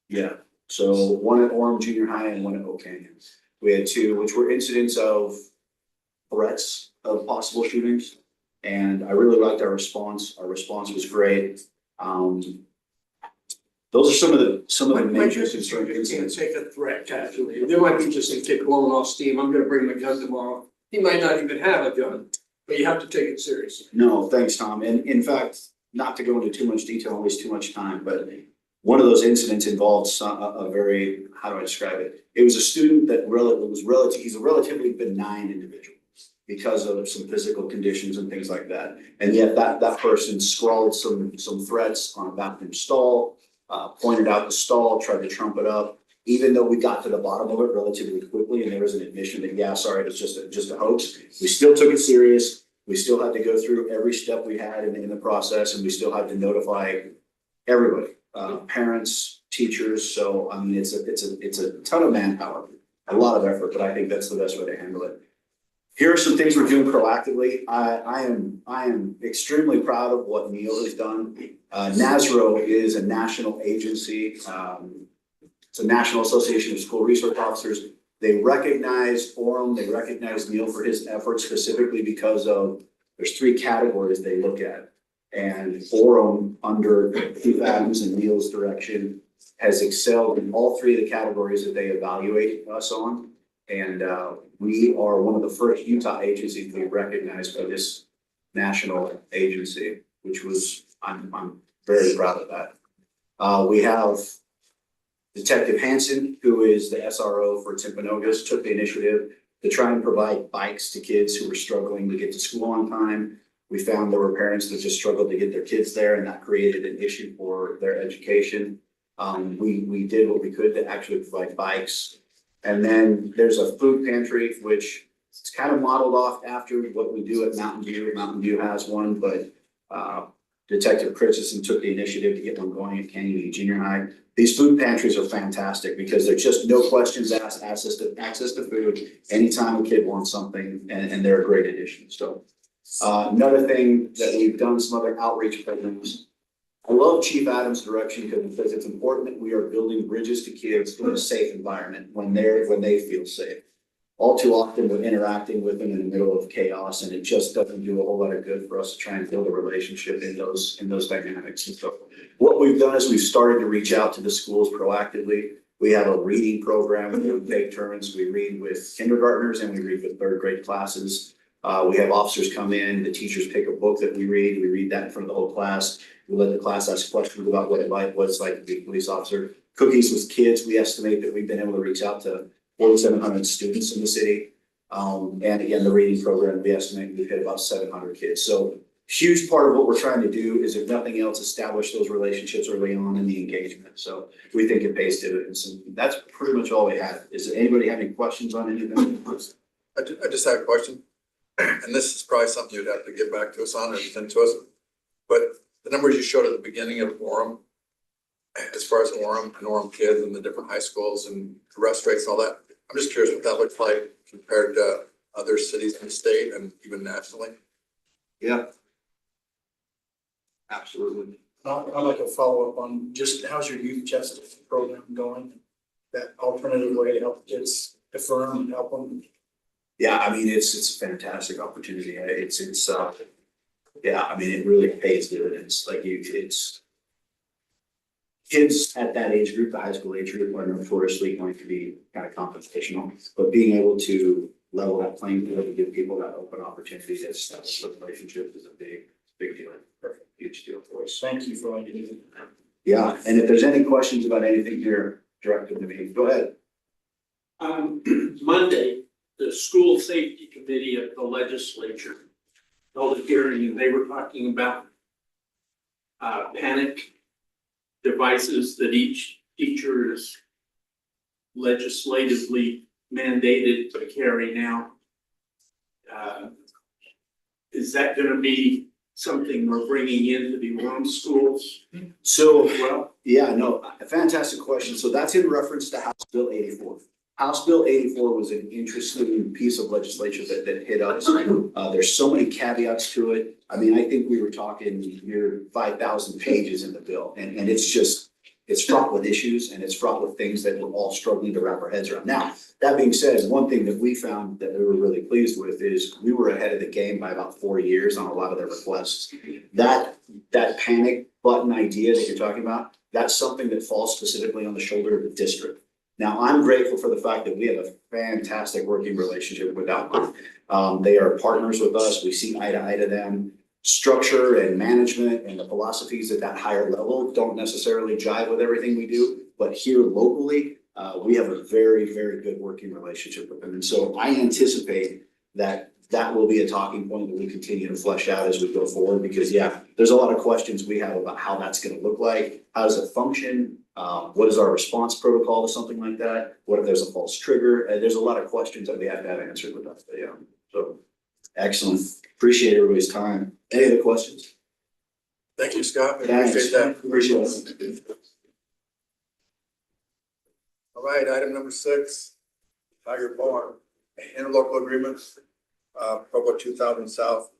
Yeah, so one at Orem Junior High and one at Oak Canyon. We had two, which were incidents of threats of possible shootings. And I really liked our response. Our response was great. Those are some of the major concerns. You can't take a threat casually. There might be just a kid blowing off steam. I'm gonna bring my gun tomorrow. He might not even have a gun, but you have to take it seriously. No, thanks, Tom. And in fact, not to go into too much detail and waste too much time, but one of those incidents involved a very, how do I describe it? It was a student that he's a relatively benign individual because of some physical conditions and things like that. And yet that person scrawled some threats on a bathroom stall, pointed out the stall, tried to trump it up. Even though we got to the bottom of it relatively quickly and there was an admission that, yeah, sorry, it was just a hoax, we still took it serious. We still had to go through every step we had in the process, and we still had to notify everybody, parents, teachers. So I mean, it's a ton of manpower, a lot of effort, but I think that's the best way to handle it. Here are some things we're doing proactively. I am extremely proud of what Neil has done. NASRO is a national agency. It's a National Association of School Resource Officers. They recognize Orem, they recognize Neil for his efforts specifically because of, there's three categories they look at. And Orem, under Chief Adams and Neil's direction, has excelled in all three of the categories that they evaluate us on. And we are one of the first Utah agencies to be recognized by this national agency, which was, I'm very proud of that. We have Detective Hansen, who is the SRO for Timpanogos, took the initiative to try and provide bikes to kids who were struggling to get to school on time. We found there were parents that just struggled to get their kids there, and that created an issue for their education. We did what we could to actually provide bikes. And then there's a food pantry, which it's kind of modeled off after what we do at Mountain View. Mountain View has one, but Detective Christensen took the initiative to get one going at Canyon Junior High. These food pantries are fantastic because they're just no questions asked, access to food anytime a kid wants something, and they're a great addition. So another thing that we've done, some other outreach programs. I love Chief Adams' direction because it's important that we are building bridges to kids in a safe environment when they feel safe. All too often we're interacting with them in the middle of chaos, and it just doesn't do a whole lot of good for us to try and build a relationship in those dynamics. And so what we've done is we've started to reach out to the schools proactively. We have a reading program where we take turns. We read with kindergartners and we read with third grade classes. We have officers come in, the teachers pick a book that we read that in front of the whole class. We let the class ask questions about what it's like to be a police officer. Cookies with Kids, we estimate that we've been able to reach out to 4,700 students in the city. And again, the reading program, we estimate we've hit about 700 kids. So huge part of what we're trying to do is, if nothing else, establish those relationships early on in the engagement. So we think it pays dividends, and that's pretty much all we have. Is there anybody have any questions on anything? I just have a question, and this is probably something you'd have to get back to us on or send to us. But the numbers you showed at the beginning of Orem, as far as Orem and Orem kids and the different high schools and arrest rates and all that, I'm just curious what that looks like compared to other cities in the state and even nationally. Yeah. Absolutely. I'd like a follow-up on just how's your youth justice program going? That alternative way to help kids affirm and help them. Yeah, I mean, it's a fantastic opportunity. Yeah, I mean, it really pays dividends. Like it's kids at that age group, the high school age group, are notoriously going to be kind of confrontational, but being able to level that playing field to give people that open opportunity to establish a relationship is a big deal. Perfect, huge deal for us. Thank you for all you do. Yeah, and if there's any questions about anything here, direct them to me. Go ahead. Monday, the school safety committee at the legislature held a hearing, and they were talking about panic devices that each teacher is legislatively mandated to carry now. Is that gonna be something we're bringing into the Orem schools? So, Well, yeah, no, a fantastic question. So that's in reference to House Bill 84. House Bill 84 was an interesting piece of legislation that hit us. There's so many caveats to it. I mean, I think we were talking near 5,000 pages in the bill, and it's fraught with issues and it's fraught with things that we're all struggling to wrap our heads around. Now, that being said, one thing that we found that we were really pleased with is we were ahead of the game by about 4 years on a lot of their requests. That panic button idea that you're talking about, that's something that falls specifically on the shoulder of the district. Now, I'm grateful for the fact that we have a fantastic working relationship with Alpine. They are partners with us. We see eye to eye to them. Structure and management and the philosophies at that higher level don't necessarily jive with everything we do, but here locally, we have a very, very good working relationship with them. And so I anticipate that will be a talking point that we continue to flesh out as we go forward, because yeah, there's a lot of questions we have about how that's gonna look like, how does it function? What is our response protocol to something like that? What if there's a false trigger? There's a lot of questions that we have to have answered with that, but yeah, so excellent. Appreciate everybody's time. Any other questions? Thank you, Scott. We Thanks. appreciate that. Appreciate it. All right, item number 6, Tiger Barn, interlocal agreements, Provo 2000 South.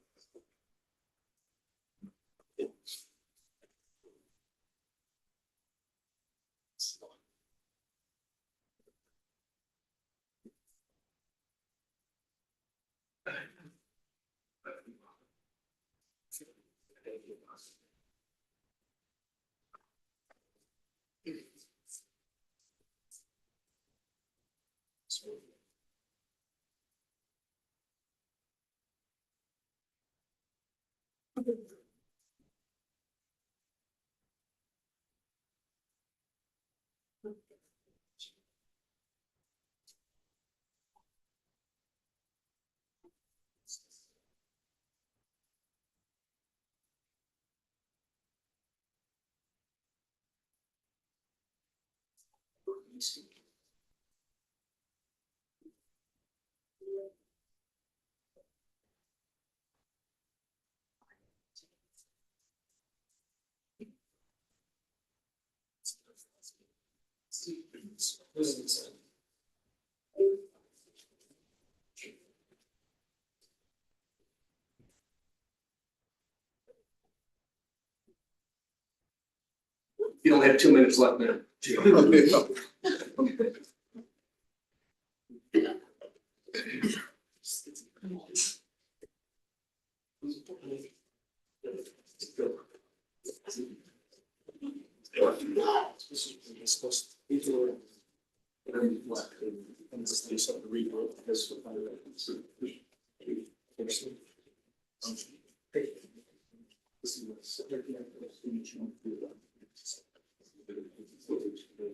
you only have 2 minutes left now. You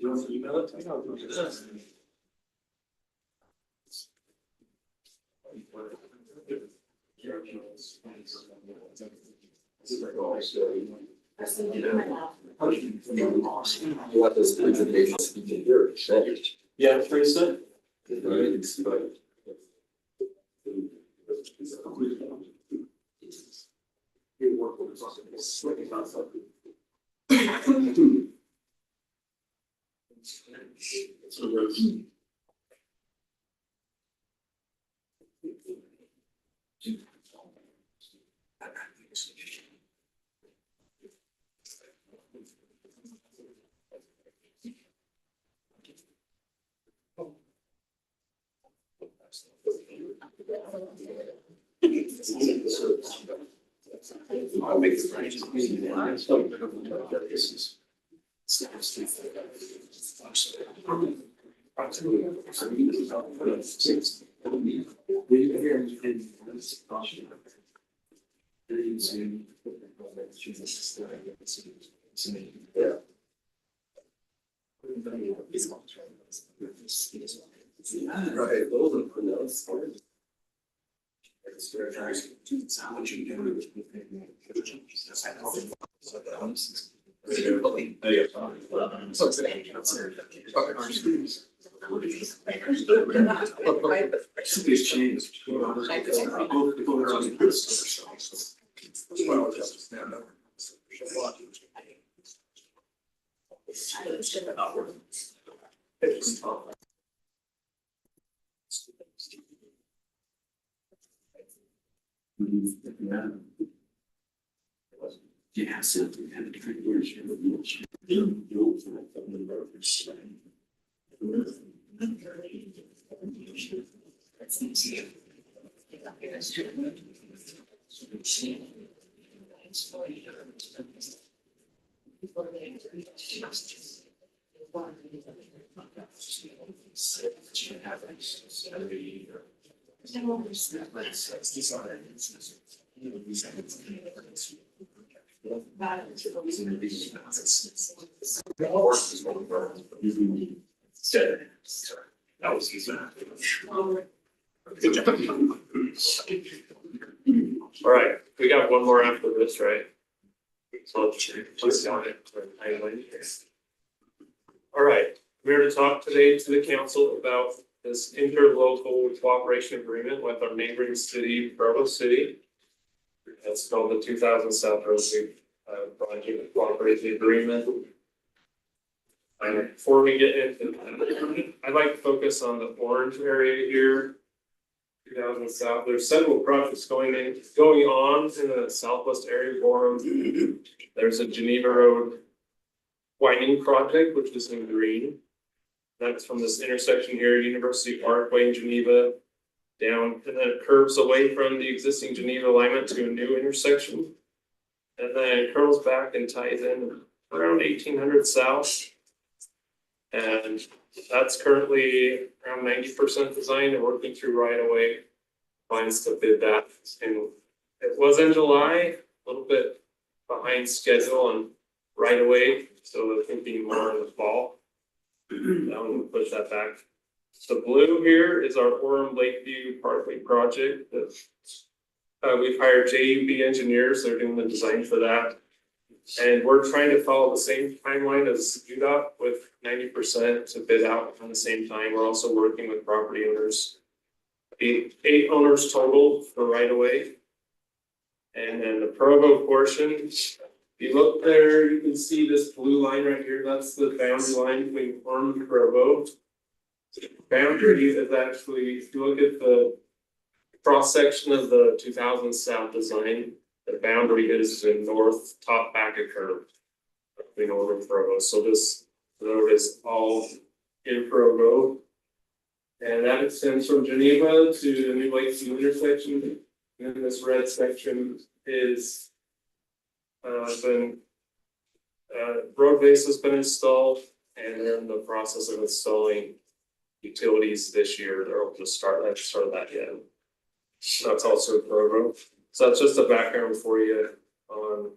want to email it to me? I'll do this. What does presentation speak in here? Yeah, that's what he said. I'll make the right. All right, we got one more after this, right? So let's go ahead. All right, we're here to talk today to the council about this interlocal cooperation agreement with our neighboring city, Provo City. That's called the 2000 South Road Project Cooperation Agreement. And before we get into that, I'd like to focus on the orange area here. 2000 South, there's several projects going on in the southwest area of Orem. There's a Geneva Road widening project, which is in green. That's from this intersection here, University Parkway in Geneva, down, and then it curves away from the existing Geneva alignment to a new intersection. And then it curls back and ties in around 1800 South. And that's currently around 90% designed and working through right away plans to bid that. And it was in July, a little bit behind schedule and right away, so it could be more in the fall. I'm gonna push that back. The blue here is our Orem Lakeview Parkway project that we've hired JUB engineers. They're doing the design for that. And we're trying to follow the same timeline as UDOT with 90% to bid out on the same time. We're also working with property owners. Eight owners total for right away. And then the Provo portion, if you look there, you can see this blue line right here. That's the boundary line between Orem and Provo. Boundary is actually, if you look at the cross section of the 2000 South design, the boundary is in north top back of curve between Orem and Provo. So this road is all in Provo. And that extends from Geneva to the New Lakeview intersection. And this red section is road base has been installed, and they're in the process of installing utilities this year. They're hoping to start that yet. So that's also Provo. So that's just a background for you on.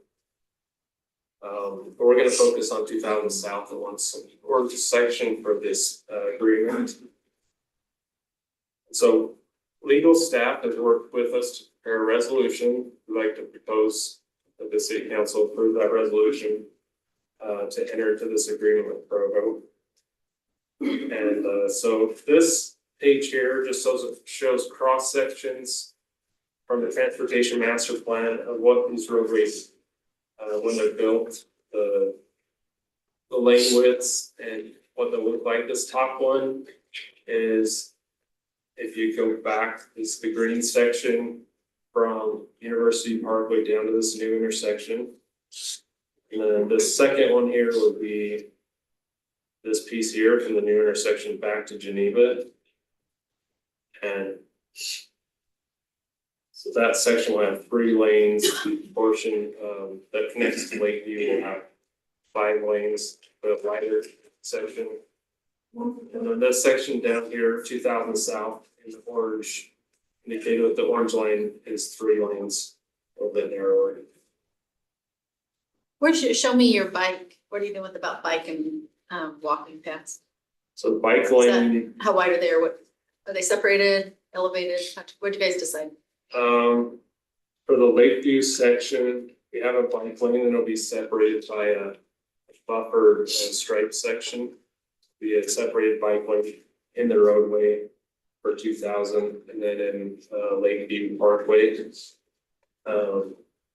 But we're going to focus on 2000 South at once, or section for this agreement. So legal staff has worked with us to prepare a resolution. We'd like to propose that the city council approve that resolution to enter into this agreement with Provo. And so this page here just shows cross sections from the transportation master plan of what these roadways, when they're built, the lane widths and what they look like. This top one is, if you go back, it's the green section from University Parkway down to this new intersection. And then the second one here would be this piece here from the new intersection back to Geneva. And So that section will have 3 lanes, portion that connects to Lakeview will have 5 lanes, but a wider section. And then this section down here, 2000 south in the orange, indicated that the orange line is 3 lanes, a little bit narrower. Where'd you show me your bike? What are you doing about bike and walking paths? So the bike Is lane, that, how wide are they, or what, are they separated, elevated? What'd you guys decide? for the Lakeview section, we have a bike lane and it'll be separated by a buffer stripe section. Be a separated bike lane in the roadway for 2000 and then in Lakeview Parkway.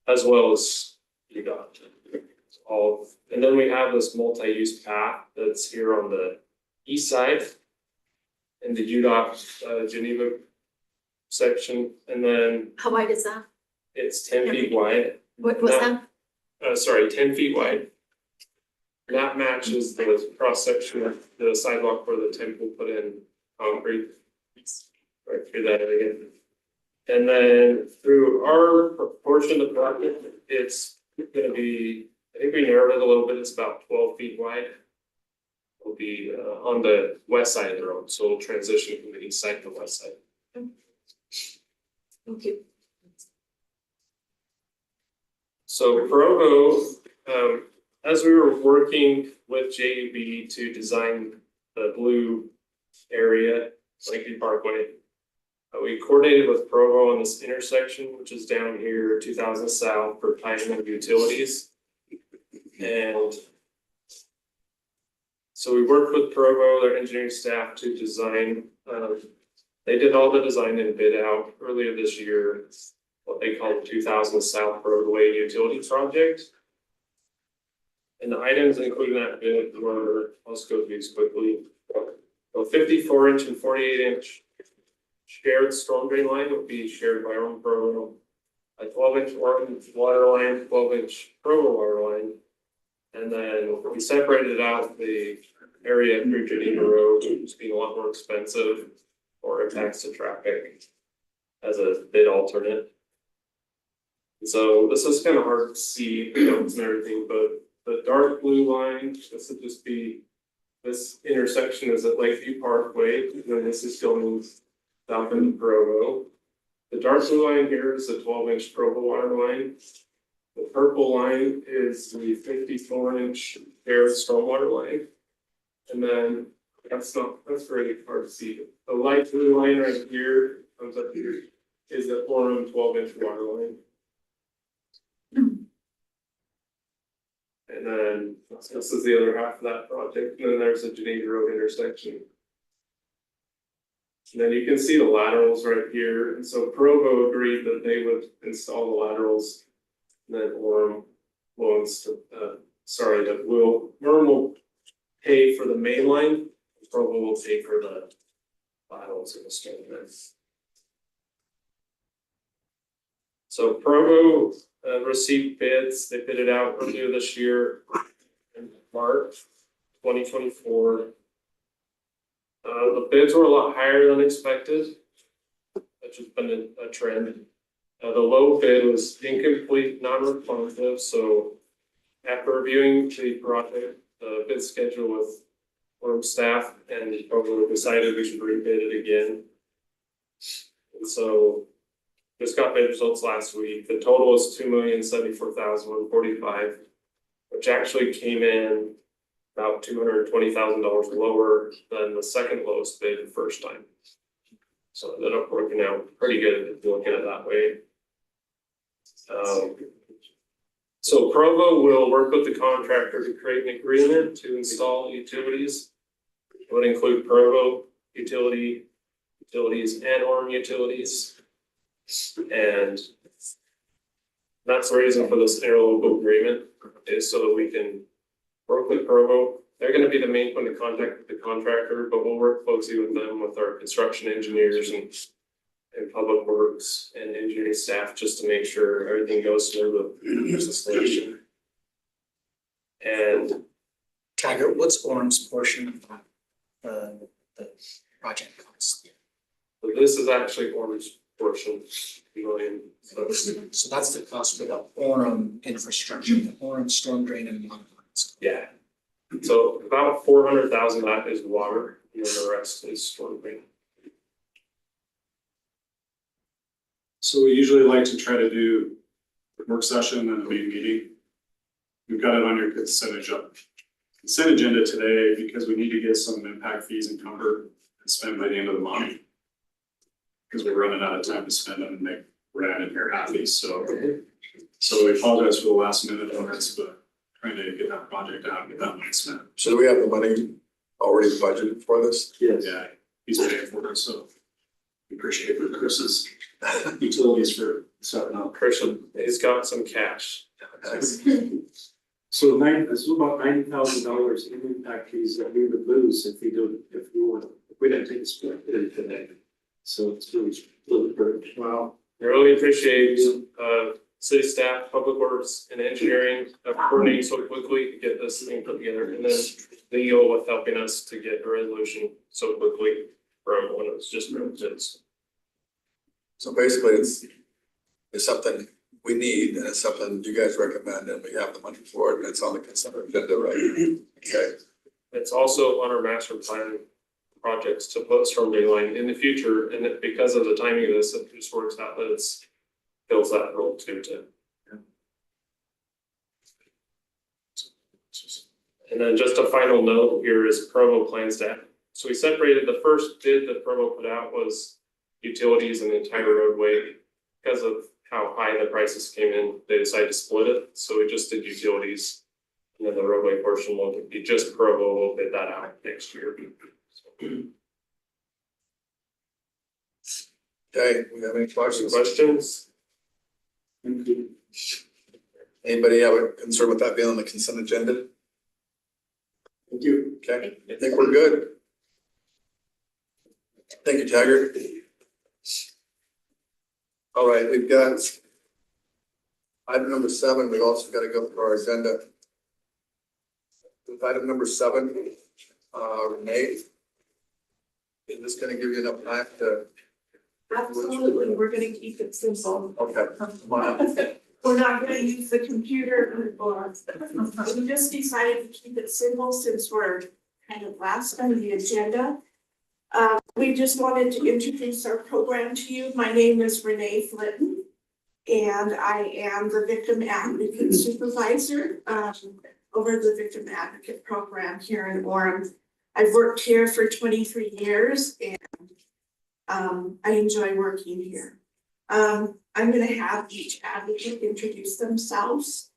As well as UDOT. All, and then we have this multi-use path that's here on the east side in the UDOT Geneva section, and then How wide is that? it's 10 feet wide. What's that? Sorry, 10 feet wide. And that matches the cross section of the sidewalk where the temple put in concrete. Right through that area. And then through our portion of the project, it's gonna be, I think we narrowed it a little bit, it's about 12 feet wide. It'll be on the west side of the road, so it'll transition from the east side to the west side. Thank you. So Provo, as we were working with JUB to design the blue area, Lakeview Parkway, we coordinated with Provo on this intersection, which is down here, 2000 south for timing of utilities. And so we worked with Provo, their engineering staff, to design, they did all the design and bid out earlier this year, what they call the 2000 South Roadway Utility Project. And the items included in that bid were, let's go through these quickly. A 54-inch and 48-inch shared storm drain line would be shared by Orem Provo. A 12-inch Orem water line, 12-inch Provo water line. And then we separated out the area through Geneva Road, which is being a lot more expensive or impacts to traffic as a bid alternate. So this is kind of hard to see notes and everything, but the dark blue line, this would just be, this intersection is at Lakeview Parkway, and then this is going south into Provo. The dark blue line here is the 12-inch Provo water line. The purple line is the 54-inch shared stormwater line. And then that's very hard to see. The light blue line right here comes up here is the Orem 12-inch water line. And then this is the other half of that project. And then there's a Geneva Road intersection. And then you can see the laterals right here. And so Provo agreed that they would install the laterals. And then Orem will Orem will pay for the main line. Provo will pay for the laterals in the stone. So Provo received bids. They bid it out earlier this year in March 2024. The bids were a lot higher than expected, which has been a trend. The low bid was incomplete, non-responsive, so after reviewing the project, the bid schedule with Orem staff and Provo decided we should rebid it again. And so just got bid results last week. The total was $2,074,145, which actually came in about $220,000 lower than the second lowest bid the first time. So it ended up working out pretty good if you look at it that way. So Provo will work with the contractor to create an agreement to install utilities. It would include Provo utilities and Orem utilities. And that's the reason for this interlocal agreement, is so that we can work with Provo. They're going to be the main point of contact with the contractor, but we'll work closely with them, with our construction engineers and public works and engineering staff, just to make sure everything goes smooth with this installation. And Tiger, what's Orem's portion of the project cost? so this is actually Orem's portion, million. So that's the cost for the Orem infrastructure, the Orem storm drain and lines. Yeah. So about 400,000 that is water, and then the rest is storm drain. So we usually like to try to do the work session and the main meeting. We've got it on your consent agenda today because we need to get some impact fees encumbered and spent by the end of the month. Because we're running out of time to spend them and make Brad and here happy, so we apologize for the last minute on this, but trying to get that project out and get that money spent. So do we have the money already budgeted for this? Yeah, he's paying for it, so we appreciate it, Chris's utilities for setting up. Christian, he's got some cash. So this is about $90,000 in impact fees that we would lose if we didn't take a split today. So it's really good. Wow. I really appreciate city staff, public works and engineering coordinating so quickly to get this thing put together, and then legal with helping us to get a resolution so quickly from when it was just residents. So basically, it's something we need, and it's something you guys recommend, and we have the money for it, and it's on the consent agenda, right? Okay. It's also on our master plan projects to put storm drain line in the future, and that because of the timing of this, it just works out that it's fills that role too. And then just a final note here is Provo plans to, so we separated the first bid that Provo put out was utilities and the entire roadway. Because of how high the prices came in, they decided to split it, so we just did utilities. And then the roadway portion will be just Provo, we'll bid that out next year. Okay, we have any questions? Anybody have a concern with that being on the consent agenda? Thank you. Okay, I think we're good. Thank you, Taggart. All right, we've got item number 7, we've also got to go through our agenda. With item number 7, Renee, is this going to give you enough time to? Absolutely, we're gonna keep it simple. Okay. We're not gonna use the computer or, we just decided to keep it simple since we're kind of last on the agenda. We just wanted to introduce our program to you. My name is Renee Flitton, and I am the Victim Advocate Supervisor over the Victim Advocate Program here in Orem. I've worked here for 23 years and I enjoy working here. I'm gonna have each advocate introduce themselves.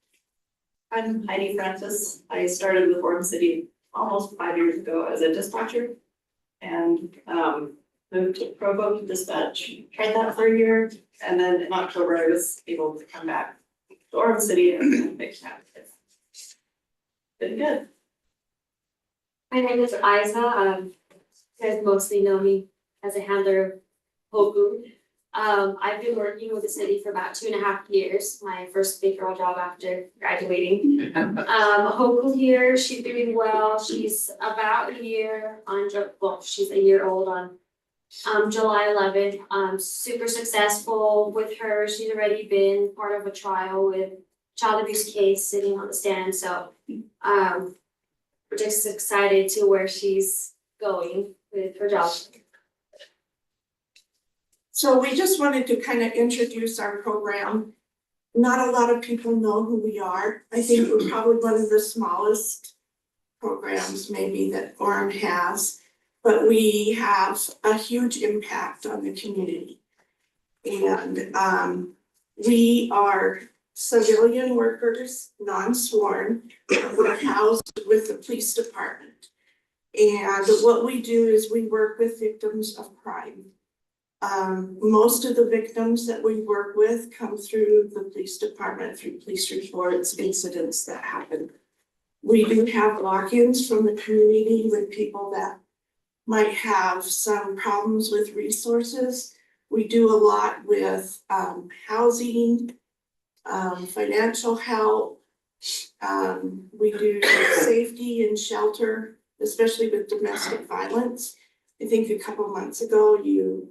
I'm Heidi Francis. I started with Orem City almost 5 years ago as a dispatcher and moved to Provo to dispatch. Tried that for a year, and then in October I was able to come back to Orem City and make advocates. Been good. My name is Isa. You guys mostly know me as a handler of Hoku. I've been working with the city for about 2.5 years, my first big girl job after graduating. Hoku here, she's doing well. She's about a year on, well, she's a year old on July 11th. Super successful with her. She's already been part of a trial with child abuse case sitting on the stand. So we're just excited to where she's going with her job. So we just wanted to kind of introduce our program. Not a lot of people know who we are. I think we're probably one of the smallest programs maybe that Orem has, but we have a huge impact on the community. And we are civilian workers, non-sworn. We're housed with the police department. And what we do is we work with victims of crime. Most of the victims that we work with come through the police department, through police reports, incidents that happen. We do have lock-ins from the community with people that might have some problems with resources. We do a lot with housing, financial help. We do safety and shelter, especially with domestic violence. I think a couple months ago, you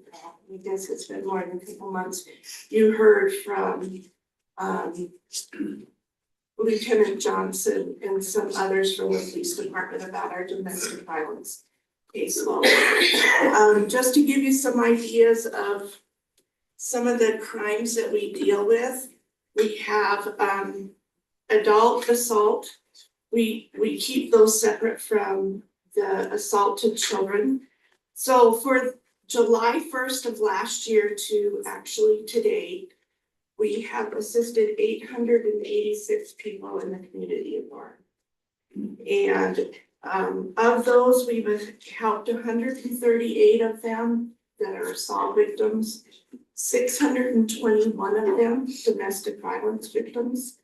I guess it's been more than a couple months, you heard from, Lieutenant Johnson and some others from the police department about our domestic violence caseload. Just to give you some ideas of some of the crimes that we deal with, we have, adult assault. We keep those separate from the assault to children. So for July 1st of last year to actually today, we have assisted 886 people in the community of Orem. And of those, we've helped 138 of them that are assault victims, 621 of them domestic violence victims.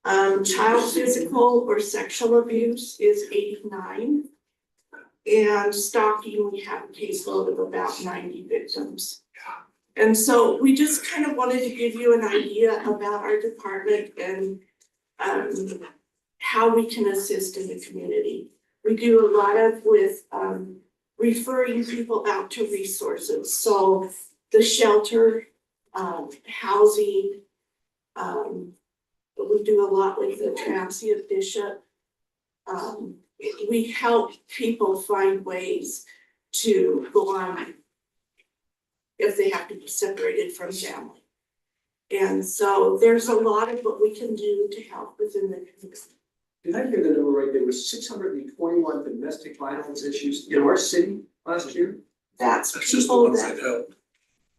Child physical or sexual abuse is 89. And stalking, we have a caseload of about 90 victims. And so we just kind of wanted to give you an idea about our department and how we can assist in the community. We do a lot of with referring people out to resources. So the shelter, housing, we do a lot with the transient bishop. We help people find ways to go on if they have to be separated from family. And so there's a lot of what we can do to help within the community. Did I hear the number right? There were 621 domestic violence issues in our city last year? That's That's just the people ones that, that help.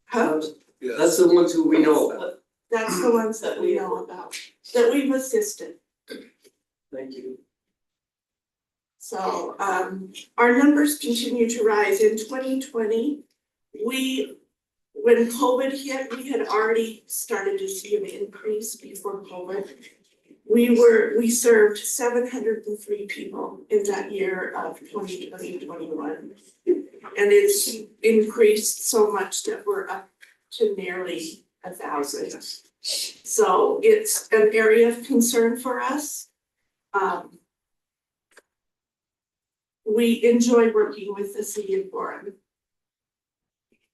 huh? That's the ones who we know about. That's the ones that we know about, that we've assisted. Thank you. So our numbers continue to rise. In 2020, when COVID hit, we had already started to see an increase before COVID. We served 703 people in that year of 2021. And it's increased so much that we're up to nearly 1,000. So it's an area of concern for us. We enjoy working with the city of Orem.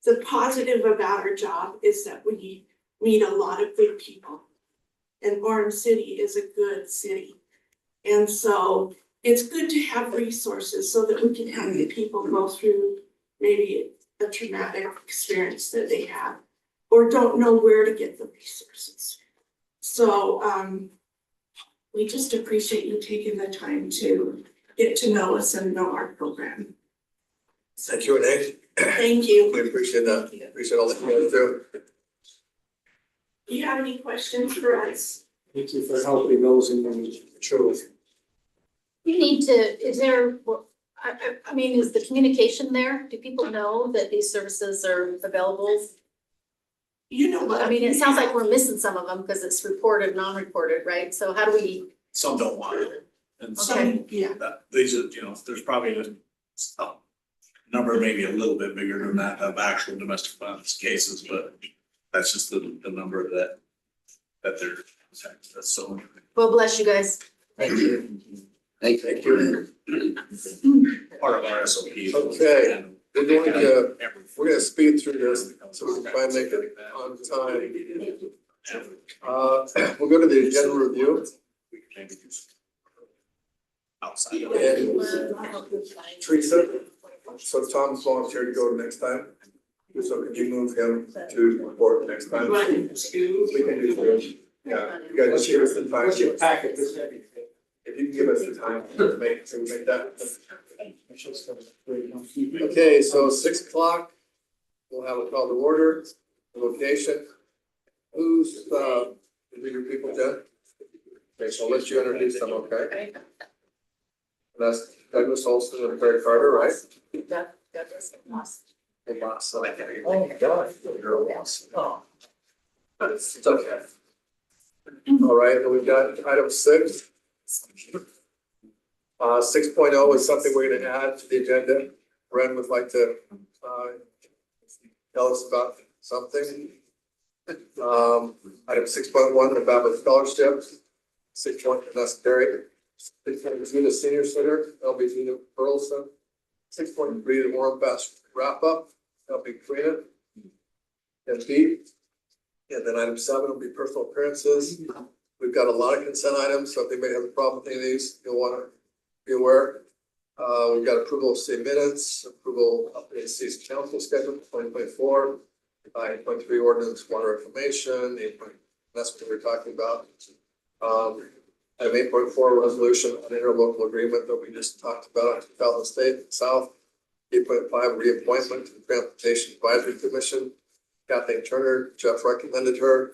The positive about our job is that we meet a lot of good people. And Orem City is a good city. And so it's good to have resources so that we can help the people go through maybe a traumatic experience that they have or don't know where to get the resources. So we just appreciate you taking the time to get to know us and know our program. Thank you, Renee. Thank you. We appreciate that. Appreciate all that you guys do. Do you have any questions for us? Thank you for helping those in need. True. You need to, is there, I mean, is the communication there? Do people know that these services are available? You know what? I mean, it sounds like we're missing some of them because it's reported, non-reported, right? So how do we? Some don't want it. And Okay. some, Yeah. these are, there's probably a number, maybe a little bit bigger than that of actual domestic violence cases, but that's just the number that they're, that's so. Well, bless you guys. Thank you. Thank you. Part of our SOPs. Okay. We're gonna speed through this, so we can try and make it on time. We'll go to the agenda review. We can maybe do some outside. And Teresa, so Tom's volunteered to go next time. So could you move him to report next time? We can do that. Yeah, you guys just give us the time. What's your packet this heavy? If you can give us the time to make that. Okay, so 6 o'clock, we'll have a call to order, the location. Who's your people, Jen? Okay, so I'll let you introduce them, okay? That's Douglas Olson and Barry Carter, right? Douglas. Hey, boss. Oh, my God, you're a boss. Oh. It's okay. All right, then we've got item 6. 6.0 is something we're gonna add to the agenda. Ren would like to tell us about something. Item 6.1, the BABO scholarship. 6.1, that's Terry. 6.2, the senior center, that'll be Nina Burleson. 6.3, the Oremfest wrap up, that'll be Karina. and B. And then item 7 will be personal appearances. We've got a lot of consent items, so if anybody has a problem with any of these, you'll want to be aware. We've got approval of city minutes, approval of the city's council schedule for 2024, 8.3 ordinance water reclamation, that's what we're talking about. Item 8.4 resolution on interlocal agreement that we just talked about, 2000 State South. 8.5 reappointment to the Transportation Advisory Commission. Kathleen Turner, Jeff recommended her,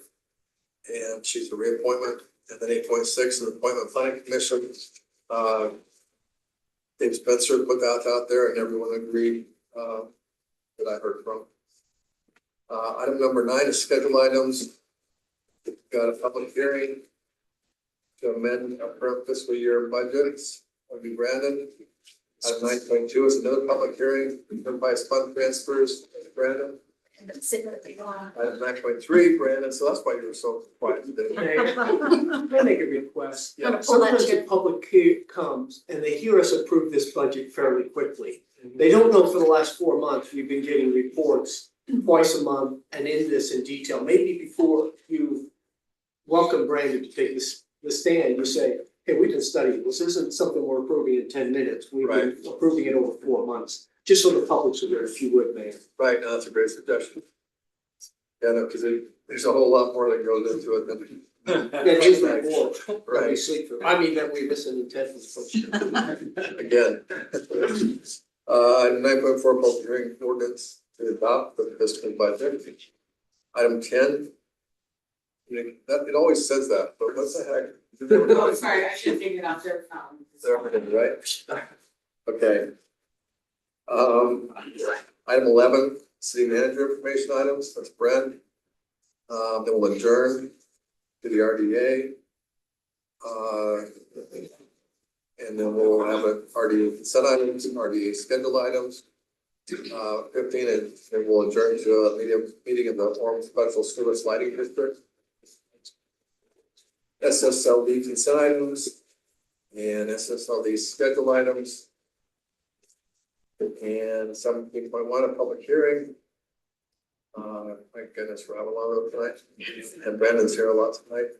and she's a reappointment. And then 8.6 an appointment planning commission. Dave Spencer put that out there, and everyone agreed that I heard from. Item number 9 is schedule items. We've got a public hearing to amend our current fiscal year budgets. Will be Brandon. Item 9.2 is another public hearing for vice fund transfers. Brandon. Item 9.3, Brandon. So that's why you were so quiet today. Can I make a request? I'm gonna pull that Sometimes the chair. public comes and they hear us approve this budget fairly quickly. They don't know for the last 4 months, we've been getting reports twice a month and in this in detail. Maybe before you welcome Brandon to take the stand, you say, hey, we can study this. This isn't something we're approving in 10 minutes. We've been approving it over 4 months, just so the public's aware, if you would, Mayor. Right, no, that's a great suggestion. Yeah, no, because there's a whole lot more that goes into it than. That is my board. Right. We sleep through. I mean, that we miss an intent Again. Item 9.4 public hearing ordinance to adopt the fiscal budget. Item 10. It always says that, but what the heck? Oh, sorry, I should have figured out their phone. There, right? Okay. Item 11, city manager information items, that's Brent. Then we'll adjourn to the RDA. And then we'll have a RDA consent items, RDA schedule items. 15, and we'll adjourn to a meeting of the Orem Special Service Lighting District. SSLD consent items and SSLD schedule items. And 17.1, a public hearing. My goodness, we're having a lot of tonight. And Brandon's here a lot tonight.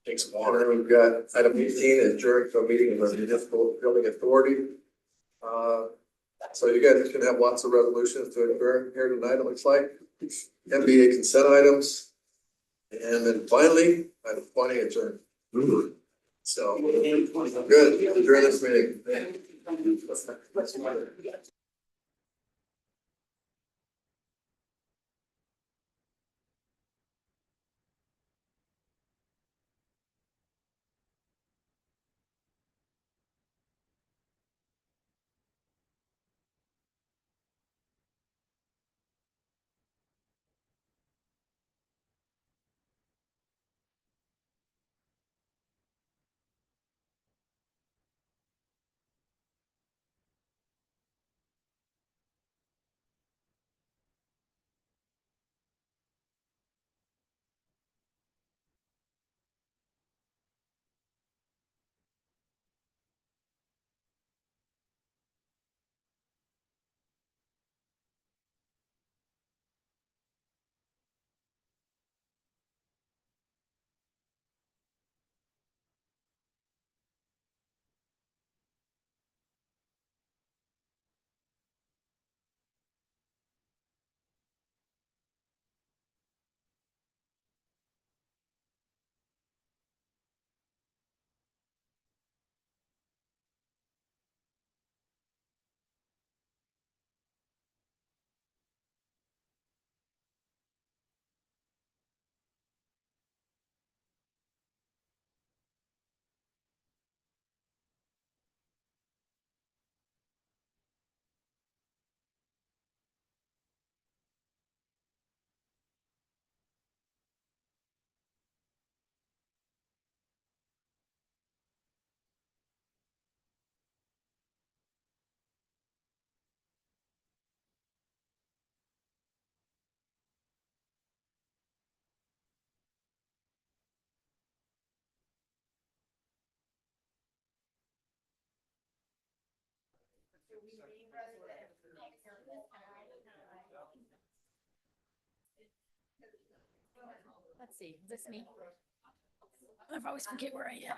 Thanks, Mark. And then we've got item 18, adjourned to a meeting of the Municipal Building Authority. So you guys can have lots of resolutions to adjourn here tonight, it looks like. NBA consent items. And then finally, item 20 adjourned. So, good, adjourn this meeting. Let's see, is this me? I always forget where I am.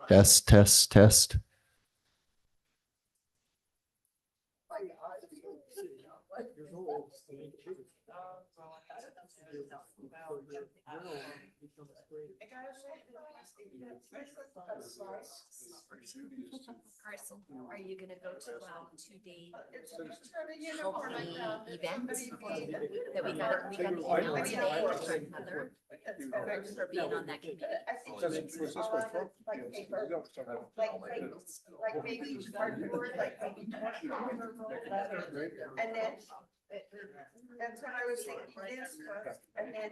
Test, test, test. Carson, are you gonna go to 2-day healthy events that we got an email today from Heather for being on that committee? Like maybe cardboard, like maybe. And then, that's what I was thinking, this first, and then,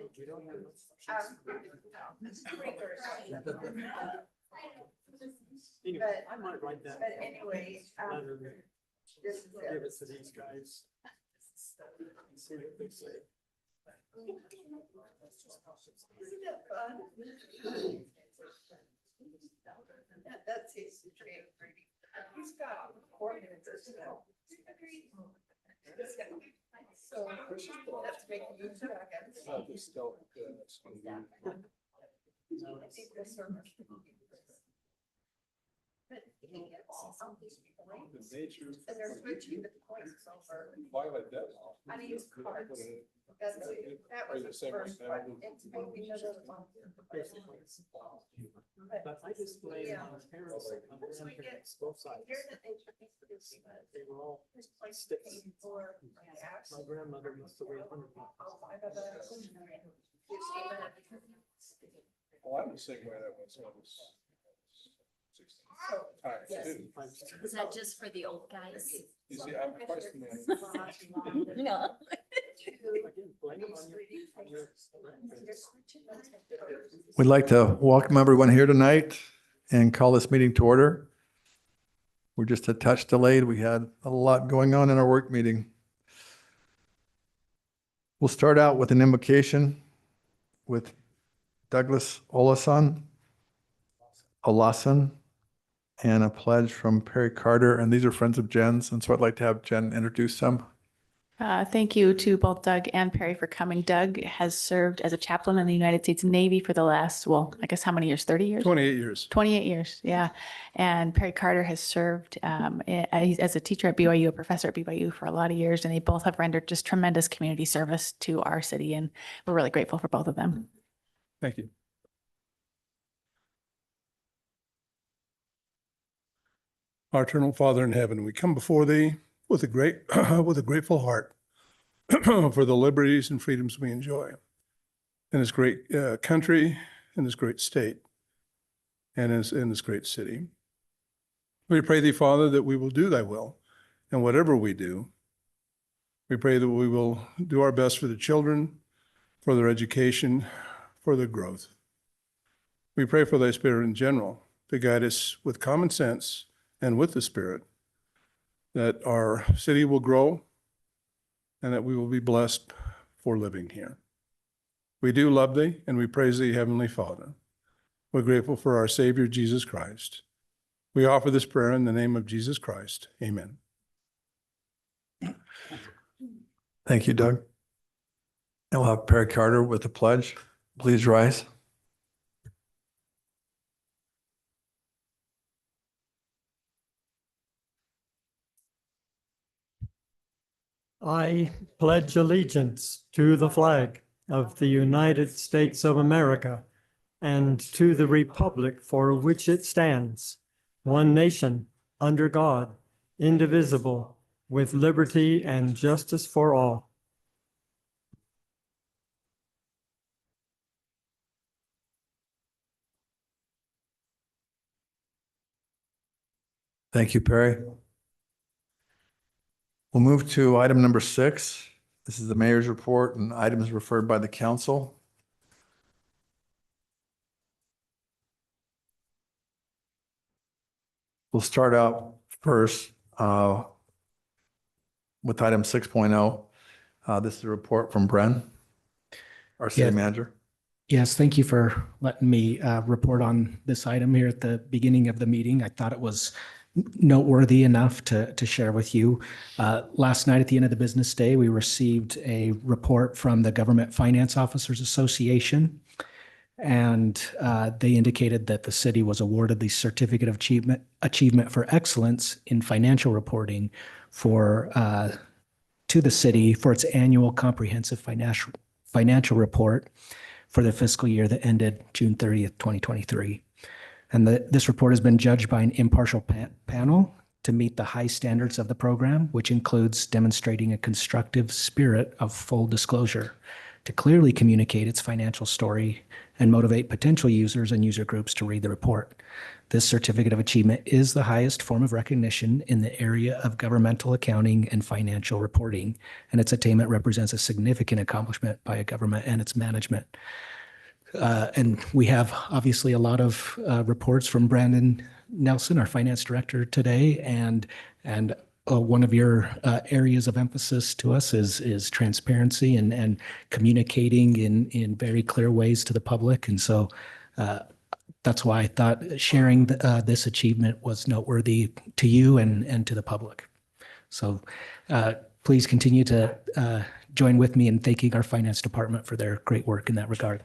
But, I might write that. but anyway, this is Give it it. to these guys. See what they say. That's his dream. He's got 4 minutes or so. So that's making you and they're switching the points over. I need cards. That was the first one. It's maybe another one. But I just blame Yeah. parents and grandparents, both sides. They were all sticks. My grandmother used to weigh 100 pounds. Well, I'm the same way that was. Is that just for the old guys? You see, I'm questioning. No. We'd like to welcome everyone here tonight and call this meeting to order. We're just a touch delayed. We had a lot going on in our work meeting. We'll start out with an invocation with Douglas Olason, and a pledge from Perry Carter, and these are friends of Jen's, and so I'd like to have Jen introduce them. Thank you to both Doug and Perry for coming. Doug has served as a chaplain in the United States Navy for the last, well, I guess how many years? 30 years? 28 years. 28 years, yeah. And Perry Carter has served as a teacher at BYU, a professor at BYU for a lot of years, and they both have rendered just tremendous community service to our city, and we're really grateful for both of them. Thank you. Our eternal Father in heaven, we come before thee with a grateful heart for the liberties and freedoms we enjoy in this great country, in this great state, and in this great city. We pray thee, Father, that we will do thy will, and whatever we do, we pray that we will do our best for the children, for their education, for their growth. We pray for thy Spirit in general to guide us with common sense and with the Spirit, that our city will grow and that we will be blessed for living here. We do love thee and we praise thee, Heavenly Father. We're grateful for our Savior, Jesus Christ. We offer this prayer in the name of Jesus Christ. Amen. Thank you, Doug. And we'll have Perry Carter with the pledge. Please rise. I pledge allegiance to the flag of the United States of America and to the republic for which it stands, one nation, under God, indivisible, with liberty and justice for all. Thank you, Perry. We'll move to item number 6. This is the mayor's report and items referred by the council. We'll start out first with item 6.0. This is a report from Bren, our city manager. Yes, thank you for letting me report on this item here at the beginning of the meeting. I thought it was noteworthy enough to share with you. Last night at the end of the business day, we received a report from the Government Finance Officers Association, and they indicated that the city was awarded the Certificate of Achievement for Excellence in Financial Reporting to the city for its annual comprehensive financial report for the fiscal year that ended June 30th, 2023. And this report has been judged by an impartial panel to meet the high standards of the program, which includes demonstrating a constructive spirit of full disclosure to clearly communicate its financial story and motivate potential users and user groups to read the report. This certificate of achievement is the highest form of recognition in the area of governmental accounting and financial reporting, and its attainment represents a significant accomplishment by a government and its management. And we have obviously a lot of reports from Brandon Nelson, our finance director today, and one of your areas of emphasis to us is transparency and communicating in very clear ways to the public. And so that's why I thought sharing this achievement was noteworthy to you and to the public. So please continue to join with me in thanking our finance department for their great work in that regard.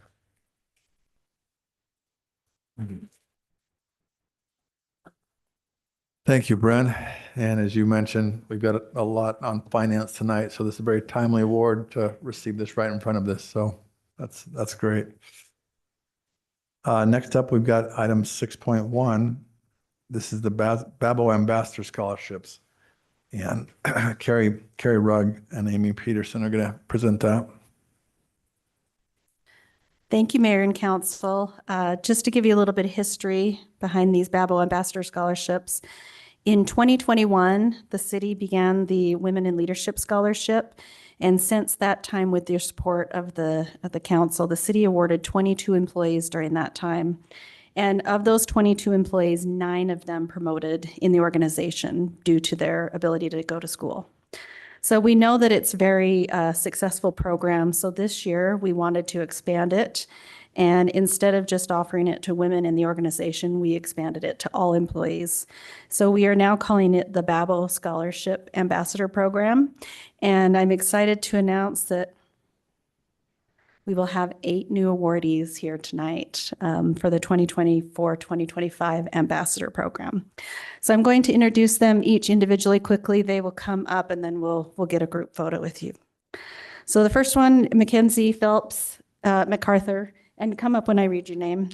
Thank you, Brent. And as you mentioned, we've got a lot on finance tonight, so this is a very timely award to receive this right in front of this. So that's great. Next up, we've got item 6.1. This is the BABO Ambassador Scholarships. And Carrie Rugg and Amy Peterson are going to present that. Thank you, Mayor and Council. Just to give you a little bit of history behind these BABO Ambassador Scholarships. In 2021, the city began the Women in Leadership Scholarship. And since that time, with the support of the council, the city awarded 22 employees during that time. And of those 22 employees, 9 of them promoted in the organization due to their ability to go to school. So we know that it's a very successful program. So this year we wanted to expand it. And instead of just offering it to women in the organization, we expanded it to all employees. So we are now calling it the BABO Scholarship Ambassador Program. And I'm excited to announce that we will have 8 new awardees here tonight for the 2024-2025 Ambassador Program. So I'm going to introduce them each individually quickly. They will come up and then we'll get a group photo with you. So the first one, Mackenzie Phelps MacArthur, and come up when I read your name.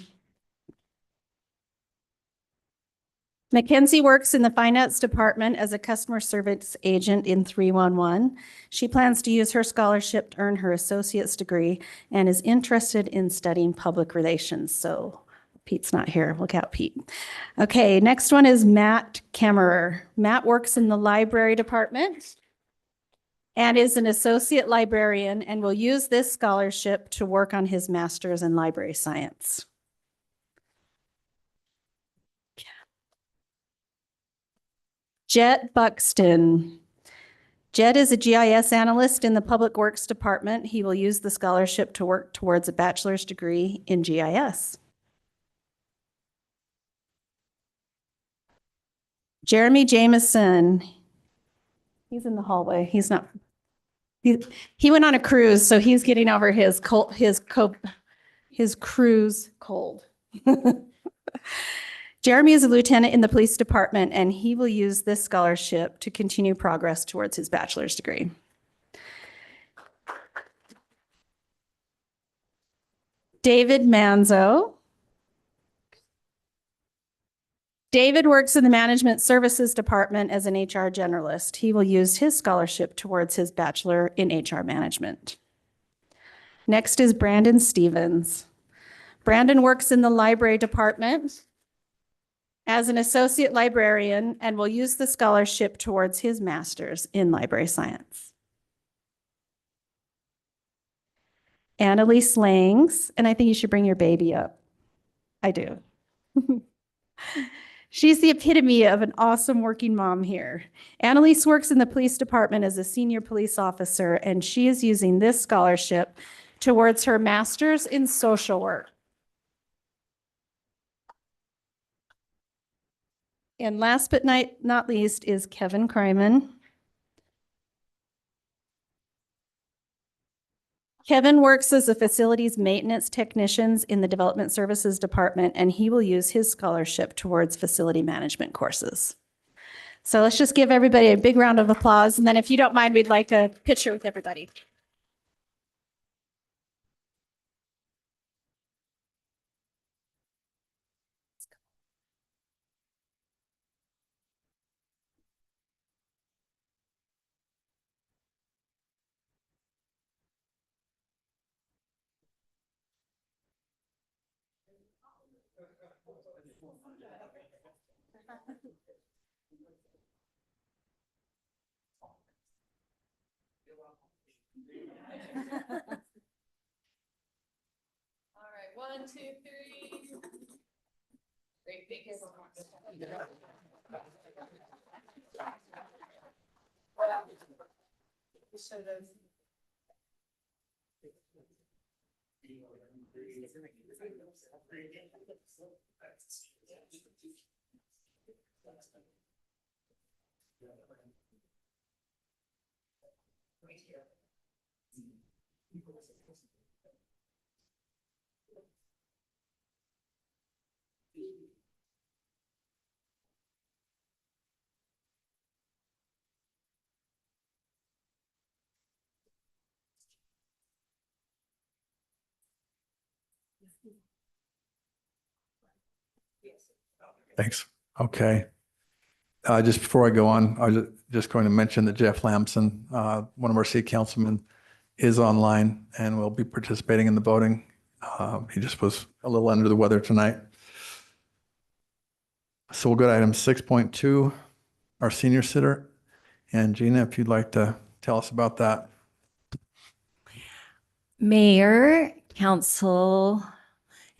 Mackenzie works in the finance department as a customer service agent in 311. She plans to use her scholarship to earn her associate's degree and is interested in studying public relations. So Pete's not here. Look out, Pete. Okay, next one is Matt Kammerer. Matt works in the library department and is an associate librarian and will use this scholarship to work on his master's in library science. Jet Buxton. Jet is a GIS analyst in the Public Works Department. He will use the scholarship to work towards a bachelor's degree in GIS. Jeremy Jameson. He's in the hallway. He's not. He went on a cruise, so he's getting over his cruise cold. Jeremy is a lieutenant in the police department, and he will use this scholarship to continue progress towards his bachelor's degree. David Manzo. David works in the management services department as an HR generalist. He will use his scholarship towards his bachelor in HR management. Next is Brandon Stevens. Brandon works in the library department as an associate librarian and will use the scholarship towards his master's in library science. Annalise Langs, and I think you should bring your baby up. I do. She's the epitome of an awesome working mom here. Annalise works in the police department as a senior police officer, and she is using this scholarship towards her master's in social work. And last but not least is Kevin Kryman. Kevin works as a facilities maintenance technician in the Development Services Department, and he will use his scholarship towards facility management courses. So let's just give everybody a big round of applause. And then if you don't mind, we'd like a picture with everybody. All right, 1, 2, 3. Great, big. Thanks. Okay. Just before I go on, I was just going to mention that Jeff Lamson, one of our city councilmen, is online and will be participating in the voting. He just was a little under the weather tonight. So we'll go to item 6.2, our senior center. And Gina, if you'd like to tell us about that. Mayor, council,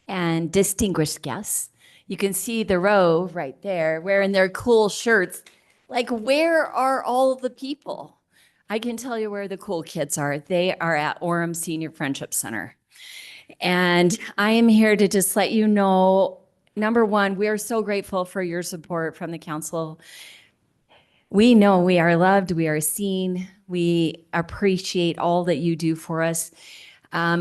and distinguished guests. You can see the row right there wearing their cool shirts. Like, where are all the people? I can tell you where the cool kids are. They are at Orem Senior Friendship Center. And I am here to just let you know, number one, we are so grateful for your support from the council. We know we are loved, we are seen, we appreciate all that you do for us.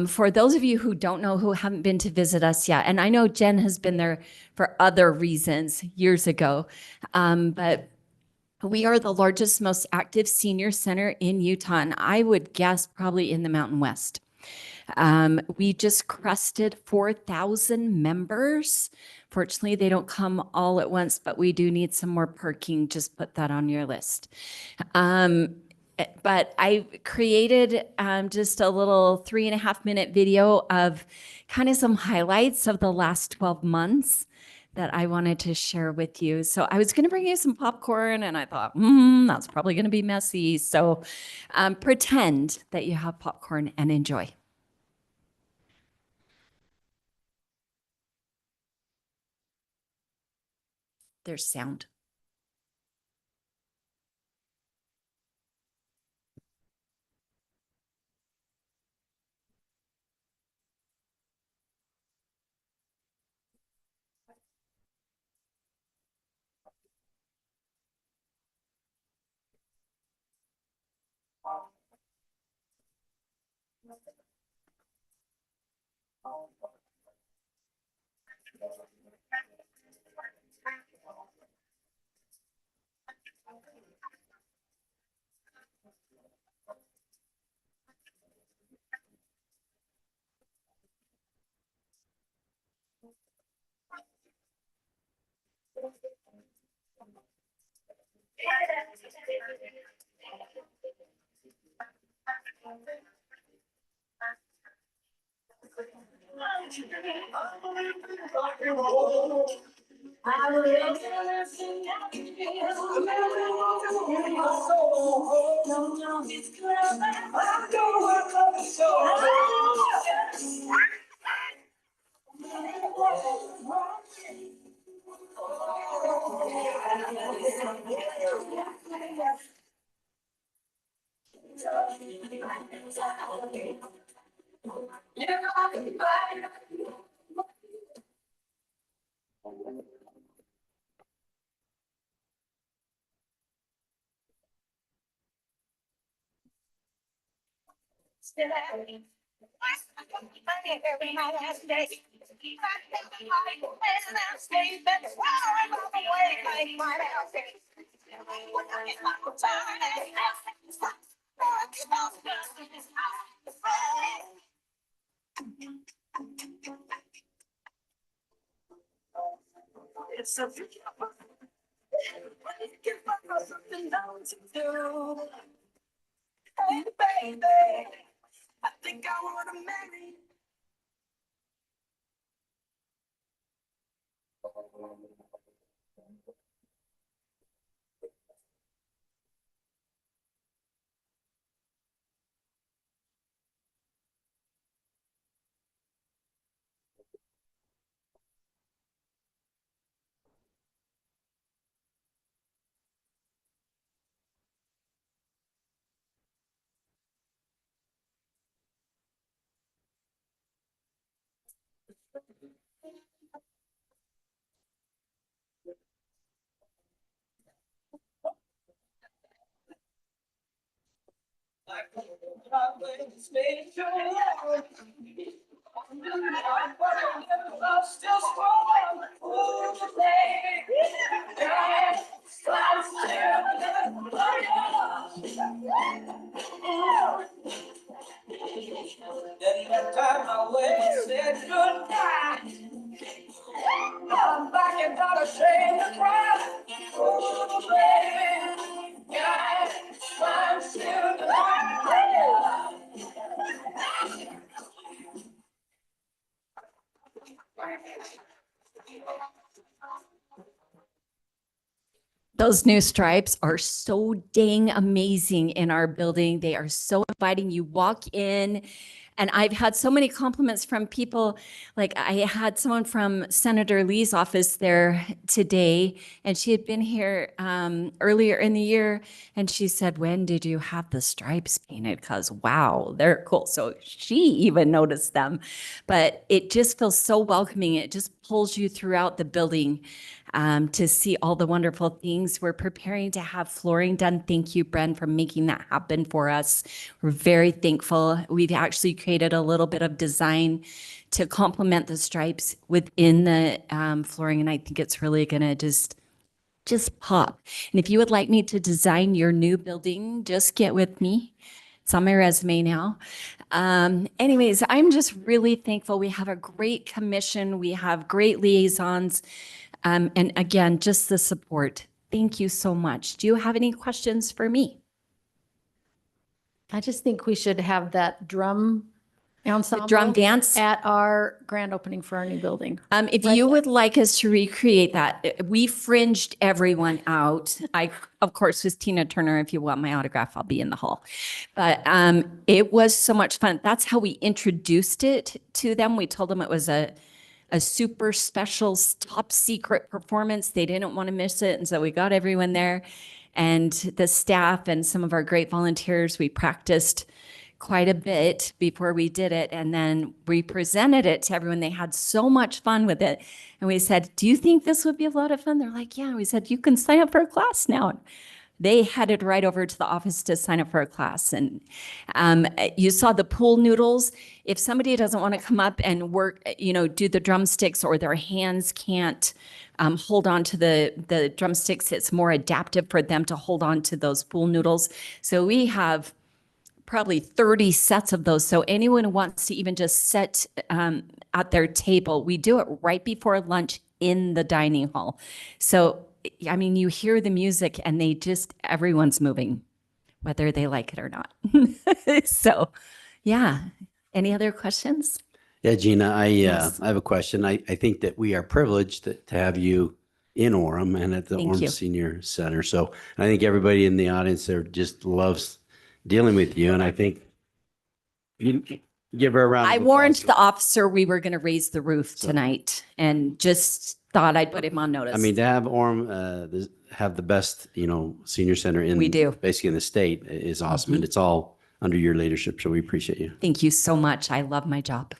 For those of you who don't know, who haven't been to visit us yet, and I know Jen has been there for other reasons years ago, but we are the largest, most active senior center in Utah, and I would guess probably in the Mountain West. We just crested 4,000 members. Fortunately, they don't come all at once, but we do need some more parking. Just put that on your list. But I created just a little 3.5-minute video of kind of some highlights of the last 12 months that I wanted to share with you. So I was going to bring you some popcorn and I thought, that's probably going to be messy. So pretend that you have popcorn and enjoy. There's sound. It's so beautiful. Give us something down to do. Hey, baby, I think I want to marry. I'm back and not ashamed to cry. Ooh, baby, God, I'm still alive. Those new stripes are so dang amazing in our building. They are so inviting. You walk in, and I've had so many compliments from people. Like I had someone from Senator Lee's office there today, and she had been here earlier in the year, and she said, "When did you have the stripes painted? Because wow, they're cool." So she even noticed them, but it just feels so welcoming. It just pulls you throughout the building. To see all the wonderful things. We're preparing to have flooring done. Thank you, Bren, for making that happen for us. We're very thankful. We've actually created a little bit of design to complement the stripes within the flooring, and I think it's really gonna just pop. And if you would like me to design your new building, just get with me. It's on my resume now. Anyways, I'm just really thankful. We have a great commission. We have great liaisons. And again, just the support. Thank you so much. Do you have any questions for me? I just think we should have that drum ensemble. drum dance? At our grand opening for our new building. If you would like us to recreate that, we fringed everyone out. I, of course, was Tina Turner. If you want my autograph, I'll be in the hall. But it was so much fun. That's how we introduced it to them. We told them it was a super special top secret performance. They didn't want to miss it. And so we got everyone there, and the staff and some of our great volunteers. We practiced quite a bit before we did it. And then we presented it to everyone. They had so much fun with it. And we said, "Do you think this would be a lot of fun?" They're like, "Yeah." We said, "You can sign up for a class now." They headed right over to the office to sign up for a class. And you saw the pool noodles. If somebody doesn't want to come up and work, do the drumsticks, or their hands can't hold on to the drumsticks, it's more adaptive for them to hold on to those pool noodles. So we have probably 30 sets of those. So anyone who wants to even just sit at their table, we do it right before lunch in the dining hall. So I mean, you hear the music and everyone's moving, whether they like it or not. So, yeah. Any other questions? Yeah, Gina, I Yes. have a question. I think that we are privileged to have you in Orem and at the Thank Orem you. Senior Center. So I think everybody in the audience there just loves dealing with you. And I think you give her a round of I applause. warned the officer we were going to raise the roof tonight, and just thought I'd put him on notice. I mean, to have Orem have the best, senior center We do. basically in the state is awesome. Mhm. And it's all under your leadership. So we appreciate you. Thank you so much. I love my job.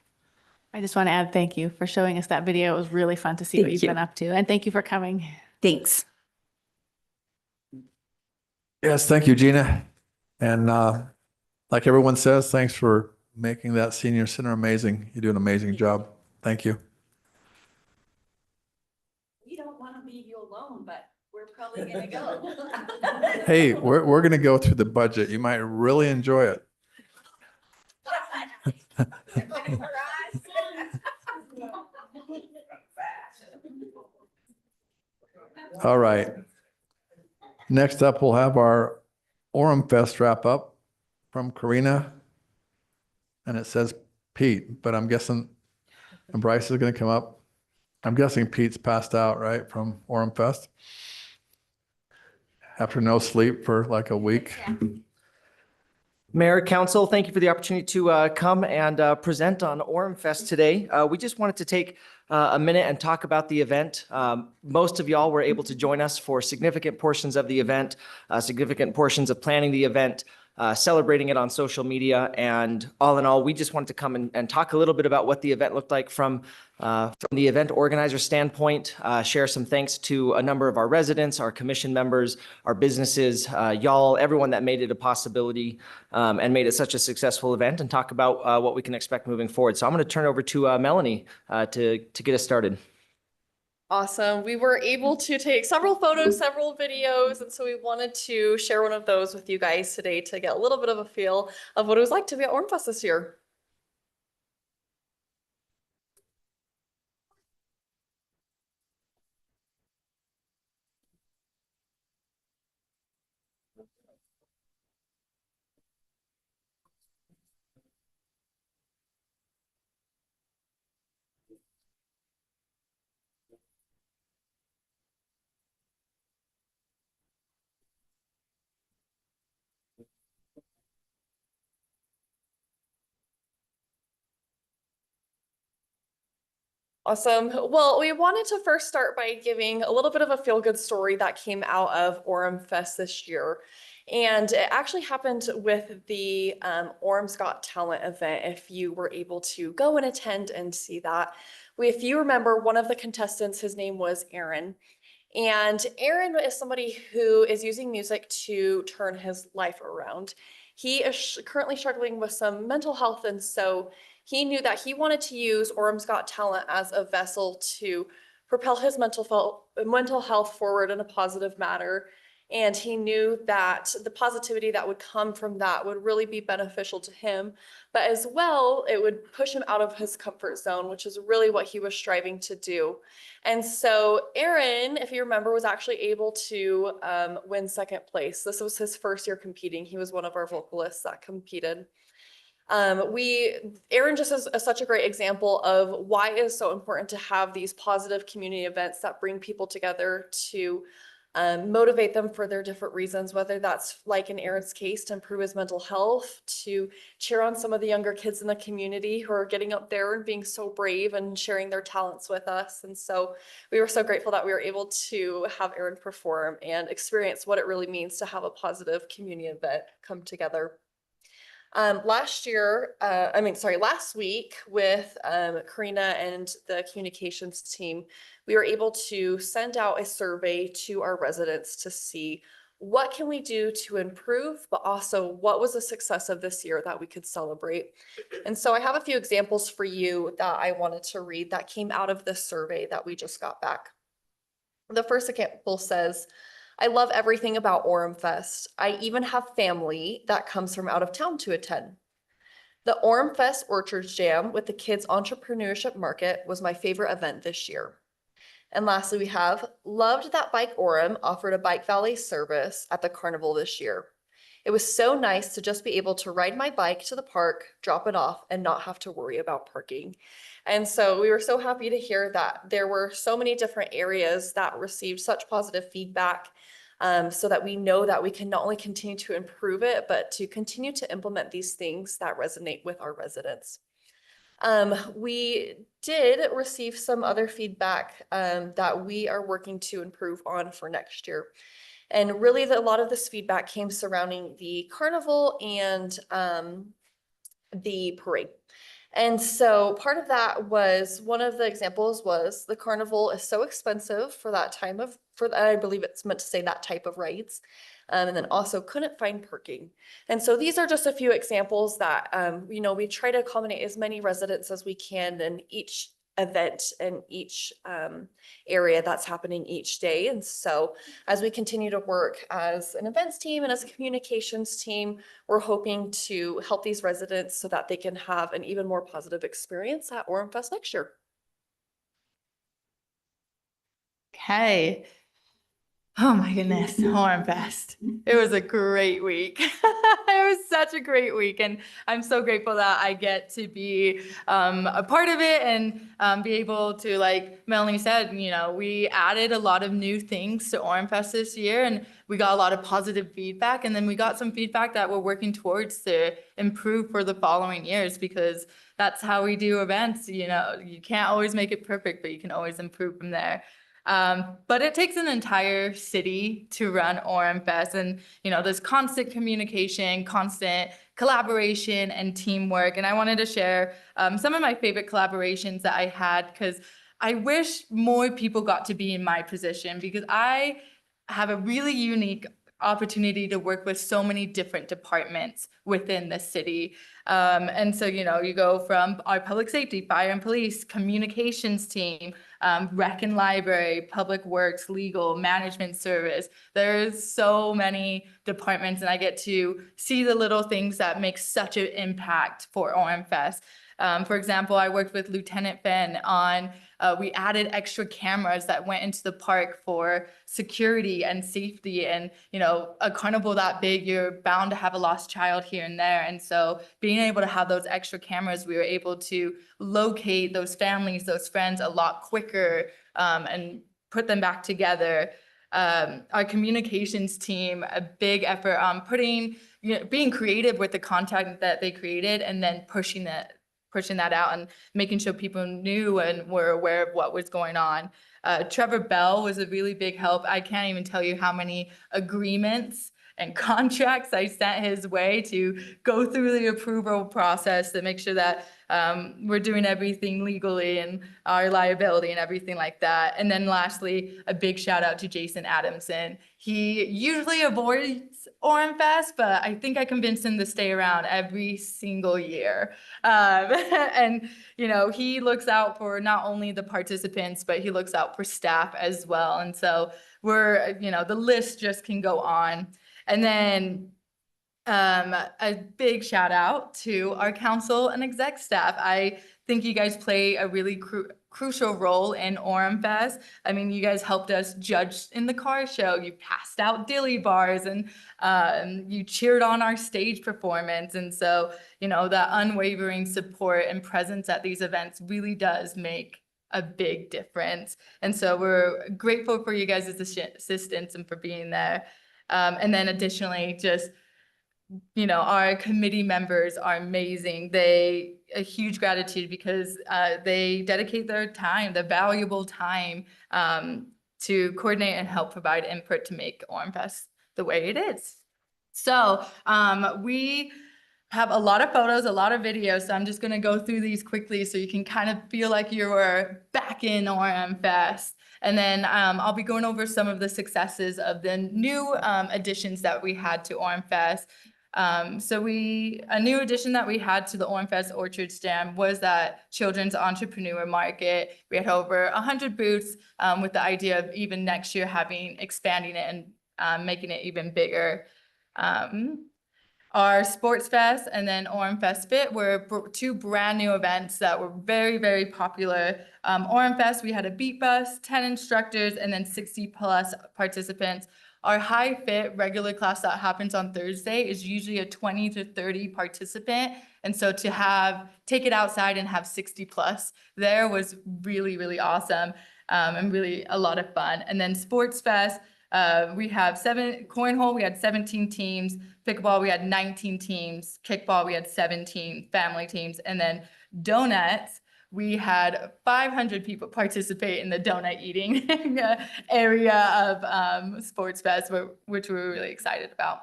I just want to add thank you for showing us that video. It was really fun to see what Thank you've you. been up to. And thank you for coming. Thanks. Yes, thank you, Gina. And like everyone says, thanks for making that senior center amazing. You do an amazing job. Thank you. We don't want to leave you alone, but we're probably going to go. Hey, we're going to go through the budget. You might really enjoy it. All right. Next up, we'll have our Oremfest wrap up from Karina. And it says Pete, but I'm guessing and Bryce is going to come up. I'm guessing Pete's passed out, right, from Oremfest? After no sleep for like a week. Mayor, Council, thank you for the opportunity to come and present on Oremfest today. We just wanted to take a minute and talk about the event. Most of y'all were able to join us for significant portions of the event, significant portions of planning the event. celebrating it on social media. And all in all, we just wanted to come and talk a little bit about what the event looked like from the event organizer standpoint, share some thanks to a number of our residents, our commission members, our businesses, y'all, everyone that made it a possibility and made it such a successful event, and talk about what we can expect moving forward. So I'm going to turn over to Melanie to get us started. Awesome. We were able to take several photos, several videos, and so we wanted to share one of those with you guys today to get a little bit of a feel of what it was like to be at Oremfest this year. Awesome. Well, we wanted to first start by giving a little bit of a feel-good story that came out of Oremfest this year. And it actually happened with the Orem's Got Talent event, if you were able to go and attend and see that. If you remember, one of the contestants, his name was Aaron. And Aaron is somebody who is using music to turn his life around. He is currently struggling with some mental health, and so he knew that he wanted to use Orem's Got Talent as a vessel to propel his mental health forward in a positive manner. And he knew that the positivity that would come from that would really be beneficial to him, but as well, it would push him out of his comfort zone, which is really what he was striving to do. And so Aaron, if you remember, was actually able to win second place. This was his first year competing. He was one of our vocalists that competed. Aaron just is such a great example of why it is so important to have these positive community events that bring people together to motivate them for their different reasons, whether that's like in Aaron's case to improve his mental health, to cheer on some of the younger kids in the community who are getting up there and being so brave and sharing their talents with us. And so we were so grateful that we were able to have Aaron perform and experience what it really means to have a positive community event come together. Last week with Karina and the communications team, we were able to send out a survey to our residents to see what can we do to improve, but also what was the success of this year that we could celebrate. And so I have a few examples for you that I wanted to read that came out of this survey that we just got back. The first example says, "I love everything about Oremfest. I even have family that comes from out of town to attend. The Oremfest Orchards Jam with the Kids Entrepreneurship Market was my favorite event this year." And lastly, we have, "Loved that Bike Orem offered a bike valet service at the carnival this year. It was so nice to just be able to ride my bike to the park, drop it off, and not have to worry about parking." And so we were so happy to hear that there were so many different areas that received such positive feedback, so that we know that we can not only continue to improve it, but to continue to implement these things that resonate with our residents. We did receive some other feedback that we are working to improve on for next year. And really a lot of this feedback came surrounding the carnival and the parade. And so part of that was, one of the examples was the carnival is so expensive for that time of, I believe it's meant to say that type of rides. And then also couldn't find parking. And so these are just a few examples that, we try to accommodate as many residents as we can in each event and each area that's happening each day. And so as we continue to work as an events team and as a communications team, we're hoping to help these residents so that they can have an even more positive experience at Oremfest next year. Okay. Oh my goodness, Oremfest. It was a great week. It was such a great week. And I'm so grateful that I get to be a part of it and be able to, like Melanie said, we added a lot of new things to Oremfest this year, and we got a lot of positive feedback. And then we got some feedback that we're working towards to improve for the following years, because that's how we do events. You can't always make it perfect, but you can always improve from there. But it takes an entire city to run Oremfest, and there's constant communication, constant collaboration, and teamwork. And I wanted to share some of my favorite collaborations that I had, because I wish more people got to be in my position, because I have a really unique opportunity to work with so many different departments within the city. And so, you go from our public safety, fire and police, communications team, rec and library, public works, legal, management service. There's so many departments, and I get to see the little things that make such an impact for Oremfest. For example, I worked with Lieutenant Fenn on, we added extra cameras that went into the park for security and safety. And, a carnival that big, you're bound to have a lost child here and there. And so being able to have those extra cameras, we were able to locate those families, those friends a lot quicker, and put them back together. Our communications team, a big effort on being creative with the content that they created, and then pushing that out and making sure people knew and were aware of what was going on. Trevor Bell was a really big help. I can't even tell you how many agreements and contracts I sent his way to go through the approval process to make sure that we're doing everything legally and our liability and everything like that. And then lastly, a big shout out to Jason Adamson. He usually avoids Oremfest, but I think I convinced him to stay around every single year. And, he looks out for not only the participants, but he looks out for staff as well. And so the list just can go on. And then a big shout out to our council and exec staff. I think you guys play a really crucial role in Oremfest. I mean, you guys helped us judge in the car show. You passed out dilly bars, and you cheered on our stage performance. And so, that unwavering support and presence at these events really does make a big difference. And so we're grateful for you guys' assistance and for being there. And then additionally, just, our committee members are amazing. A huge gratitude, because they dedicate their time, their valuable time, to coordinate and help provide input to make Oremfest the way it is. So we have a lot of photos, a lot of videos, so I'm just gonna go through these quickly so you can kind of feel like you were back in Oremfest. And then I'll be going over some of the successes of the new additions that we had to Oremfest. A new addition that we had to the Oremfest Orchard Stand was that Children's Entrepreneur Market. We had over 100 booths, with the idea of even next year expanding it and making it even bigger. Our Sports Fest and then Oremfest Fit were two brand new events that were very, very popular. Oremfest, we had a beat bus, 10 instructors, and then 60+ participants. Our high fit regular class that happens on Thursday is usually a 20 to 30 participant. And so to take it outside and have 60+ there was really, really awesome, and really a lot of fun. And then Sports Fest, we have cornhole, we had 17 teams, pickleball, we had 19 teams, kickball, we had 17 family teams, and then donuts, we had 500 people participate in the donut eating area of Sports Fest, which we were really excited about.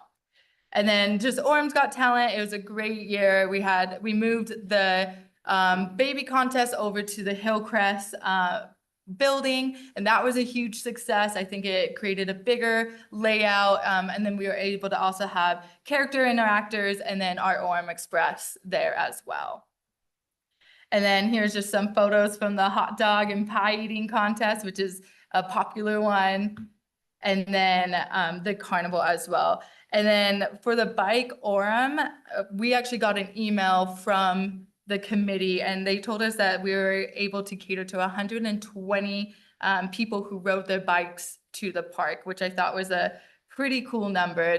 And then just Orem's Got Talent. It was a great year. We moved the baby contest over to the Hillcrest building, and that was a huge success. I think it created a bigger layout, and then we were able to also have character interactors and then our Orem Express there as well. And then here's just some photos from the hot dog and pie eating contest, which is a popular one. And then the carnival as well. And then for the bike Orem, we actually got an email from the committee, and they told us that we were able to cater to 120 people who rode their bikes to the park, which I thought was a pretty cool number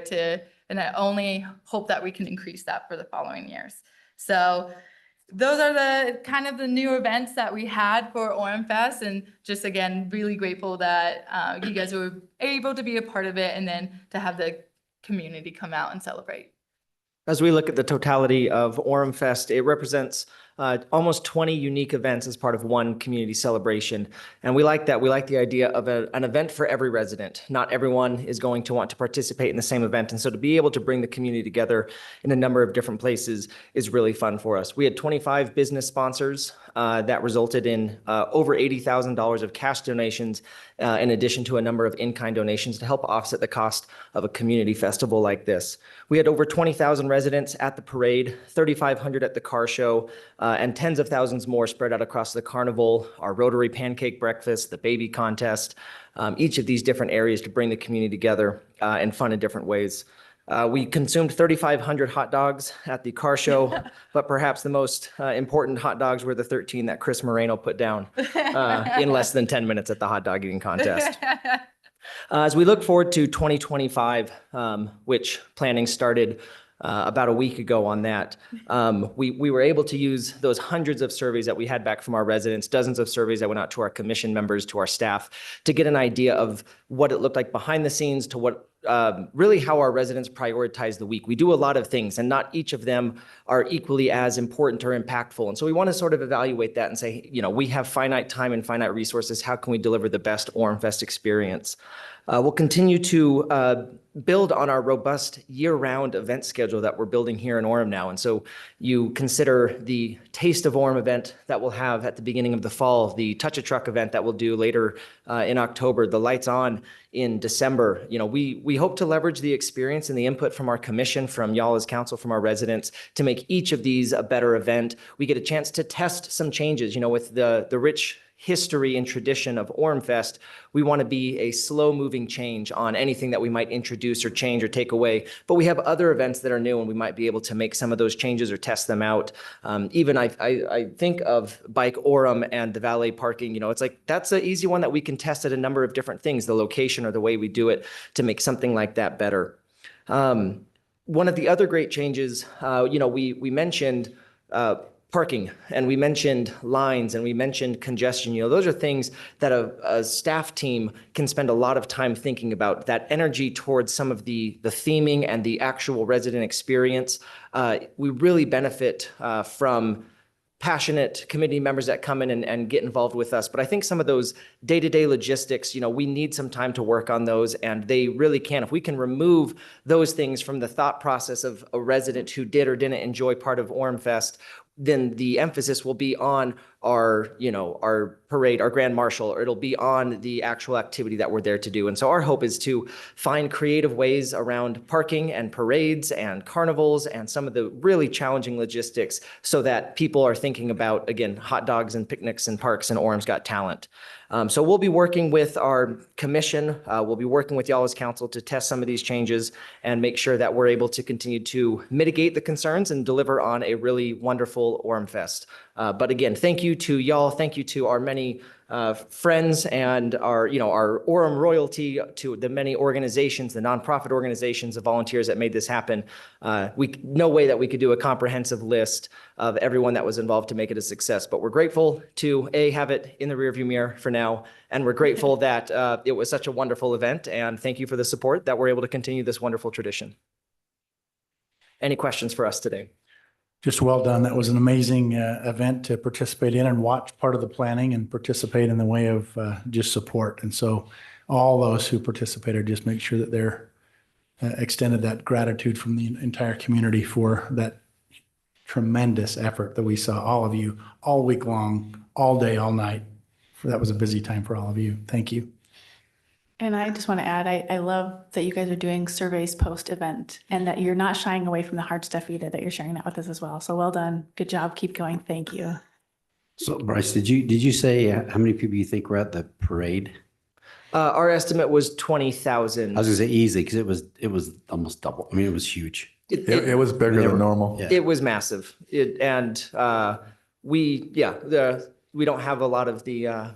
and I only hope that we can increase that for the following years. So those are the new events that we had for Oremfest, and just again, really grateful that you guys were able to be a part of it, and then to have the community come out and celebrate. As we look at the totality of Oremfest, it represents almost 20 unique events as part of one community celebration. And we like that. We like the idea of an event for every resident. Not everyone is going to want to participate in the same event. And so to be able to bring the community together in a number of different places is really fun for us. We had 25 business sponsors that resulted in over $80,000 of cash donations, in addition to a number of in-kind donations to help offset the cost of a community festival like this. We had over 20,000 residents at the parade, 3,500 at the car show, and tens of thousands more spread out across the carnival, our Rotary Pancake Breakfast, the baby contest, each of these different areas to bring the community together and fun in different ways. We consumed 3,500 hot dogs at the car show, but perhaps the most important hot dogs were the 13 that Chris Moreno put down in less than 10 minutes at the hot dog eating contest. As we look forward to 2025, which planning started about a week ago on that, we were able to use those hundreds of surveys that we had back from our residents, dozens of surveys that went out to our commission members, to our staff, to get an idea of what it looked like behind the scenes, to what really how our residents prioritize the week. We do a lot of things, and not each of them are equally as important or impactful. And so we want to sort of evaluate that and say, you know, we have finite time and finite resources. How can we deliver the best Oremfest experience? We'll continue to build on our robust year-round event schedule that we're building here in Orem now. And so you consider the Taste of Orem event that we'll have at the beginning of the fall, the Touch a Truck event that we'll do later in October, the Lights On in December. You know, we hope to leverage the experience and the input from our commission, from y'all as council, from our residents, to make each of these a better event. We get a chance to test some changes, you know, with the rich history and tradition of Oremfest. We want to be a slow-moving change on anything that we might introduce or change or take away. But we have other events that are new, and we might be able to make some of those changes or test them out. Even I think of Bike Orem and the valet parking. You know, it's like that's an easy one that we can test at a number of different things, the location or the way we do it, to make something like that better. One of the other great changes, you know, we mentioned parking, and we mentioned lines, and we mentioned congestion. You know, those are things that a staff team can spend a lot of time thinking about. That energy towards some of the theming and the actual resident experience. We really benefit from passionate committee members that come in and get involved with us. But I think some of those day-to-day logistics, you know, we need some time to work on those, and they really can. If we can remove those things from the thought process of a resident who did or didn't enjoy part of Oremfest, then the emphasis will be on our, you know, our parade, our grand marshal, or it'll be on the actual activity that we're there to do. And so our hope is to find creative ways around parking and parades and carnivals and some of the really challenging logistics, so that people are thinking about, again, hot dogs and picnics and parks, and Orem's got talent. So we'll be working with our commission. We'll be working with y'all as council to test some of these changes and make sure that we're able to continue to mitigate the concerns and deliver on a really wonderful Oremfest. But again, thank you to y'all. Thank you to our many friends and our, you know, our Orem royalty, to the many organizations, the nonprofit organizations, the volunteers that made this happen. No way that we could do a comprehensive list of everyone that was involved to make it a success, but we're grateful to have it in the rearview mirror for now. And we're grateful that it was such a wonderful event, and thank you for the support that we're able to continue this wonderful tradition. Any questions for us today? Just well done. That was an amazing event to participate in and watch part of the planning and participate in the way of just support. And so all those who participated, just make sure that they're extended that gratitude from the entire community for that tremendous effort that we saw, all of you, all week long, all day, all night. That was a busy time for all of you. Thank you. And I just want to add, I love that you guys are doing surveys post-event, and that you're not shying away from the hard stuff either, that you're sharing that with us as well. So well done. Good job. Keep going. Thank you. So Bryce, did you say how many people you think were at the parade? Our estimate was 20,000. I was gonna say easy, because it was almost double. I mean, it was huge. It was bigger than normal. Yeah. It was massive. We don't have a lot of the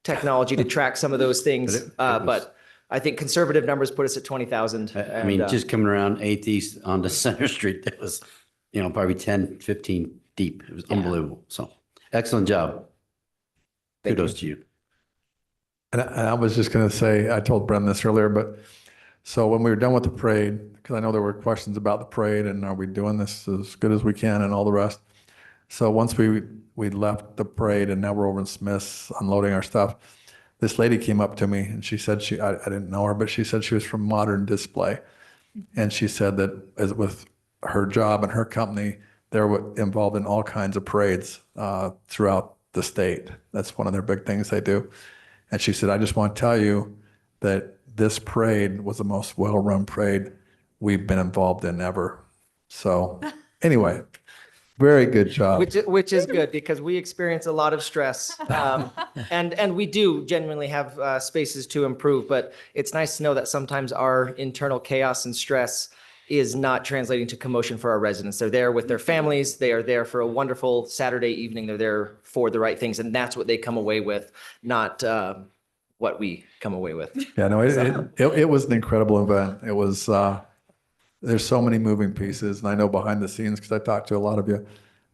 technology to track some of those things, but I think conservative numbers put us at 20,000. I mean, just coming around 8th East onto Center Street, that was, you know, probably 10, 15 deep. It was unbelievable. So excellent job. Kudos to you. And I was just going to say, I told Bren this earlier, but So when we were done with the parade, because I know there were questions about the parade and are we doing this as good as we can and all the rest. So once we left the parade and now we're over in Smith's unloading our stuff, this lady came up to me and she said I didn't know her, but she said she was from Modern Display. And she said that as with her job and her company, they're involved in all kinds of parades throughout the state. That's one of their big things they do. And she said, I just want to tell you that this parade was the most well-run parade we've been involved in ever. So anyway, very good job. Which is good because we experience a lot of stress. And we do genuinely have spaces to improve, but it's nice to know that sometimes our internal chaos and stress is not translating to commotion for our residents. They're there with their families. They are there for a wonderful Saturday evening. They're there for the right things. And that's what they come away with, not what we come away with. Yeah, no, it was an incredible event. It was, there's so many moving pieces. And I know behind the scenes, because I talked to a lot of you,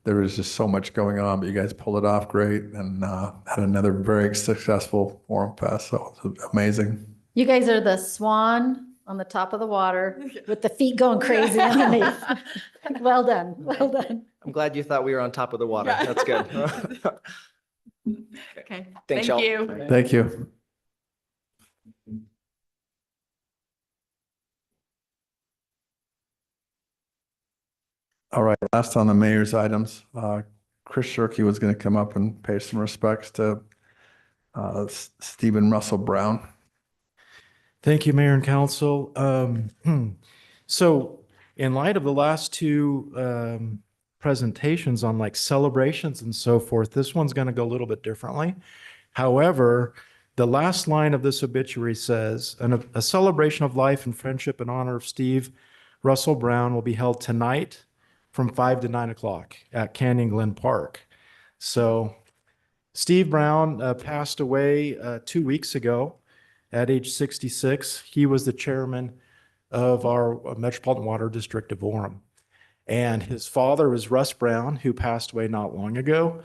there was just so much going on, but you guys pulled it off great and had another very successful Oremfest. So it was amazing. You guys are the swan on the top of the water with the feet going crazy underneath. Well done. Well done. I'm glad you thought we were on top of the water. That's good. Okay. Thanks, Thank y'all. you. Thank you. All right, last on the mayor's items, Chris Shirkey was going to come up and pay some respects to Stephen Russell Brown. Thank you, Mayor and Council. So in light of the last two presentations on like celebrations and so forth, this one's going to go a little bit differently. However, the last line of this obituary says, a celebration of life and friendship in honor of Steve Russell Brown will be held tonight from 5 to 9 o'clock at Canyon Glen Park. So Steve Brown passed away 2 weeks ago at age 66. He was the chairman of our Metropolitan Water District of Orem. And his father was Russ Brown, who passed away not long ago.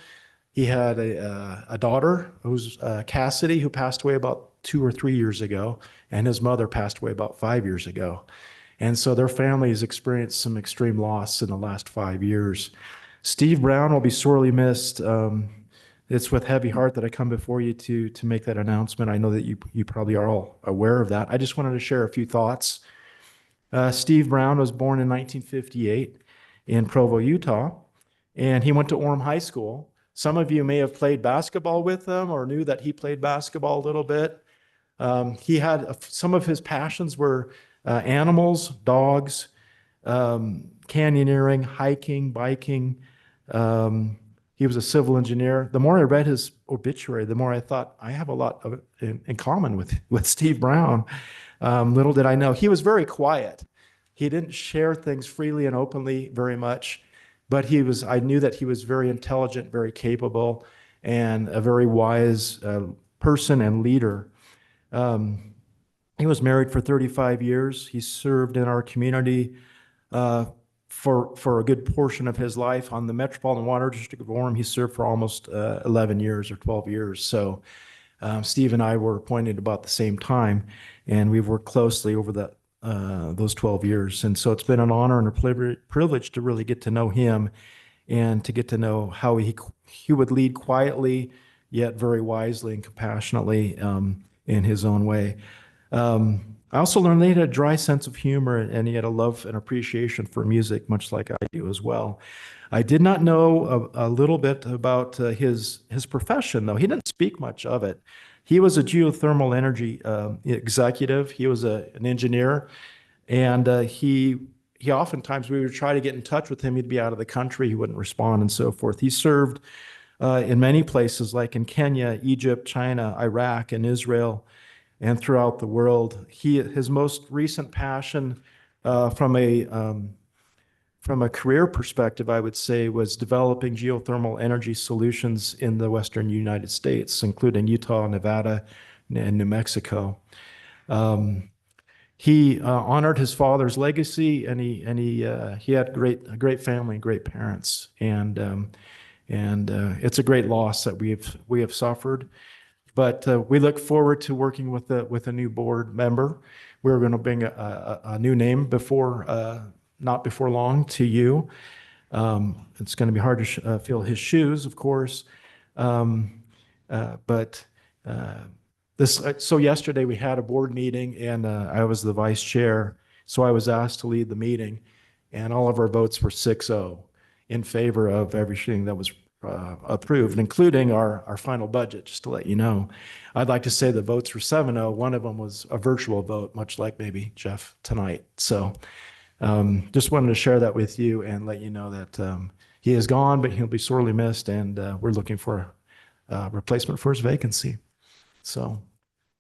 He had a daughter, who's Cassidy, who passed away about 2 or 3 years ago, and his mother passed away about 5 years ago. And so their family has experienced some extreme loss in the last 5 years. Steve Brown will be sorely missed. It's with heavy heart that I come before you to make that announcement. I know that you probably are all aware of that. I just wanted to share a few thoughts. Steve Brown was born in 1958 in Provo, Utah, and he went to Orem High School. Some of you may have played basketball with him or knew that he played basketball a little bit. He had some of his passions were animals, dogs, canyoneering, hiking, biking. He was a civil engineer. The more I read his obituary, the more I thought I have a lot of in common with Steve Brown. Little did I know, he was very quiet. He didn't share things freely and openly very much, but I knew that he was very intelligent, very capable, and a very wise person and leader. He was married for 35 years. He served in our community for a good portion of his life. On the Metropolitan Water District of Orem, he served for almost 11 years or 12 years. So Steve and I were appointed about the same time, and we've worked closely over those 12 years. And so it's been an honor and a privilege to really get to know him and to get to know how he would lead quietly, yet very wisely and compassionately in his own way. I also learned that he had a dry sense of humor and he had a love and appreciation for music, much like I do as well. I did not know a little bit about his profession, though. He didn't speak much of it. He was a geothermal energy executive. He was an engineer, and he oftentimes, we would try to get in touch with him. He'd be out of the country. He wouldn't respond and so forth. He served in many places, like in Kenya, Egypt, China, Iraq, and Israel, and throughout the world. His most recent passion from a career perspective, I would say, was developing geothermal energy solutions in the Western United States, including Utah, Nevada, and New Mexico. He honored his father's legacy, and he had a great family and great parents. And it's a great loss that we have suffered. But we look forward to working with a new board member. we're going to bring a new name not before long to you. It's going to be hard to fill his shoes, of course. So yesterday we had a board meeting and I was the vice chair. So I was asked to lead the meeting and all of our votes were 6-0 in favor of everything that was approved, including our final budget, just to let you know. I'd like to say the votes were 7-0. One of them was a virtual vote, much like maybe Jeff tonight. So just wanted to share that with you and let you know that he is gone, but he'll be sorely missed, and we're looking for a replacement for his vacancy. So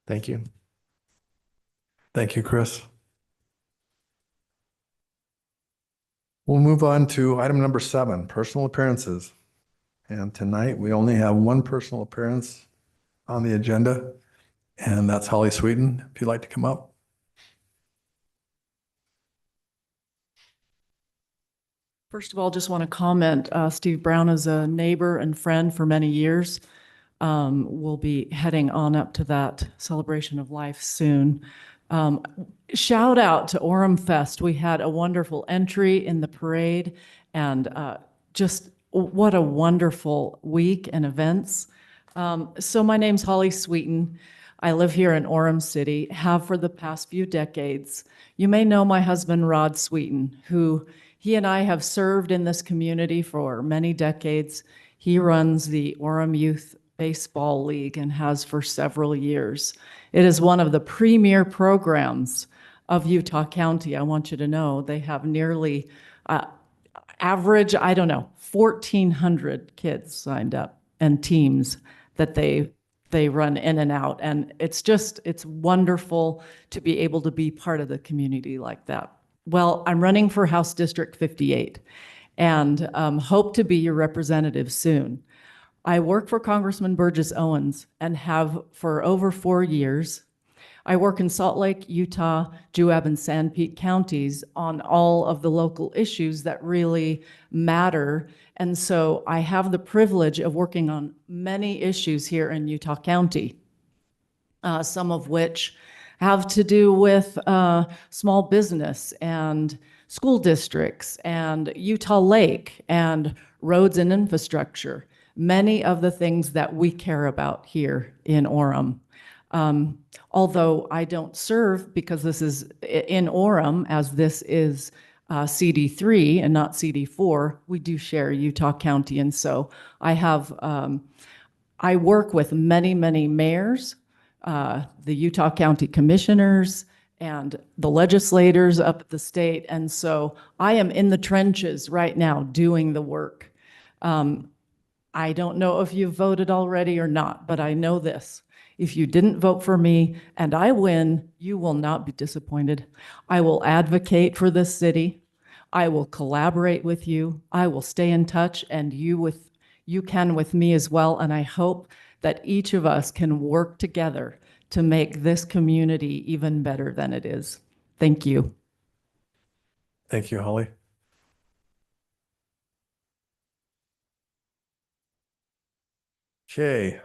thank you. Thank you, Chris. We'll move on to item number 7, personal appearances. And tonight we only have one personal appearance on the agenda, and that's Holly Sweeten. If you'd like to come up. First of all, just want to comment, Steve Brown is a neighbor and friend for many years. We'll be heading on up to that celebration of life soon. Shout out to Oremfest. We had a wonderful entry in the parade and just what a wonderful week and events. So my name's Holly Sweeten. I live here in Orem City, have for the past few decades. You may know my husband, Rod Sweeten, who he and I have served in this community for many decades. He runs the Orem Youth Baseball League and has for several years. It is one of the premier programs of Utah County. I want you to know they have nearly average, 1,400 kids signed up and teams that they run in and out. And it's wonderful to be able to be part of the community like that. Well, I'm running for House District 58 and hope to be your representative soon. I work for Congressman Burgess Owens and have for over 4 years. I work in Salt Lake, Utah, Juab, and Sanpete counties on all of the local issues that really matter. And so I have the privilege of working on many issues here in Utah County, some of which have to do with small business and school districts and Utah Lake and roads and infrastructure, many of the things that we care about here in Orem. Although I don't serve because this is in Orem, as this is CD3 and not CD4, we do share Utah County. And so I work with many, many mayors, the Utah County commissioners, and the legislators up at the state. And so I am in the trenches right now doing the work. I don't know if you've voted already or not, but I know this. If you didn't vote for me and I win, you will not be disappointed. I will advocate for this city. I will collaborate with you. I will stay in touch, and you can with me as well. And I hope that each of us can work together to make this community even better than it is. Thank you. Thank you, Holly. Okay.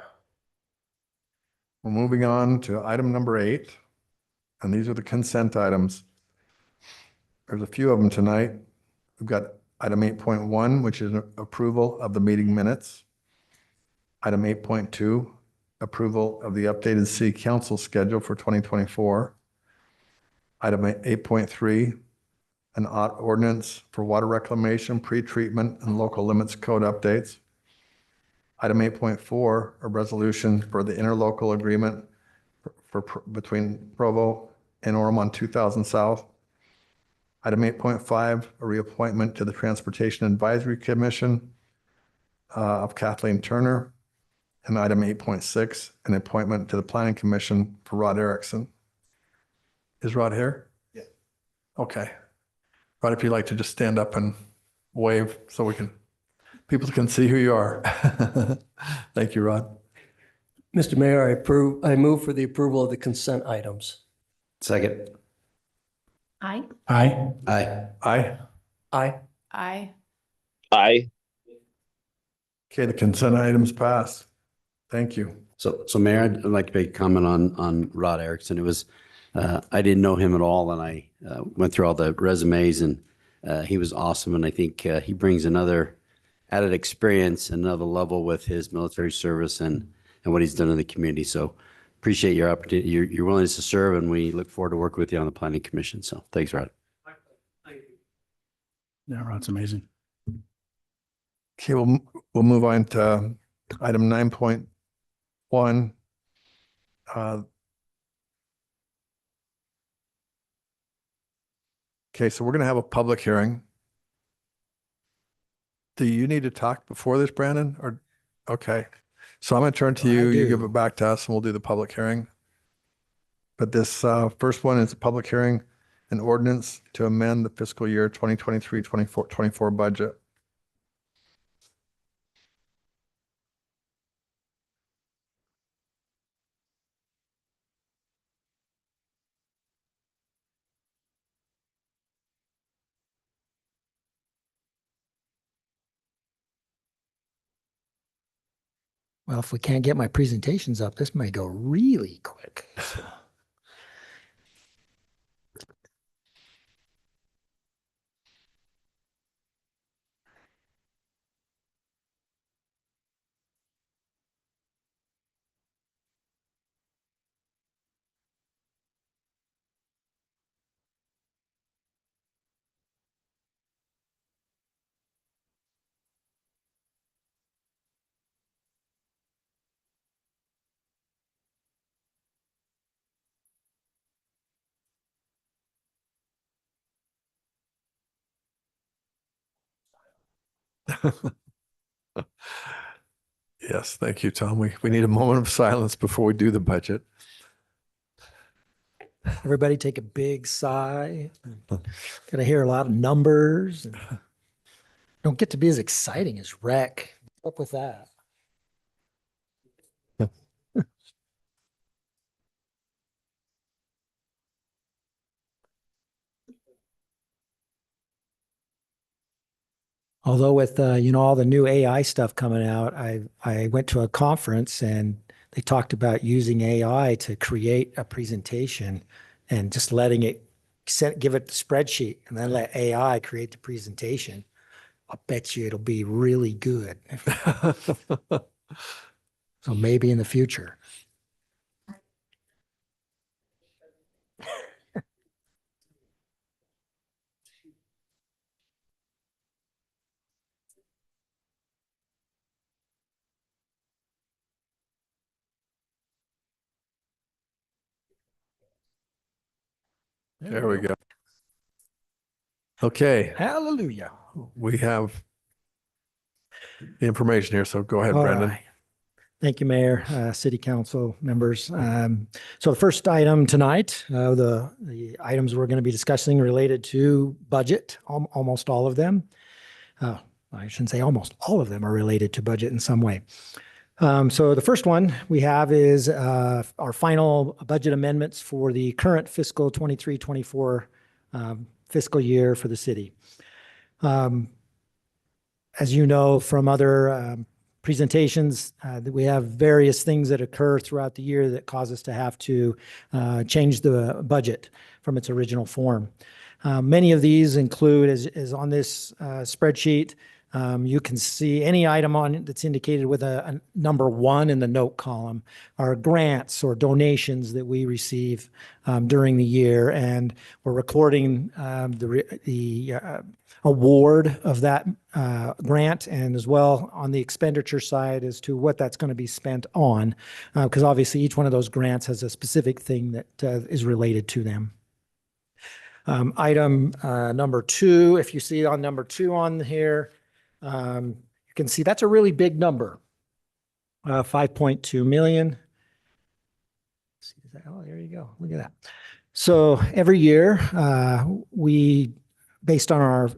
We're moving on to item number 8, and these are the consent items. There's a few of them tonight. We've got item 8.1, which is approval of the meeting minutes. Item 8.2, approval of the updated city council schedule for 2024. Item 8.3, an ordinance for water reclamation, pre-treatment, and local limits code updates. Item 8.4, a resolution for the interlocal agreement between Provo and Orem on 2000 South. Item 8.5, a reappointment to the Transportation Advisory Commission of Kathleen Turner. And item 8.6, an appointment to the Planning Commission for Rod Erickson. Is Rod here? Yeah. Okay. Rod, if you'd like to just stand up and wave so people can see who you are. Thank you, Rod. Mr. Mayor, I move for the approval of the consent items. Second. Aye. Aye. Aye. Aye. Aye. Aye. Aye. Okay, the consent items pass. Thank you. So Mayor, I'd like to make a comment on Rod Erickson. It was I didn't know him at all, and I went through all the resumes, and he was awesome. And I think he brings another added experience, another level with his military service and what he's done in the community. So appreciate your opportunity, your willingness to serve, and we look forward to working with you on the Planning Commission. So thanks, Rod. Yeah, Rod's amazing. Okay, we'll move on to item 9.1. Okay, so we're going to have a public hearing. Do you need to talk before this, Brandon? Or okay, so I'm going to turn to you. You give it back to us, and we'll do the public hearing. But this first one is a public hearing, an ordinance to amend the fiscal year 2023-24 budget. Well, if we can't get my presentations up, this may go really quick. Yes, thank you, Tom. We need a moment of silence before we do the budget. Everybody take a big sigh. Gonna hear a lot of numbers. Don't get to be as exciting as rec. What's up with that? Although with all the new AI stuff coming out, I went to a conference and they talked about using AI to create a presentation and just letting it give it the spreadsheet and then let AI create the presentation. I'll bet you it'll be really good. So maybe in the future. There we go. Okay. Hallelujah. We have the information here, so go ahead, All Brendan. right. Thank you, Mayor, City Council members. So the first item tonight, the items we're going to be discussing related to budget, almost all of them. I shouldn't say almost all of them are related to budget in some way. So the first one we have is our final budget amendments for the current fiscal 23-24 fiscal year for the city. As you know from other presentations, we have various things that occur throughout the year that cause us to have to change the budget from its original form. Many of these include, as on this spreadsheet, you can see any item on it that's indicated with a number 1 in the note column are grants or donations that we receive during the year, and we're recording the award of that grant, and as well on the expenditure side as to what that's going to be spent on, because obviously each one of those grants has a specific thing that is related to them. Item number 2, if you see on number 2 on here, you can see that's a really big number, 5.2 million. Oh, there you go. Look at that. So every year, we, based on our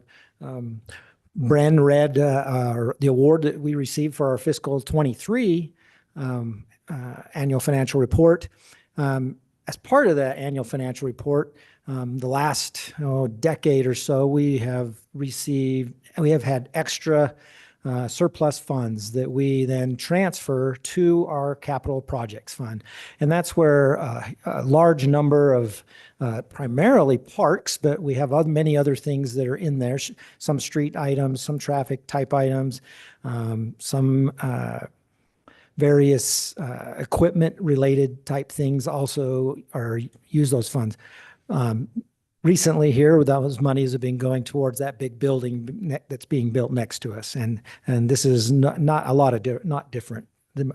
brand red, the award that we received for our fiscal 23 annual financial report, as part of that annual financial report, the last decade or so, we have had extra surplus funds that we then transfer to our capital projects fund. And that's where a large number of primarily parks, but we have many other things that are in there, some street items, some traffic type items, some various equipment related type things also use those funds. Recently here, those monies have been going towards that big building that's being built next to us. And this is not a lot of, not different.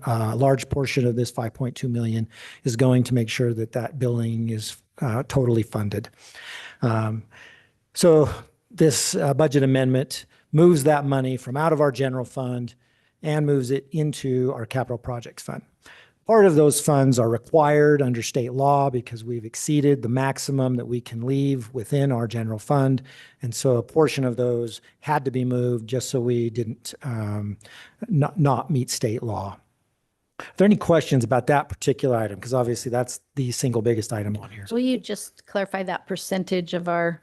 A large portion of this 5.2 million is going to make sure that that building is totally funded. So this budget amendment moves that money from out of our general fund and moves it into our capital projects fund. Part of those funds are required under state law because we've exceeded the maximum that we can leave within our general fund. And so a portion of those had to be moved just so we didn't not meet state law. Are there any questions about that particular item? Because obviously that's the single biggest item on here. Will you just clarify that percentage of our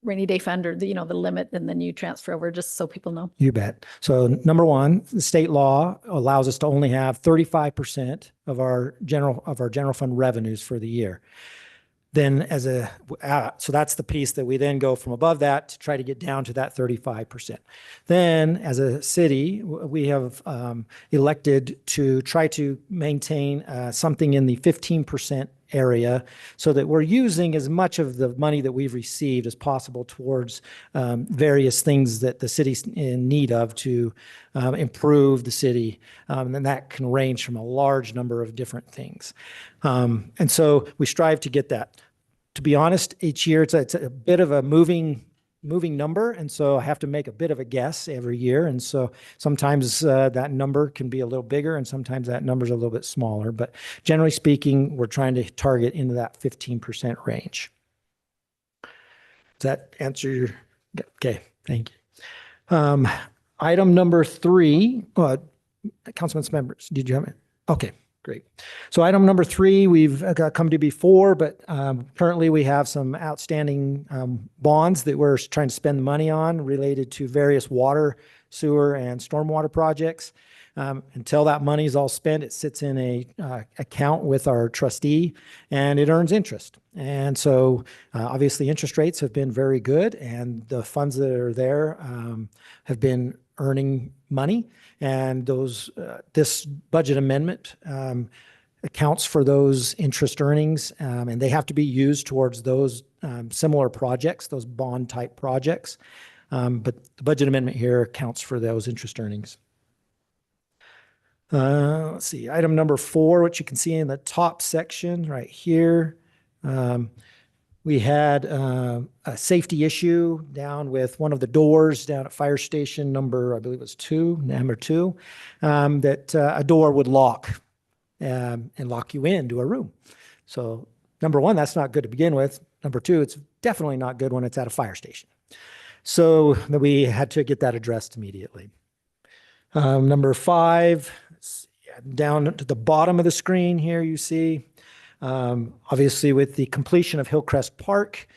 rainy day fund, or the limit, and then you transfer over, just so people know? You bet. So number one, the state law allows us to only have 35% of our general fund revenues for the year. Then so that's the piece that we then go from above that to try to get down to that 35%. Then as a city, we have elected to try to maintain something in the 15% area so that we're using as much of the money that we've received as possible towards various things that the city's in need of to improve the city. And that can range from a large number of different things. And so we strive to get that. To be honest, each year it's a bit of a moving number, and so I have to make a bit of a guess every year. And so sometimes that number can be a little bigger, and sometimes that number's a little bit smaller. But generally speaking, we're trying to target into that 15% range. Does that answer your? Okay, thank you. Item number 3, Councilman's members, did you have it? Okay. Great. So item number 3, we've come to before, but currently we have some outstanding bonds that we're trying to spend the money on related to various water, sewer, and stormwater projects. Until that money is all spent, it sits in a account with our trustee, and it earns interest. And so obviously interest rates have been very good, and the funds that are there have been earning money. And this budget amendment accounts for those interest earnings, and they have to be used towards those similar projects, those bond type projects. But the budget amendment here accounts for those interest earnings. Let's see, item number 4, which you can see in the top section right here. We had a safety issue down with one of the doors down at fire station number, I believe it was number 2, that a door would lock and lock you into a room. So number 1, that's not good to begin with. Number 2, it's definitely not good when it's at a fire station. So we had to get that addressed immediately. Number 5, down to the bottom of the screen here, you see, obviously with the completion of Hillcrest Park,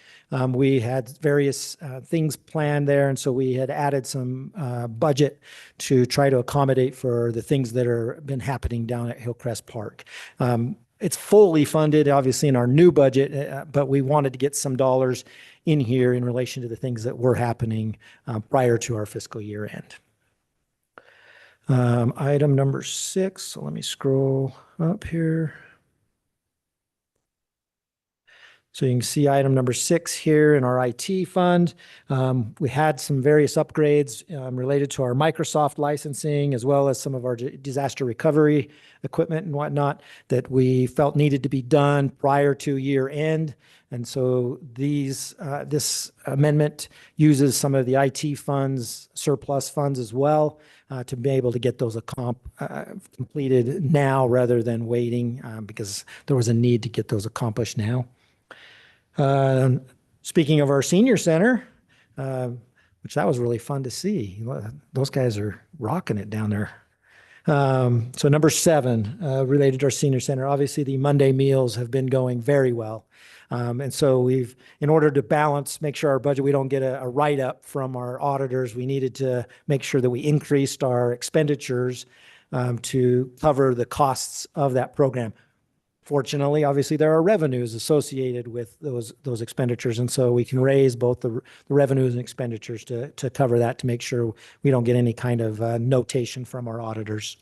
we had various things planned there. And so we had added some budget to try to accommodate for the things that are been happening down at Hillcrest Park. It's fully funded, obviously, in our new budget, but we wanted to get some dollars in here in relation to the things that were happening prior to our fiscal year end. Item number 6, so let me scroll up here. So you can see item number 6 here in our IT fund. We had some various upgrades related to our Microsoft licensing, as well as some of our disaster recovery equipment and whatnot that we felt needed to be done prior to year end. And so this amendment uses some of the IT funds, surplus funds as well, to be able to get those completed now rather than waiting, because there was a need to get those accomplished now. Speaking of our senior center, which that was really fun to see. Those guys are rocking it down there. So number 7, related to our senior center, obviously the Monday meals have been going very well. And so in order to balance, make sure our budget, we don't get a write-up from our auditors, we needed to make sure that we increased our expenditures to cover the costs of that program. Fortunately, obviously, there are revenues associated with those expenditures, and so we can raise both the revenues and expenditures to cover that, to make sure we don't get any kind of notation from our auditors.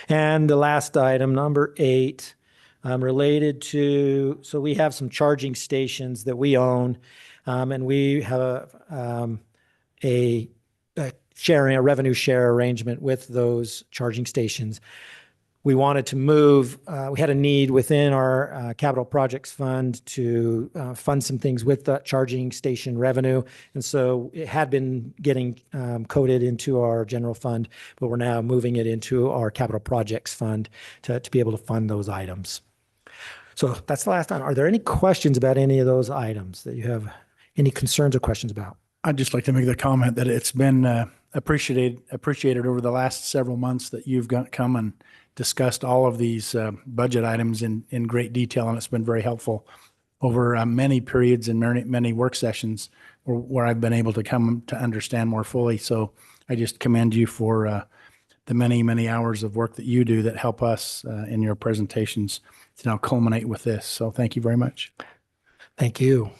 And the last item, number 8, related to, so we have some charging stations that we own, and we have a revenue share arrangement with those charging stations. We wanted to move, we had a need within our capital projects fund to fund some things with that charging station revenue. And so it had been getting coded into our general fund, but we're now moving it into our capital projects fund to be able to fund those items. So that's the last time. Are there any questions about any of those items that you have any concerns or questions about? I'd just like to make the comment that it's been appreciated over the last several months that you've come and discussed all of these budget items in great detail, and it's been very helpful over many periods and many work sessions where I've been able to come to understand more fully. So I just commend you for the many hours of work that you do that help us in your presentations to now culminate with this. So thank you very much. Thank you.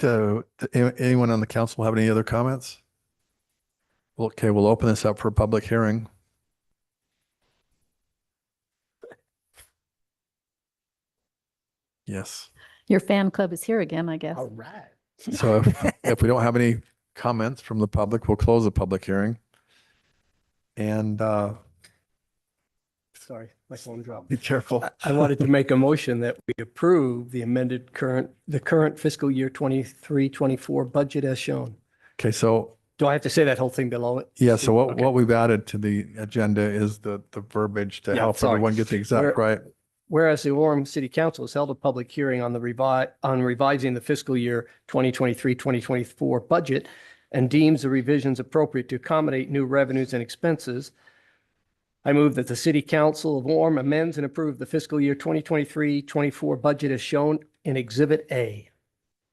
Anyone on the council have any other comments? Okay, we'll open this up for a public hearing. Yes. Your fan club is here again, I guess. All right. So if we don't have any comments from the public, we'll close the public hearing. And Sorry, my phone dropped. be careful. I wanted to make a motion that we approve the amended current fiscal year 23-24 budget as shown. Okay, so Do I have to say that whole thing below it? yeah, so Okay. what we've added to the agenda is the verbiage to Yeah, help sorry. everyone get the exact right. Whereas the Orem City Council has held a public hearing on on revising the fiscal year 2023-2024 budget and deems the revisions appropriate to accommodate new revenues and expenses, I move that the City Council of Orem amends and approve the fiscal year 2023-24 budget as shown in Exhibit A.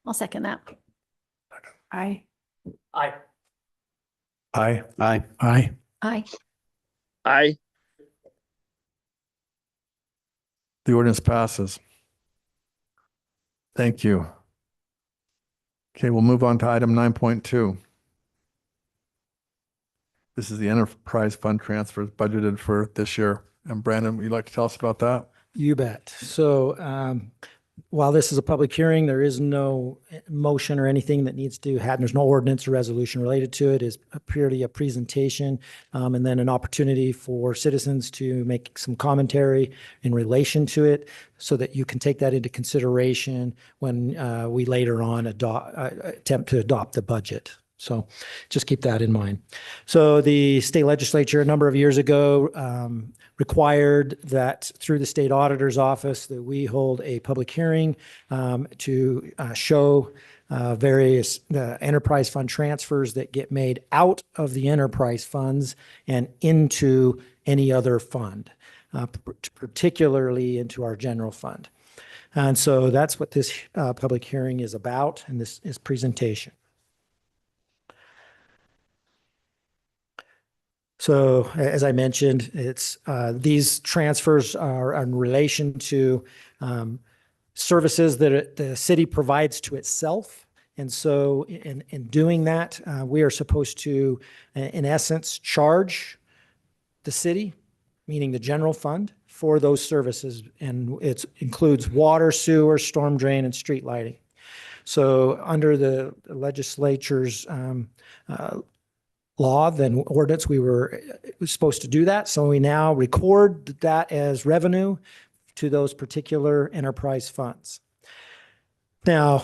I'll second that. Aye. Aye. Aye. Aye. Aye. Aye. Aye. The ordinance passes. Thank you. Okay, we'll move on to item 9.2. This is the enterprise fund transfers budgeted for this year. And Brandon, would you like to tell us about that? You bet. So while this is a public hearing, there is no motion or anything that needs to happen. There's no ordinance or resolution related to it. It's purely a presentation and then an opportunity for citizens to make some commentary in relation to it so that you can take that into consideration when we later on attempt to adopt the budget. So just keep that in mind. So the state legislature a number of years ago required that through the state auditor's office that we hold a public hearing to show various enterprise fund transfers that get made out of the enterprise funds and into any other fund, particularly into our general fund. And so that's what this public hearing is about, and this is presentation. So as I mentioned, it's these transfers are in relation to services that the city provides to itself. And so in doing that, we are supposed to, in essence, charge the city, meaning the general fund, for those services. And it includes water, sewer, storm drain, and street lighting. So under the legislature's law, then ordinance, we were supposed to do that. So we now record that as revenue to those particular enterprise funds. Now,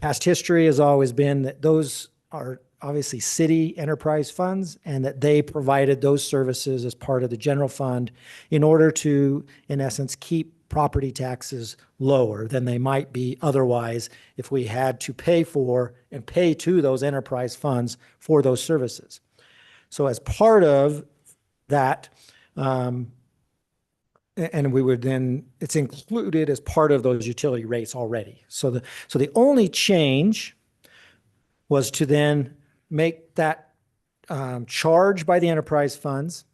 past history has always been that those are obviously city enterprise funds and that they provided those services as part of the general fund in order to, in essence, keep property taxes lower than they might be otherwise if we had to pay for and pay to those enterprise funds for those services. So as part of that, And we would then, it's included as part of those utility rates already. So the only change was to then make that charge by the enterprise funds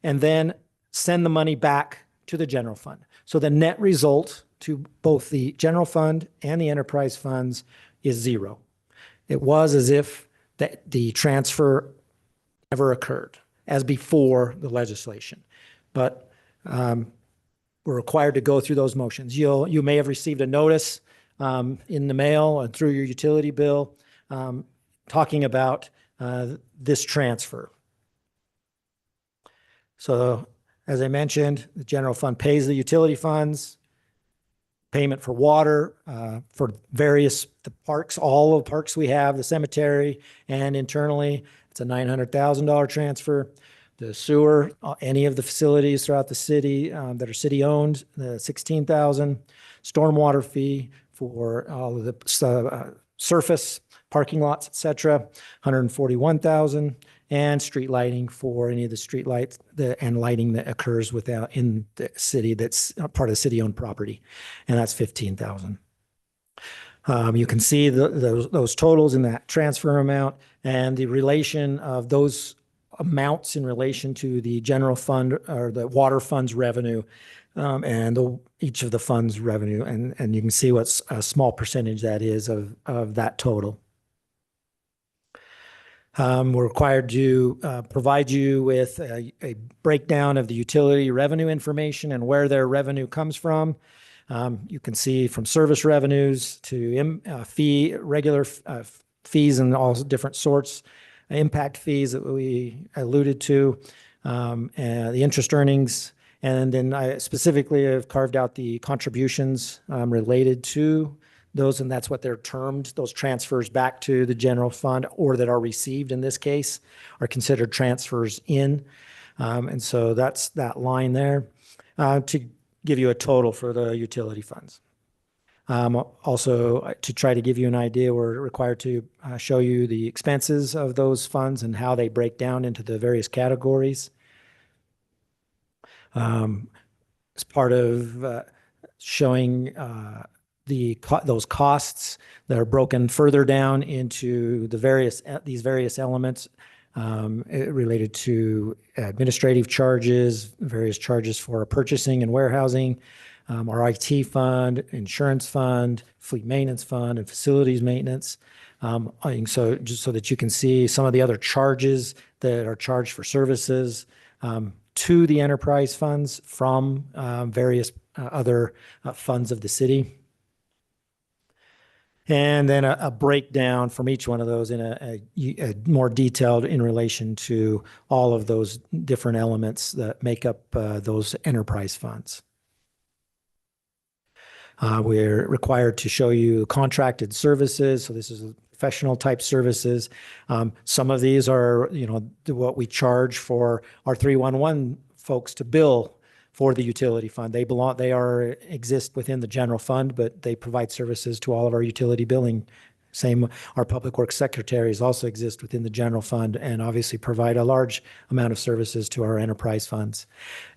and then send the money back to the general fund. So the net result to both the general fund and the enterprise funds is zero. It was as if the transfer never occurred as before the legislation. But we're required to go through those motions. You may have received a notice in the mail and through your utility bill talking about this transfer. So as I mentioned, the general fund pays the utility funds, payment for water, for the parks, all of the parks we have, the cemetery, and internally, it's a $900,000 transfer. The sewer, any of the facilities throughout the city that are city-owned, the $16,000. Stormwater fee for all of the surface, parking lots, et cetera, $141,000. And street lighting for any of the street lights and lighting that occurs in the city that's part of city-owned property, and that's $15,000. You can see those totals in that transfer amount and the relation of those amounts in relation to the general fund or the water fund's revenue and each of the funds' revenue, and you can see what a small percentage that is of that total. We're required to provide you with a breakdown of the utility revenue information and where their revenue comes from. You can see from service revenues to regular fees and all different sorts, impact fees that we alluded to, and the interest earnings. And then I specifically have carved out the contributions related to those, and that's what they're termed. Those transfers back to the general fund or that are received in this case are considered transfers in. And so that's that line there to give you a total for the utility funds. Also, to try to give you an idea, we're required to show you the expenses of those funds and how they break down into the various categories. As part of showing those costs that are broken further down into these various elements related to administrative charges, various charges for purchasing and warehousing, our IT fund, insurance fund, fleet maintenance fund, and facilities maintenance. So just so that you can see some of the other charges that are charged for services to the enterprise funds from various other funds of the city. And then a breakdown from each one of those in a more detailed in relation to all of those different elements that make up those enterprise funds. We're required to show you contracted services. So this is professional type services. Some of these are, what we charge for our 311 folks to bill for the utility fund. They exist within the general fund, but they provide services to all of our utility billing. Same, our public works secretaries also exist within the general fund and obviously provide a large amount of services to our enterprise funds.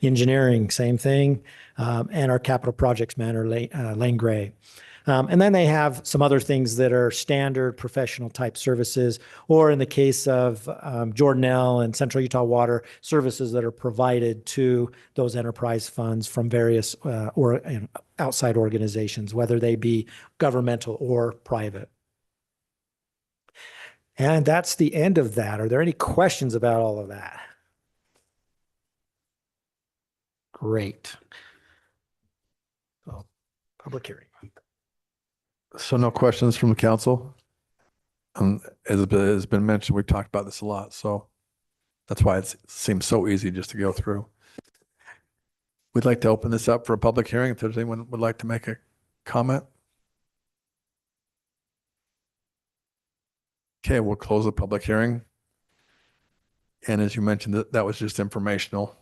Engineering, same thing, and our capital projects manager, Lane Gray. And then they have some other things that are standard professional type services, or in the case of Jordanelle and Central Utah Water, services that are provided to those enterprise funds from various outside organizations, whether they be governmental or private. And that's the end of that. Are there any questions about all of that? Great. So, public hearing. So no questions from the council? As has been mentioned, we've talked about this a lot, so that's why it seems so easy just to go through. We'd like to open this up for a public hearing if there's anyone would like to make a comment. Okay, we'll close the public hearing. And as you mentioned, that was just informational.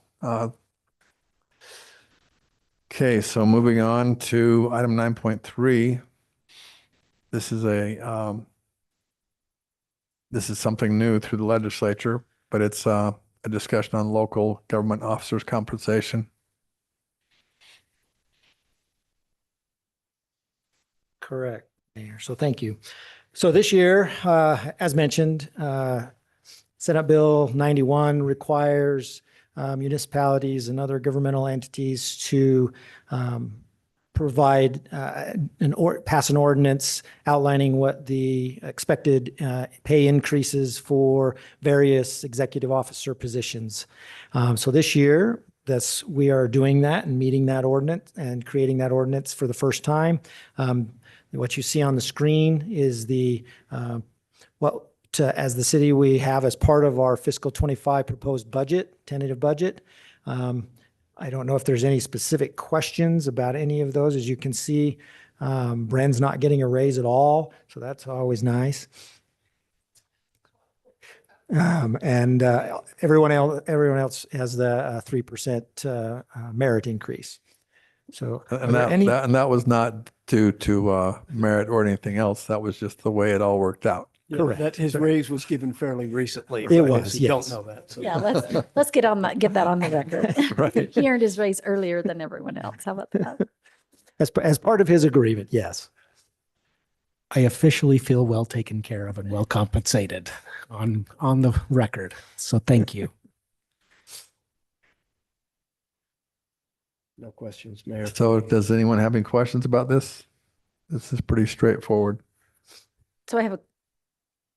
Okay, so moving on to item 9.3. This is something new through the legislature, but it's a discussion on local government officers' compensation. Correct, Mayor. So thank you. So this year, as mentioned, Senate Bill 91 requires municipalities and other governmental entities to provide pass an ordinance outlining what the expected pay increases for various executive officer positions. So this year, we are doing that and meeting that ordinance and creating that ordinance for the first time. What you see on the screen is as the city we have as part of our fiscal 25 proposed budget, tentative budget. I don't know if there's any specific questions about any of those. As you can see, Bren's not getting a raise at all, so that's always nice. And everyone else has the 3% merit increase. So, And that was not due to merit or anything else. That was just the way it all worked out. Yeah, Correct. that his raise was given fairly recently. It for was, those who yes. Don't know that. So. Yeah, let's get that on the record. Right. He earned his raise earlier than everyone else. How about that? As part of his agreement, yes. I officially feel well taken care of and well compensated on the record. So thank you. No questions, Mayor. So does anyone have any questions about this? This is pretty straightforward. So I have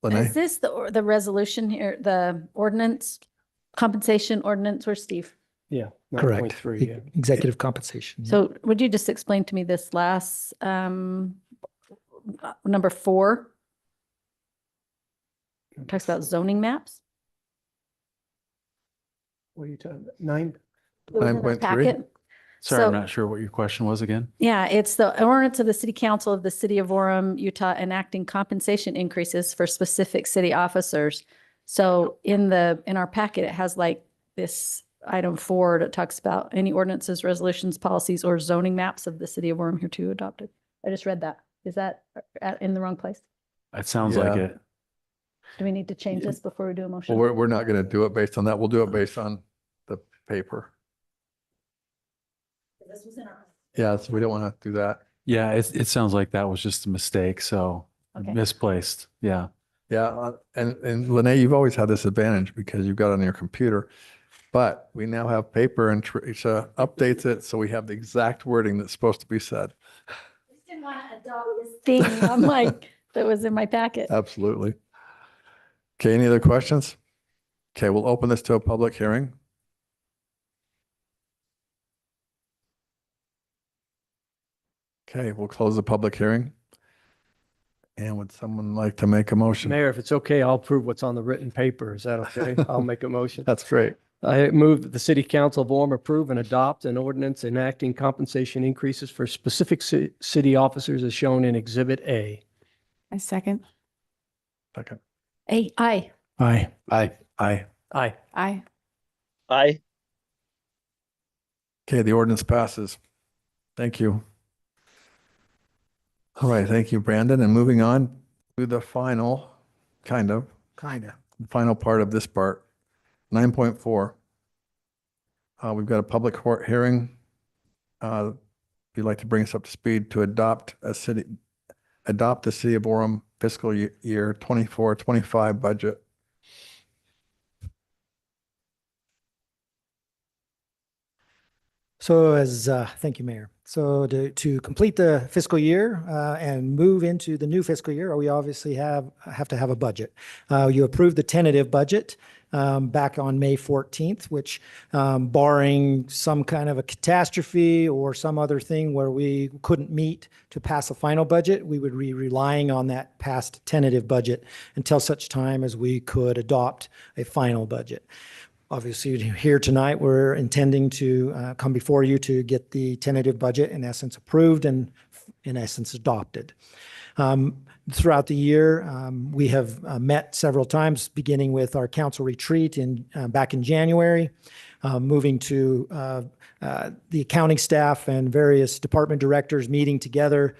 Lene? is this the resolution here, the ordinance, compensation ordinance, where's Steve? Yeah. Correct. 9.3, yeah. Executive compensation. So would you just explain to me this last, number 4? Talks about zoning maps? What are you talking about? 9? It was in the 9.3? packet. Sorry, I'm So- not sure what your question was again. Yeah, it's the ordinance of the City Council of the City of Orem, Utah, enacting compensation increases for specific city officers. So in our packet, it has like this item 4 that talks about any ordinances, resolutions, policies, or zoning maps of the City of Orem hereto adopted. I just read that. Is that in the wrong place? It sounds like Yeah. it. Do we need to change this before we do a motion? Well, we're not going to do it based on that. We'll do it based on the paper. This was in our. Yeah, so we don't want to do that. Yeah, it sounds like that was just a mistake. So Okay. misplaced. Yeah. Yeah, and Lene, you've always had this advantage because you've got it on your computer. But we now have paper and Teresa updates it so we have the exact wording that's supposed to be said. I just didn't want to adopt this thing. I'm like, that was in my packet. Absolutely. Okay, any other questions? Okay, we'll open this to a public hearing. Okay, we'll close the public hearing. And would someone like to make a motion? Mayor, if it's okay, I'll approve what's on the written paper. Is that okay? I'll make a motion. That's great. I move that the City Council of Orem approve and adopt an ordinance enacting compensation increases for specific city officers as shown in Exhibit A. I second. Second. Aye. Aye. Aye. Aye. Aye. Aye. Aye. Okay, the ordinance passes. Thank you. All right, thank you, Brandon. And moving on to the final, the final part of this part, 9.4. We've got a public hearing. If you'd like to bring us up to speed to adopt the City of Orem fiscal year 24-25 budget. So thank you, Mayor. So to complete the fiscal year and move into the new fiscal year, we obviously have to have a budget. You approved the tentative budget back on May 14th, which barring some kind of a catastrophe or some other thing where we couldn't meet to pass a final budget, we would be relying on that past tentative budget until such time as we could adopt a final budget. Obviously, here tonight, we're intending to come before you to get the tentative budget in essence approved and in essence adopted. Throughout the year, we have met several times, beginning with our council retreat back in January, moving to the accounting staff and various department directors meeting together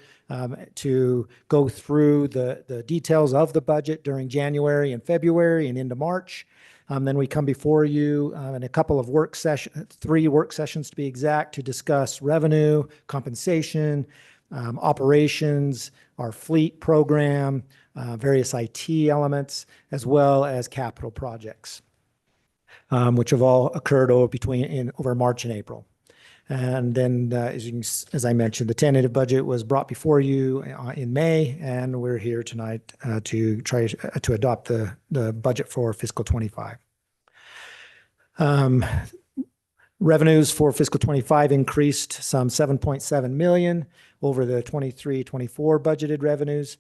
to go through the details of the budget during January and February and into March. Then we come before you in a couple of work sessions, 3 work sessions to be exact, to discuss revenue, compensation, operations, our fleet program, various IT elements, as well as capital projects, which have all occurred over March and April. And then, as I mentioned, the tentative budget was brought before you in May, and we're here tonight to try to adopt the budget for fiscal 25. Revenues for fiscal 25 increased some 7.7 million over the 23-24 budgeted revenues,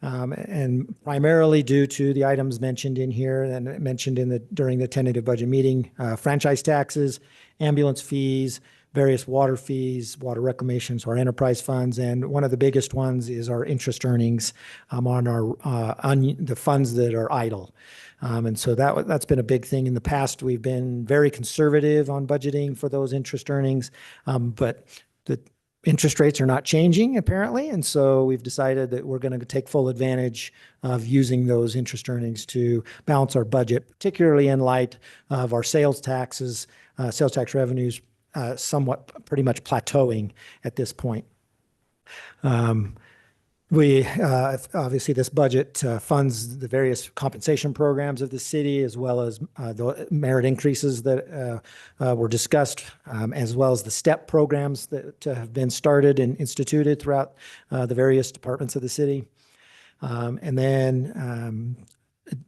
and primarily due to the items mentioned in here and mentioned during the tentative budget meeting: franchise taxes, ambulance fees, various water fees, water reclamations, our enterprise funds, and one of the biggest ones is our interest earnings on the funds that are idle. And so that's been a big thing. In the past, we've been very conservative on budgeting for those interest earnings, but the interest rates are not changing apparently. And so we've decided that we're going to take full advantage of using those interest earnings to balance our budget, particularly in light of our sales tax revenues somewhat pretty much plateauing at this point. Obviously this budget funds the various compensation programs of the city, as well as the merit increases that were discussed, as well as the STEP programs that have been started and instituted throughout the various departments of the city. And then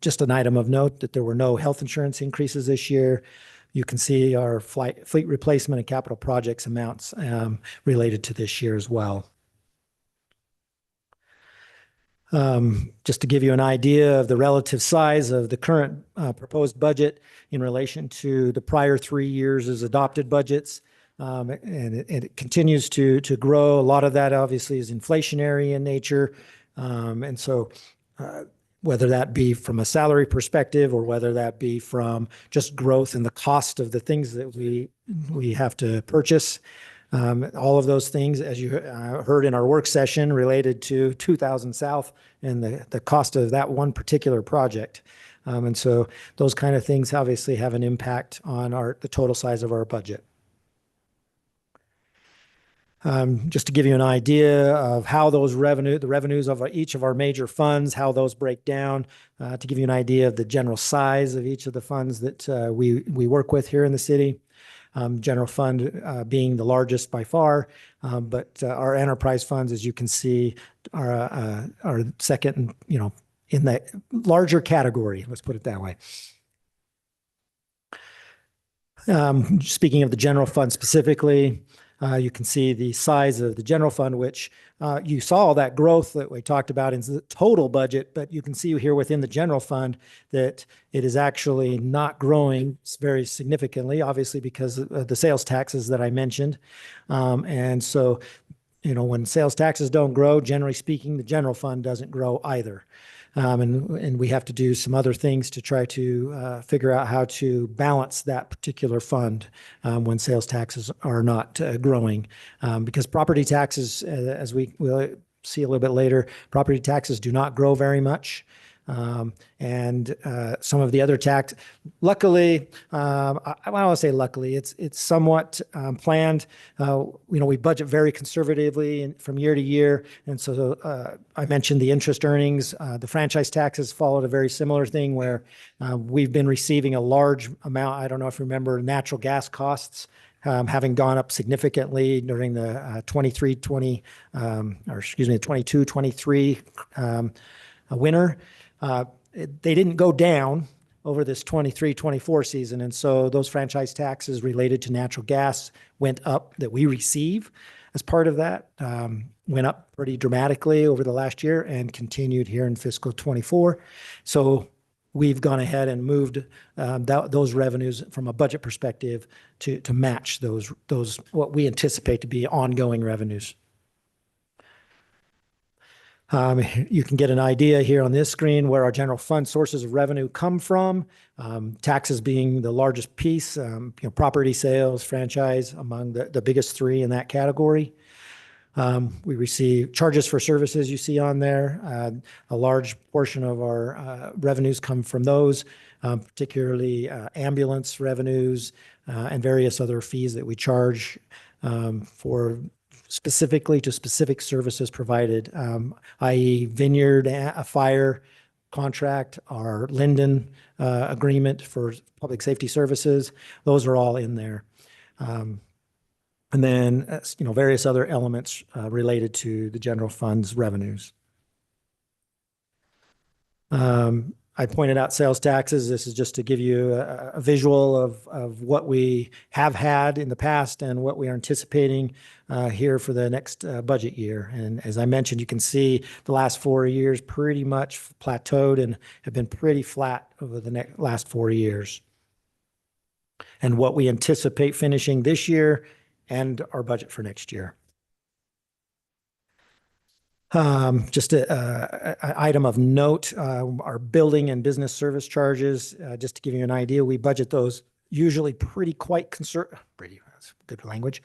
just an item of note that there were no health insurance increases this year. You can see our fleet replacement and capital projects amounts related to this year as well. Just to give you an idea of the relative size of the current proposed budget in relation to the prior 3 years' adopted budgets, and it continues to grow. A lot of that obviously is inflationary in nature, and so whether that be from a salary perspective or whether that be from just growth in the cost of the things that we have to purchase. All of those things, as you heard in our work session, related to 2000 South and the cost of that one particular project. And so those kind of things obviously have an impact on the total size of our budget. Just to give you an idea of how the revenues of each of our major funds, how those break down, to give you an idea of the general size of each of the funds that we work with here in the city. General fund being the largest by far, but our enterprise funds, as you can see, are second, in the larger category. Let's put it that way. Speaking of the general fund specifically, you can see the size of the general fund, which you saw that growth that we talked about in the total budget, but you can see here within the general fund that it is actually not growing very significantly, obviously because of the sales taxes that I mentioned. And so, when sales taxes don't grow, generally speaking, the general fund doesn't grow either. And we have to do some other things to try to figure out how to balance that particular fund when sales taxes are not growing. Because property taxes, as we'll see a little bit later, property taxes do not grow very much. And some of the other tax, luckily, I want to say luckily, it's somewhat planned. We budget very conservatively from year to year. And so I mentioned the interest earnings. The franchise taxes followed a very similar thing where we've been receiving a large amount. I don't know if you remember natural gas costs having gone up significantly during the 22-23 winter. They didn't go down over this 23-24 season. And so those franchise taxes related to natural gas went up that we receive as part of that, went up pretty dramatically over the last year and continued here in fiscal 24. So we've gone ahead and moved those revenues from a budget perspective to match those what we anticipate to be ongoing revenues. You can get an idea here on this screen where our general fund sources of revenue come from, taxes being the largest piece, property sales, franchise among the biggest 3 in that category. We receive charges for services you see on there. A large portion of our revenues come from those, particularly ambulance revenues and various other fees that we charge for specifically to specific services provided, i.e. vineyard, a fire contract, our Linden agreement for public safety services. Those are all in there. And then, various other elements related to the general fund's revenues. I pointed out sales taxes. This is just to give you a visual of what we have had in the past and what we are anticipating here for the next budget year. And as I mentioned, you can see the last 4 years pretty much plateaued and have been pretty flat over the last 4 years. And what we anticipate finishing this year and our budget for next year. Just an item of note, our building and business service charges, just to give you an idea, we budget those usually quite good language,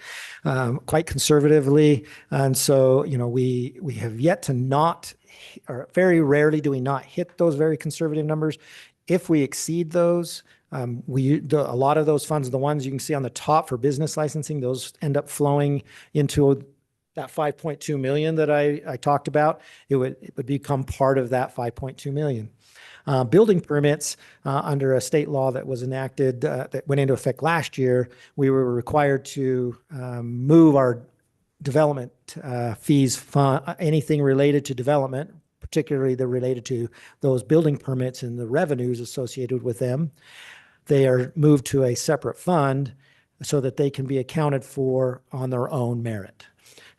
quite conservatively. And so, we have yet to not, or very rarely do we not hit those very conservative numbers. If we exceed those, a lot of those funds, the ones you can see on the top for business licensing, those end up flowing into that 5.2 million that I talked about. It would become part of that 5.2 million. Building permits under a state law that was enacted, that went into effect last year, we were required to move our development fees, anything related to development, particularly related to those building permits and the revenues associated with them. They are moved to a separate fund so that they can be accounted for on their own merit.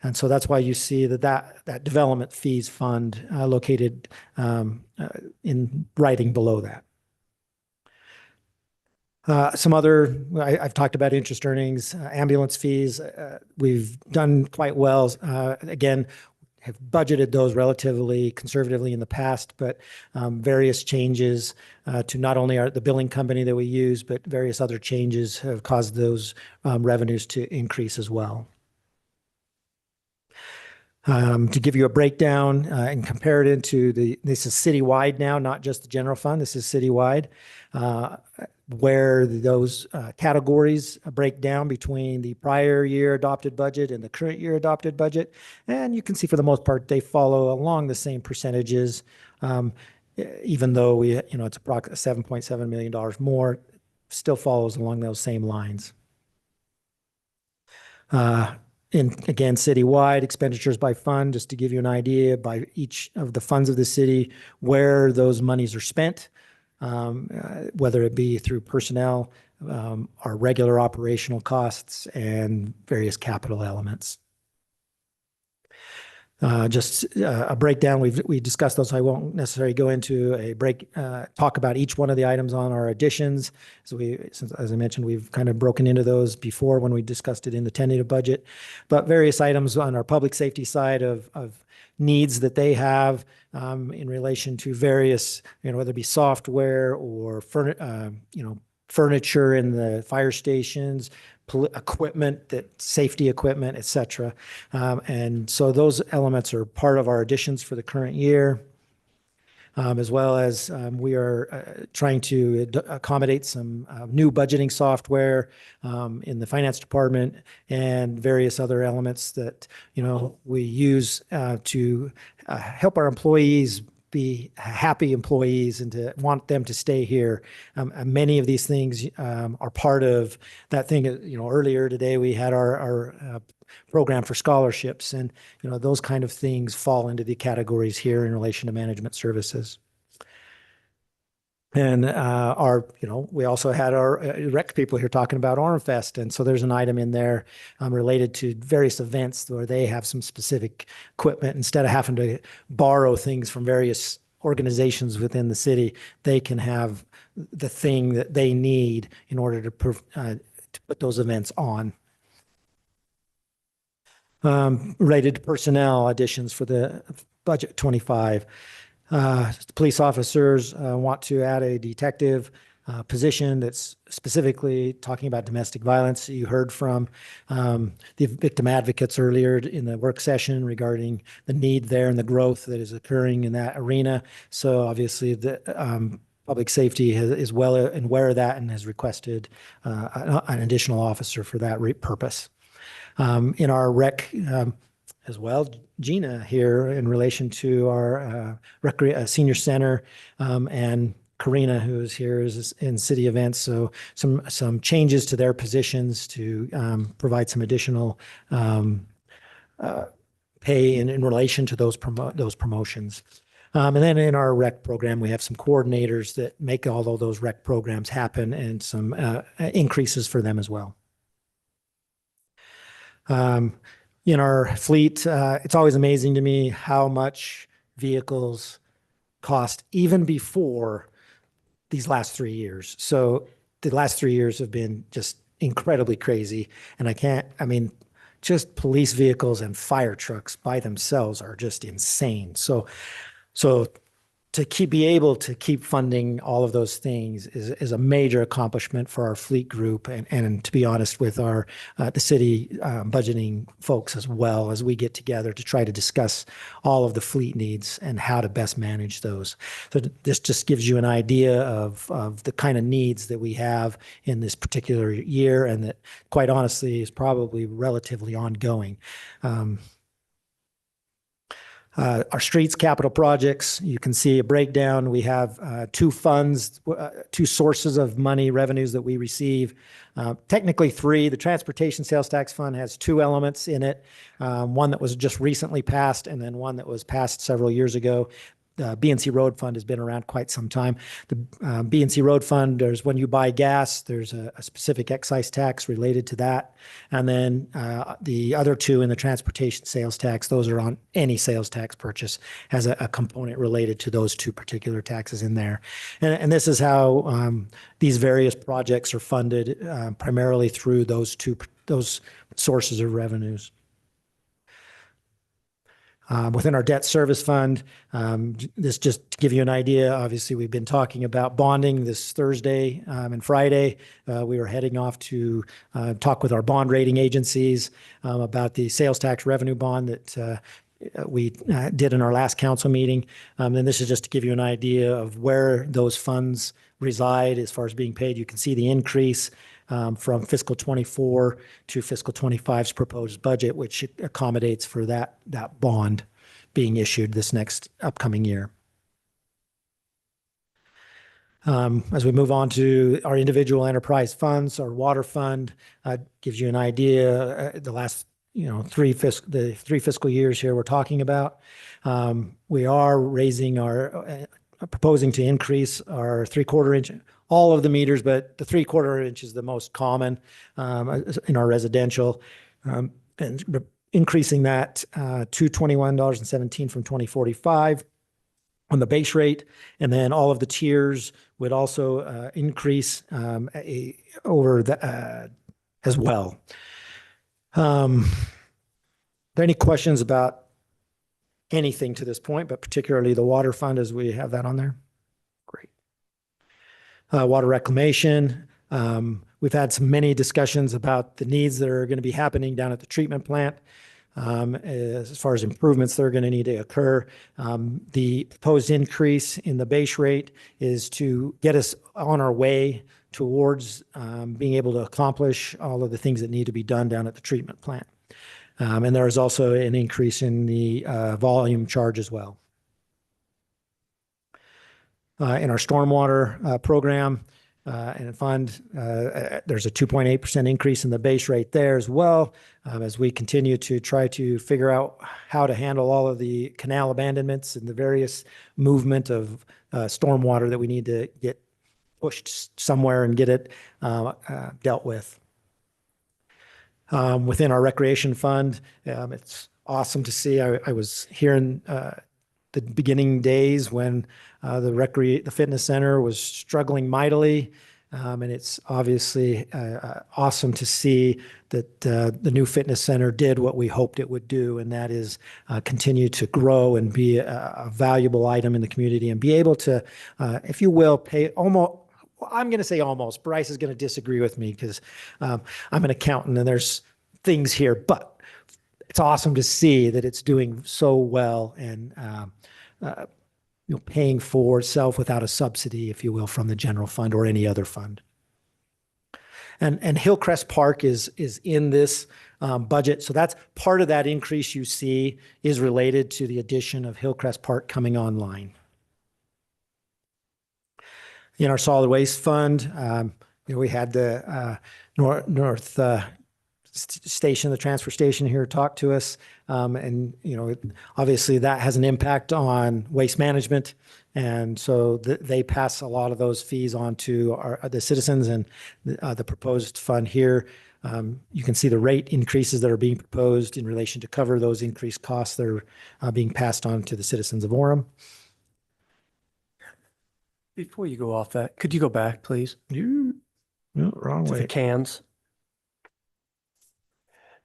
And so that's why you see that development fees fund located in writing below that. Some other, I've talked about interest earnings, ambulance fees. We've done quite well. Again, have budgeted those relatively conservatively in the past, but various changes to not only the billing company that we use, but various other changes have caused those revenues to increase as well. To give you a breakdown and compare it into this is citywide now, not just the general fund. This is citywide, where those categories break down between the prior year adopted budget and the current year adopted budget. And you can see for the most part, they follow along the same percentages, even though it's approximately $7.7 million more, still follows along those same lines. Again, citywide expenditures by fund, just to give you an idea by each of the funds of the city, where those monies are spent, whether it be through personnel, our regular operational costs, and various capital elements. Just a breakdown. We discussed those. I won't necessarily go into talk about each one of the items on our additions. So as I mentioned, we've kind of broken into those before when we discussed it in the tentative budget. But various items on our public safety side of needs that they have in relation to various, whether it be software or furniture in the fire stations, equipment, safety equipment, et cetera. And so those elements are part of our additions for the current year, as well as we are trying to accommodate some new budgeting software in the finance department and various other elements that, we use to help our employees be happy employees and to want them to stay here. Many of these things are part of that thing. Earlier today we had our program for scholarships, and those kind of things fall into the categories here in relation to management services. And we also had our rec people here talking about Oremfest. And so there's an item in there related to various events where they have some specific equipment. Instead of having to borrow things from various organizations within the city, they can have the thing that they need in order to put those events on. Related to personnel additions for the budget 25. Police officers want to add a detective position that's specifically talking about domestic violence. You heard from the victim advocates earlier in the work session regarding the need there and the growth that is occurring in that arena. So obviously the public safety is well aware of that and has requested an additional officer for that purpose. In our rec as well, Gina here in relation to our senior center and Karina, who is here, is in city events. So some changes to their positions to provide some additional pay in relation to those promotions. And then in our rec program, we have some coordinators that make all of those rec programs happen and some increases for them as well. In our fleet, it's always amazing to me how much vehicles cost even before these last 3 years. So the last 3 years have been just incredibly crazy. And just police vehicles and fire trucks by themselves are just insane. So to be able to keep funding all of those things is a major accomplishment for our fleet group and to be honest with our the city budgeting folks as well, as we get together to try to discuss all of the fleet needs and how to best manage those. So this just gives you an idea of the kind of needs that we have in this particular year, and that quite honestly is probably relatively ongoing. Our streets capital projects, you can see a breakdown. We have two funds, two sources of money, revenues that we receive. Technically three. The Transportation Sales Tax Fund has two elements in it. One that was just recently passed and then one that was passed several years ago. The B&C Road Fund has been around quite some time. The B&C Road Fund, there's when you buy gas, there's a specific excise tax related to that. And then the other two in the transportation sales tax, those are on any sales tax purchase, has a component related to those two particular taxes in there. And this is how these various projects are funded, primarily through those sources of revenues. Within our debt service fund, this just to give you an idea, obviously we've been talking about bonding this Thursday and Friday. We were heading off to talk with our bond rating agencies about the sales tax revenue bond that we did in our last council meeting. And this is just to give you an idea of where those funds reside as far as being paid. You can see the increase from fiscal 24 to fiscal 25's proposed budget, which accommodates for that bond being issued this next upcoming year. As we move on to our individual enterprise funds, our water fund gives you an idea. The last three fiscal years here we're talking about. We are raising proposing to increase our 3/4 inch, all of the meters, but the 3/4 inch is the most common in our residential, and increasing that to $21.17 from $20.45 on the base rate. And then all of the tiers would also increase over the as well. Are there any questions about anything to this point, but particularly the water fund as we have that on there? Great. Water reclamation. We've had many discussions about the needs that are going to be happening down at the treatment plant. As far as improvements that are going to need to occur. The proposed increase in the base rate is to get us on our way towards being able to accomplish all of the things that need to be done down at the treatment plant. And there is also an increase in the volume charge as well. In our stormwater program and fund, there's a 2.8% increase in the base rate there as well, as we continue to try to figure out how to handle all of the canal abandonments and the various movement of stormwater that we need to get pushed somewhere and get it dealt with. Within our recreation fund, it's awesome to see. I was here in the beginning days when the fitness center was struggling mightily, and it's obviously awesome to see that the new fitness center did what we hoped it would do, and that is continue to grow and be a valuable item in the community and be able to, if you will, pay almost well, I'm going to say almost. Bryce is going to disagree with me because I'm an accountant and there's things here, but it's awesome to see that it's doing so well and paying for itself without a subsidy, if you will, from the general fund or any other fund. And Hillcrest Park is in this budget. So that's part of that increase you see is related to the addition of Hillcrest Park coming online. In our solid waste fund, we had the North Station, the transfer station here talk to us. And, obviously that has an impact on waste management. And so they pass a lot of those fees on to the citizens and the proposed fund here. You can see the rate increases that are being proposed in relation to cover those increased costs that are being passed on to the citizens of Orem. Before you go off that, could you go back, please? No, wrong To way. the cans.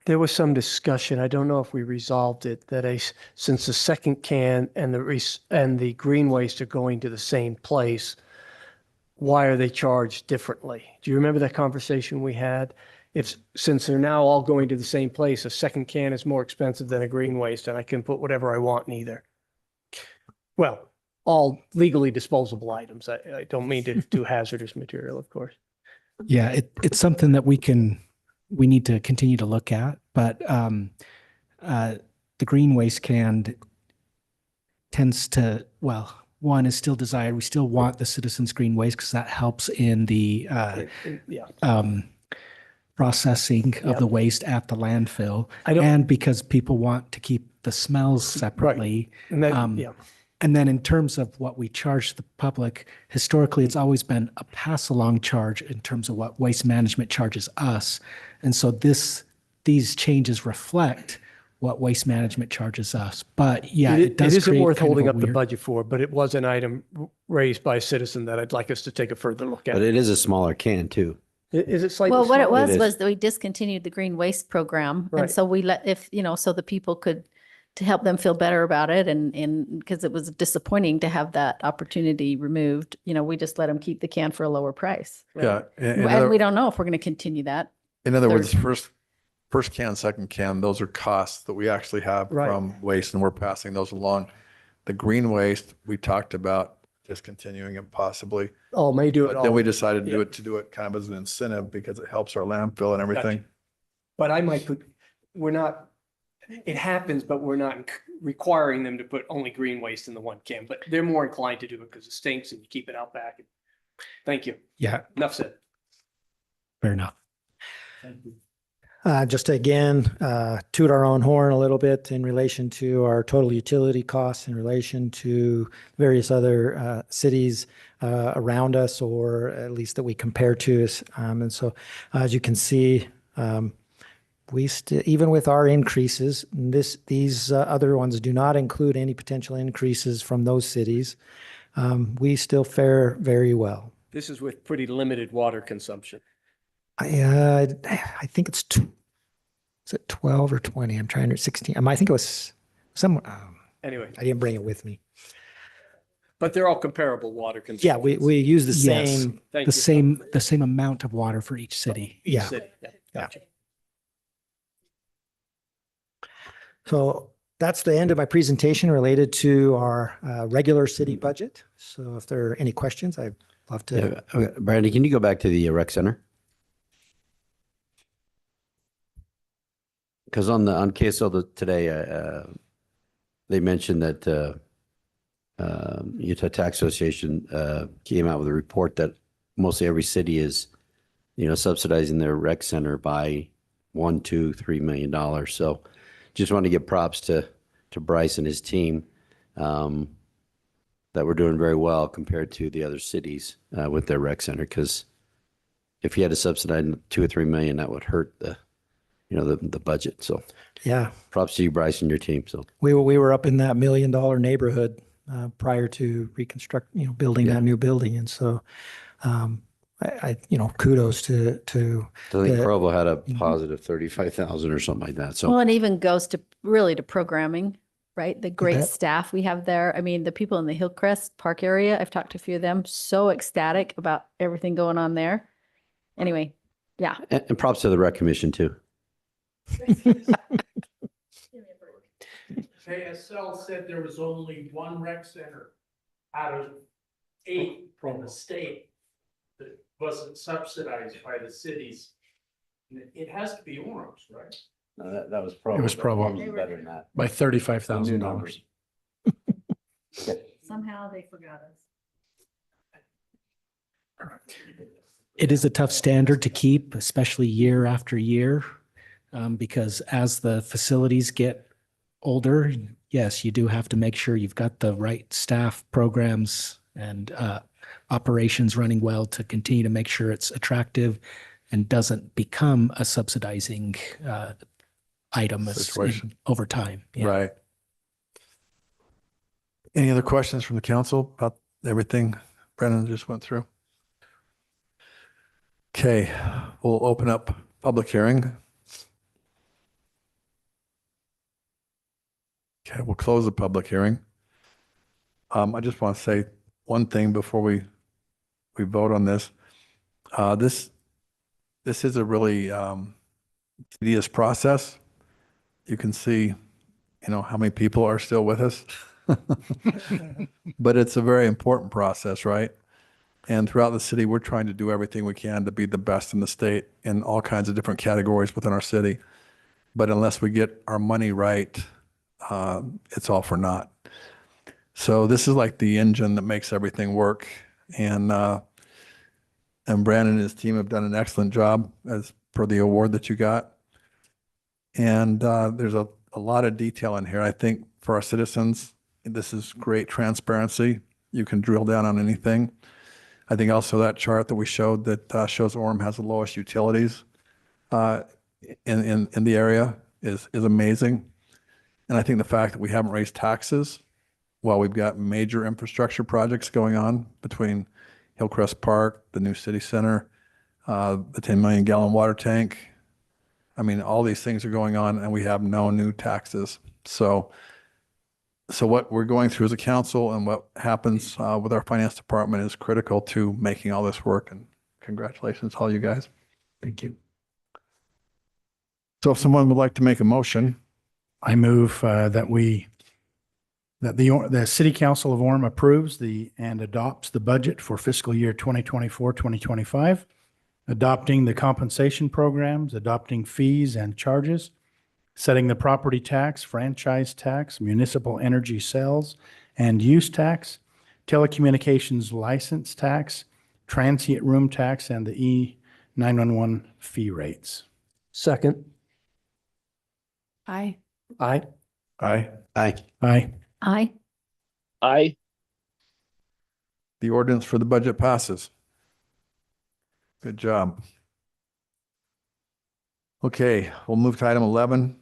There was some discussion, I don't know if we resolved it, that since the second can and the green waste are going to the same place, why are they charged differently? Do you remember that conversation we had? Since they're now all going to the same place, a second can is more expensive than a green waste, and I can put whatever I want in either. Well, all legally disposable items. I don't mean to do hazardous material, of course. Yeah, it's something that we need to continue to look at, but the green waste can tends to, well, one is still desired. We still want the citizens' green waste because that helps in the processing of the waste at the landfill, and because people want to keep the smells separately. Right. And and then in terms of what we charge the public, historically, it's always been a pass-along charge in terms of what waste management charges us. And so these changes reflect what waste management charges us. But yeah, it does. It isn't create worth kind of holding a up the weird- budget for, but it was an item raised by a citizen that I'd like us to take a further look at. But it is a smaller can too. Is it slightly? Well, what it smaller? was that we discontinued the green waste program. Right. And so we so the people could, to help them feel better about it and because it was disappointing to have that opportunity removed, we just let them keep the can for a lower price. Yeah. And we don't know if we're going to continue that. In other words, first can, second can, those are costs that we actually have Right. from waste, and we're passing those along. The green waste, we talked about discontinuing it possibly. Oh, may do it But all. then we decided to do it kind of as an incentive because it helps our landfill and everything. But I might put, it happens, but we're not requiring them to put only green waste in the one can, but they're more inclined to do it because it stinks and you keep it out back. Thank you. Yeah, Enough said. fair enough. Thank you. Just to again, toot our own horn a little bit in relation to our total utility costs in relation to various other cities around us, or at least that we compare to us. And so as you can see, even with our increases, these other ones do not include any potential increases from those cities. We still fare very well. This is with pretty limited water consumption. I think it's is it 12 or 20? I'm trying to 16. I think it was somewhere. Anyway, I didn't bring it with me. but they're all comparable water consumption. Yeah, we use the Yes. same. Thank the you. same amount of water for each city. Yeah. City. Gotcha. So that's the end of my presentation related to our regular city budget. So if there are any questions, I'd love to. Yeah, okay. Brandy, can you go back to the rec center? Because on KSL today, they mentioned that Utah Tax Association came out with a report that mostly every city is, subsidizing their rec center by $1, $2, $3 million. So just want to give props to Bryce and his team that we're doing very well compared to the other cities with their rec center. Because if you had to subsidize $2 or $3 million, that would hurt the budget. So Yeah, props to you, Bryce, and your team. So we were up in that $1 million neighborhood prior to building that new building. And so I kudos to I think Provo had a positive 35,000 or something like that. So Well, it even goes to programming. right? The great bet. staff we have there. I mean, the people in the Hillcrest Park area, I've talked to a few of them, so ecstatic about everything going on there. Anyway, yeah. And props to the rec commission too. KSL said there was only one rec center out of 8 from the state that wasn't subsidized by the cities. And it has to be Orem's, right? No, that was Provo. It was Provo. Orem's is better than that. By $35,000. Somehow they forgot us. It is a tough standard to keep, especially year after year, because as the facilities get older, yes, you do have to make sure you've got the right staff, programs, and operations running well to continue to make sure it's attractive and doesn't become a subsidizing item over time. Yeah. Right. Any other questions from the council about everything Brennan just went through? Okay, we'll open up public hearing. Okay, we'll close the public hearing. I just want to say one thing before we vote on this. This is a really tedious process. You can see, how many people are still with us. But it's a very important process, right? And throughout the city, we're trying to do everything we can to be the best in the state in all kinds of different categories within our city. But unless we get our money right, it's all for naught. So this is like the engine that makes everything work. And Brandon and his team have done an excellent job as per the award that you got. And there's a lot of detail in here. I think for our citizens, this is great transparency. You can drill down on anything. I think also that chart that we showed that shows Orem has the lowest utilities in the area is amazing. And I think the fact that we haven't raised taxes while we've got major infrastructure projects going on between Hillcrest Park, the new city center, the 10 million gallon water tank. I mean, all these things are going on and we have no new taxes. So what we're going through as a council and what happens with our finance department is critical to making all this work. And congratulations to all you guys. Thank you. So if someone would like to make a motion. I move that the City Council of Orem approves and adopts the budget for fiscal year 2024, 2025, adopting the compensation programs, adopting fees and charges, setting the property tax, franchise tax, municipal energy sales and use tax, telecommunications license tax, transient room tax, and the E911 fee rates. Second. Aye. Aye. Aye. Aye. Aye. Aye. Aye. The ordinance for the budget passes. Good job. Okay, we'll move to item 11.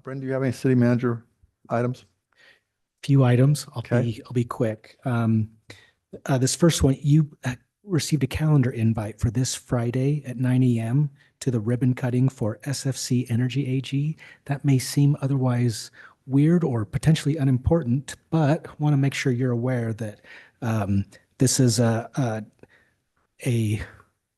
Brenda, do you have any city manager items? Few items. I'll Okay. be quick. This first one, you received a calendar invite for this Friday at 9 a.m. to the ribbon cutting for SFC Energy AG. That may seem otherwise weird or potentially unimportant, but want to make sure you're aware that this is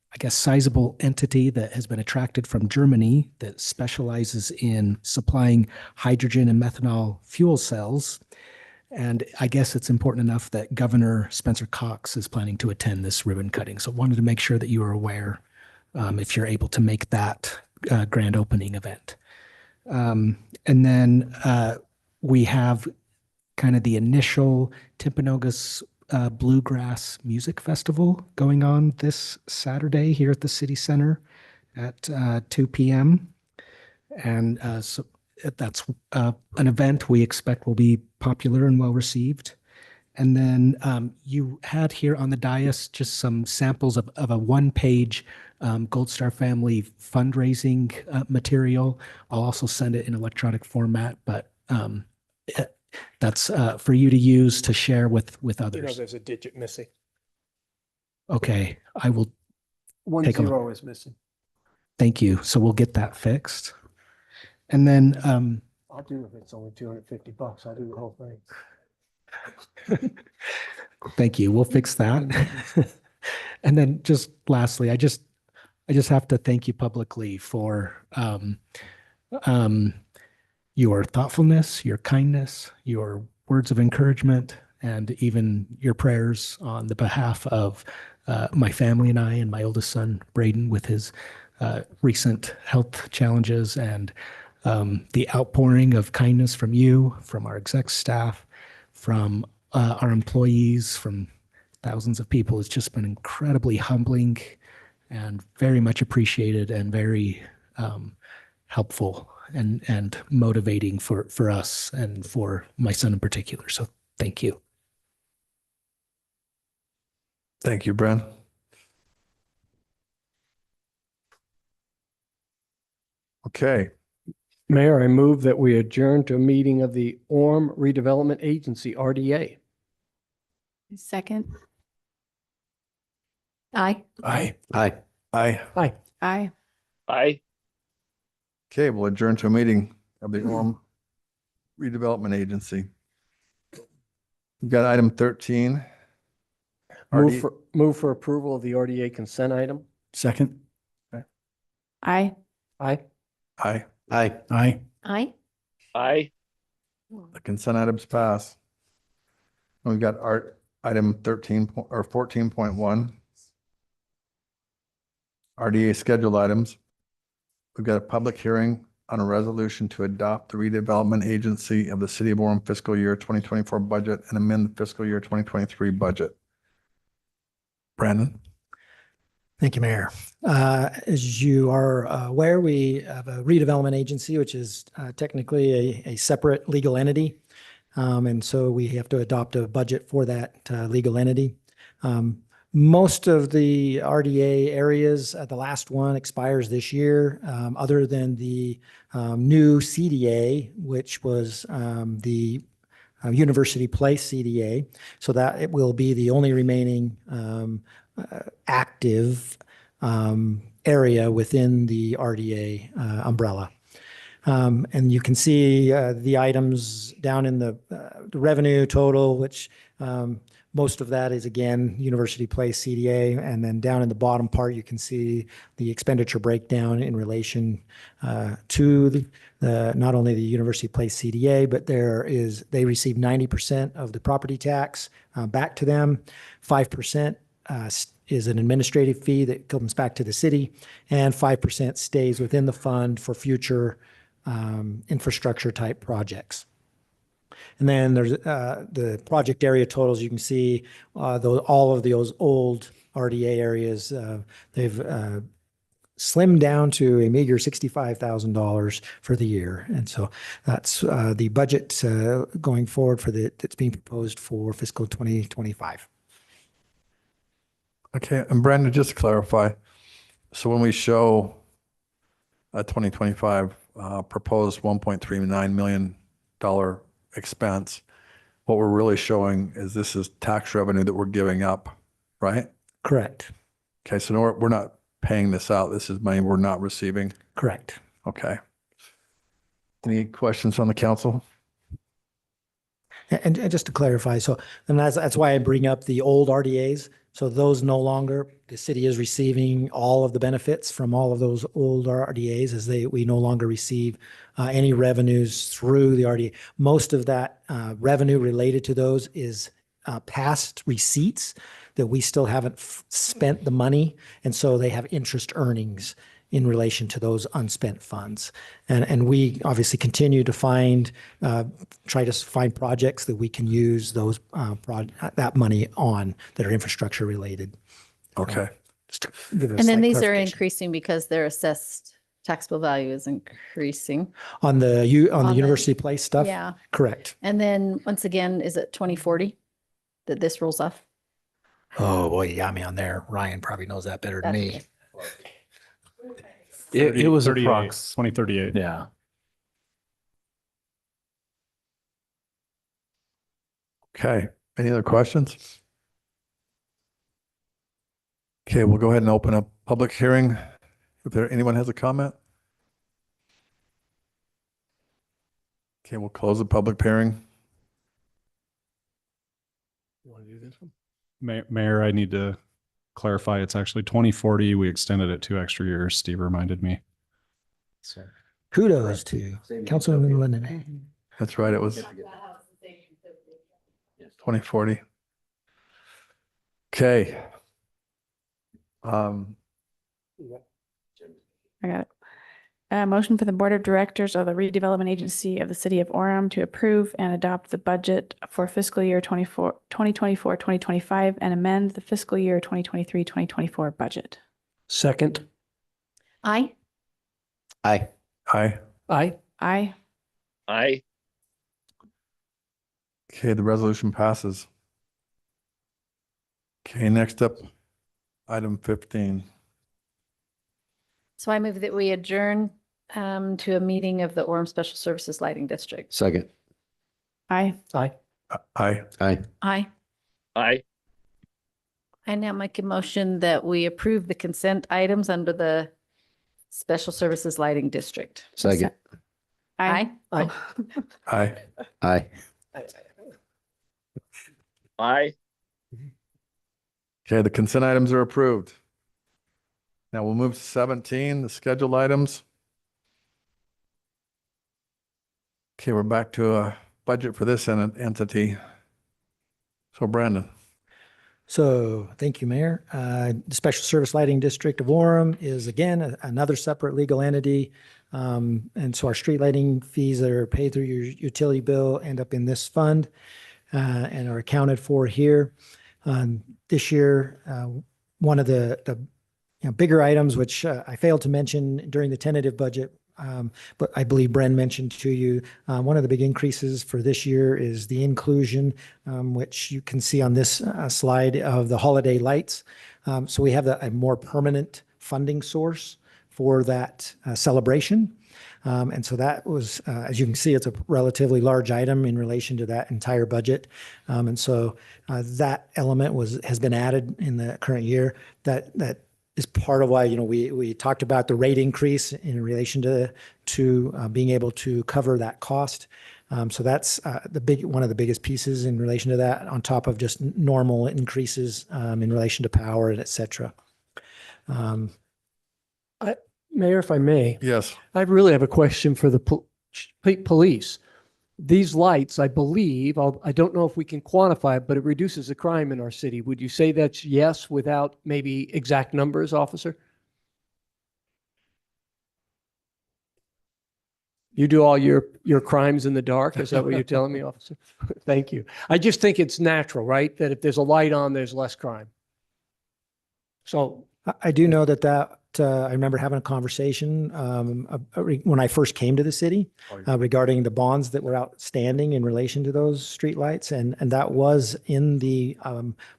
I guess, sizable entity that has been attracted from Germany that specializes in supplying hydrogen and methanol fuel cells. And I guess it's important enough that Governor Spencer Cox is planning to attend this ribbon cutting. So wanted to make sure that you are aware if you're able to make that grand opening event. And then we have kind of the initial Timpanogos Bluegrass Music Festival going on this Saturday here at the City Center at 2 p.m. And so that's an event we expect will be popular and well received. And then you had here on the dais just some samples of a one-page Gold Star Family fundraising material. I'll also send it in electronic format, but that's for you to use to share with others. There's a digit missing. Okay, I will 1 take a look. 0 is missing. Thank you. So we'll get that fixed. And then I'll do if it's only $250. I'll do the whole thing. Thank you. We'll fix that. And then just lastly, I just have to thank you publicly for your thoughtfulness, your kindness, your words of encouragement, and even your prayers on the behalf of my family and I, and my oldest son, Braden, with his recent health challenges, and the outpouring of kindness from you, from our exec staff, from our employees, from thousands of people. It's just been incredibly humbling and very much appreciated, and very helpful and motivating for us and for my son in particular. So thank you. Thank you, Bren. Okay, Mayor, I move that we adjourn to a meeting of the Orem Redevelopment Agency, RDA. Second. Aye. aye. Aye. Aye. Aye. Aye. Aye. Okay, we'll adjourn to a meeting of the Orem Redevelopment Agency. We've got item 13. Move for approval of the RDA consent item. Second. Aye. Aye. Aye. Aye. Aye. Aye. Aye. The consent items pass. And we've got item 14.1. RDA scheduled items. We've got a public hearing on a resolution to adopt the redevelopment agency of the City of Orem fiscal year 2024 budget and amend the fiscal year 2023 budget. Brandon? Thank you, Mayor. As you are aware, we have a redevelopment agency, which is technically a separate legal entity. And so we have to adopt a budget for that legal entity. Most of the RDA areas, the last one expires this year, other than the new CDA, which was the University Place CDA. So that it will be the only remaining active area within the RDA umbrella. And you can see the items down in the revenue total, which most of that is, again, University Place CDA. And then down in the bottom part, you can see the expenditure breakdown in relation to not only the University Place CDA, but they receive 90% of the property tax back to them. 5% is an administrative fee that comes back to the city, and 5% stays within the fund for future infrastructure type projects. And then there's the project area totals. You can see all of those old RDA areas, they've slimmed down to a meager $65,000 for the year. And so that's the budget going forward that's being proposed for fiscal 2025. Okay, and Brandon, just to clarify, so when we show a 2025 proposed $1.39 million expense, what we're really showing is this is tax revenue that we're giving up, right? Correct. Okay, so no, we're not paying this out. This is money we're not receiving. Correct. Okay. Any questions on the council? And just to clarify, so and that's why I bring up the old RDAs. So those no longer, the city is receiving all of the benefits from all of those old RDAs, as we no longer receive any revenues through the RDA. Most of that revenue related to those is past receipts that we still haven't spent the money, and so they have interest earnings in relation to those unspent funds. And we obviously continue to try to find projects that we can use that money on that are infrastructure related. Okay. And then these are increasing because their assessed taxable value is increasing. On the University Place stuff? Yeah. Correct. And then once again, is it 2040 that this rolls off? Oh, boy, you got me on there. Ryan probably knows that better than me. It was 38, approx 2038. Yeah. Okay. Any other questions? Okay, we'll go ahead and open up public hearing. If anyone has a comment? Okay, we'll close the public hearing. You want to do this one? Mayor, I need to clarify, it's actually 2040. We extended it 2 extra years. Steve reminded me. So kudos to Councilman Lennon. That's right, it was 2040. Okay. I got it. Motion for the Board of Directors of the Redevelopment Agency of the City of Orem to approve and adopt the budget for fiscal year 2024-2025 and amend the fiscal year 2023-2024 budget. Second. Aye. Aye. Aye. Aye. Aye. Aye. Okay, the resolution passes. Okay, next up, item 15. So I move that we adjourn to a meeting of the Orem Special Services Lighting District. Second. Aye. Aye. Aye. Aye. Aye. Aye. I now make a motion that we approve the consent items under the Special Services Lighting District. Second. Aye. Aye. Aye. Aye. Aye. Okay, the consent items are approved. Now we'll move to 17, the scheduled items. Okay, we're back to a budget for this entity. So Brandon. So thank you, Mayor. The Special Service Lighting District of Orem is again another separate legal entity. And so our street lighting fees that are paid through your utility bill end up in this fund and are accounted for here. This year, one of the bigger items, which I failed to mention during the tentative budget, but I believe Bren mentioned to you, one of the big increases for this year is the inclusion, which you can see on this slide, of the holiday lights. So we have a more permanent funding source for that celebration. And so that was, as you can see, it's a relatively large item in relation to that entire budget. And so that element has been added in the current year. That is part of why, we talked about the rate increase in relation to being able to cover that cost. So that's one of the biggest pieces in relation to that, on top of just normal increases in relation to power and et cetera. Mayor, if I may. Yes. I really have a question for the police. These lights, I believe, I don't know if we can quantify it, but it reduces the crime in our city. Would you say that's yes without maybe exact numbers, officer? You do all your crimes in the dark? Is that what you're telling me, officer? Thank you. I just think it's natural, right? That if there's a light on, there's less crime. So I do know that I remember having a conversation when I first came to the city regarding the bonds that were outstanding in relation to those streetlights, and that was in the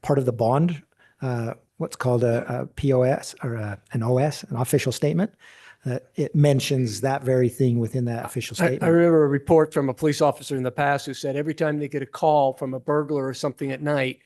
part of the bond, what's called a POS or an OS, an official statement. It mentions that very thing within that official statement. I remember a report from a police officer in the past who said every time they get a call from a burglar or something at night,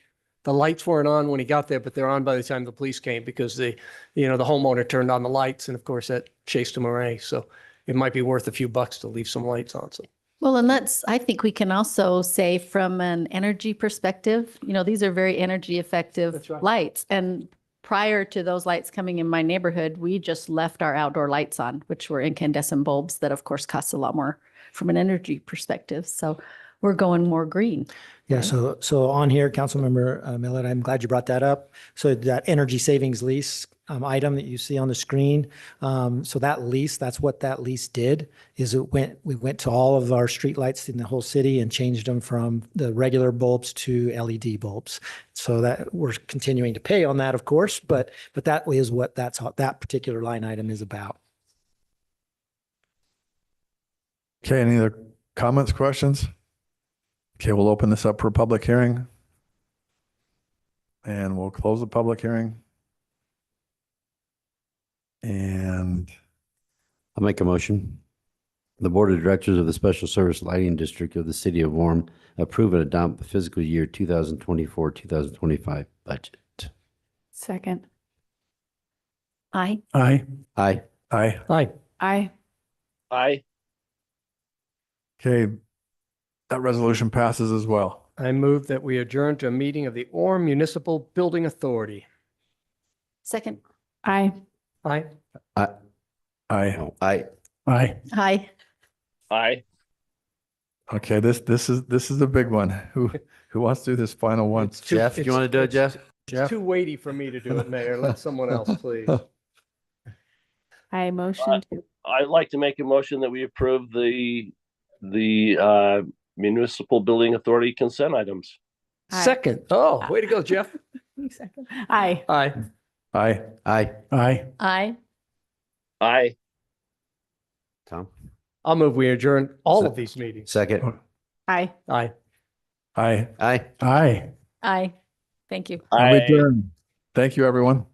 the lights weren't on when he got there, but they're on by the time the police came because the homeowner turned on the lights, and of course that chased him away. So it might be worth a few bucks to leave some lights on. So. Well, and I think we can also say from an energy perspective, these are very energy effective lights. And prior to those lights coming in my neighborhood, we just left our outdoor lights on, which were incandescent bulbs that of course cost a lot more from an energy perspective. So we're going more green. Yeah, so on here, Councilmember Millett, I'm glad you brought that up. So that energy savings lease item that you see on the screen, so that lease, that's what that lease did, is we went to all of our streetlights in the whole city and changed them from the regular bulbs to LED bulbs. So that we're continuing to pay on that, of course, but that is what that particular line item is about. Okay, any other comments, questions? Okay, we'll open this up for a public hearing. And we'll close the public hearing. And I'll make a motion. The Board of Directors of the Special Service Lighting District of the City of Orem approve and adopt the fiscal year 2024-2025 budget. Second. Aye. Aye. Aye. aye. Aye. Aye. Aye. Okay, That resolution passes as well. I move that we adjourn to a meeting of the Orem Municipal Building Authority. Second. Aye. Aye. Aye. Aye. Aye. Aye. Aye. Okay, this is a big one. Who wants to do this final one? It's too- Jeff, you it's- want to do it, Jeff? It's too weighty for me to do it, Mayor. Let someone else, please. I motion to, I'd like to make a motion that we approve the municipal building authority consent items. Aye. Second. Oh, way to go, Jeff. aye. Aye. Aye. Aye. Aye. Aye. Aye. Tom? I'll move we adjourn all of these meetings. Second. Aye. Aye. Aye. Aye. Aye. Aye. Thank you. And we adjourn. Thank you, everyone.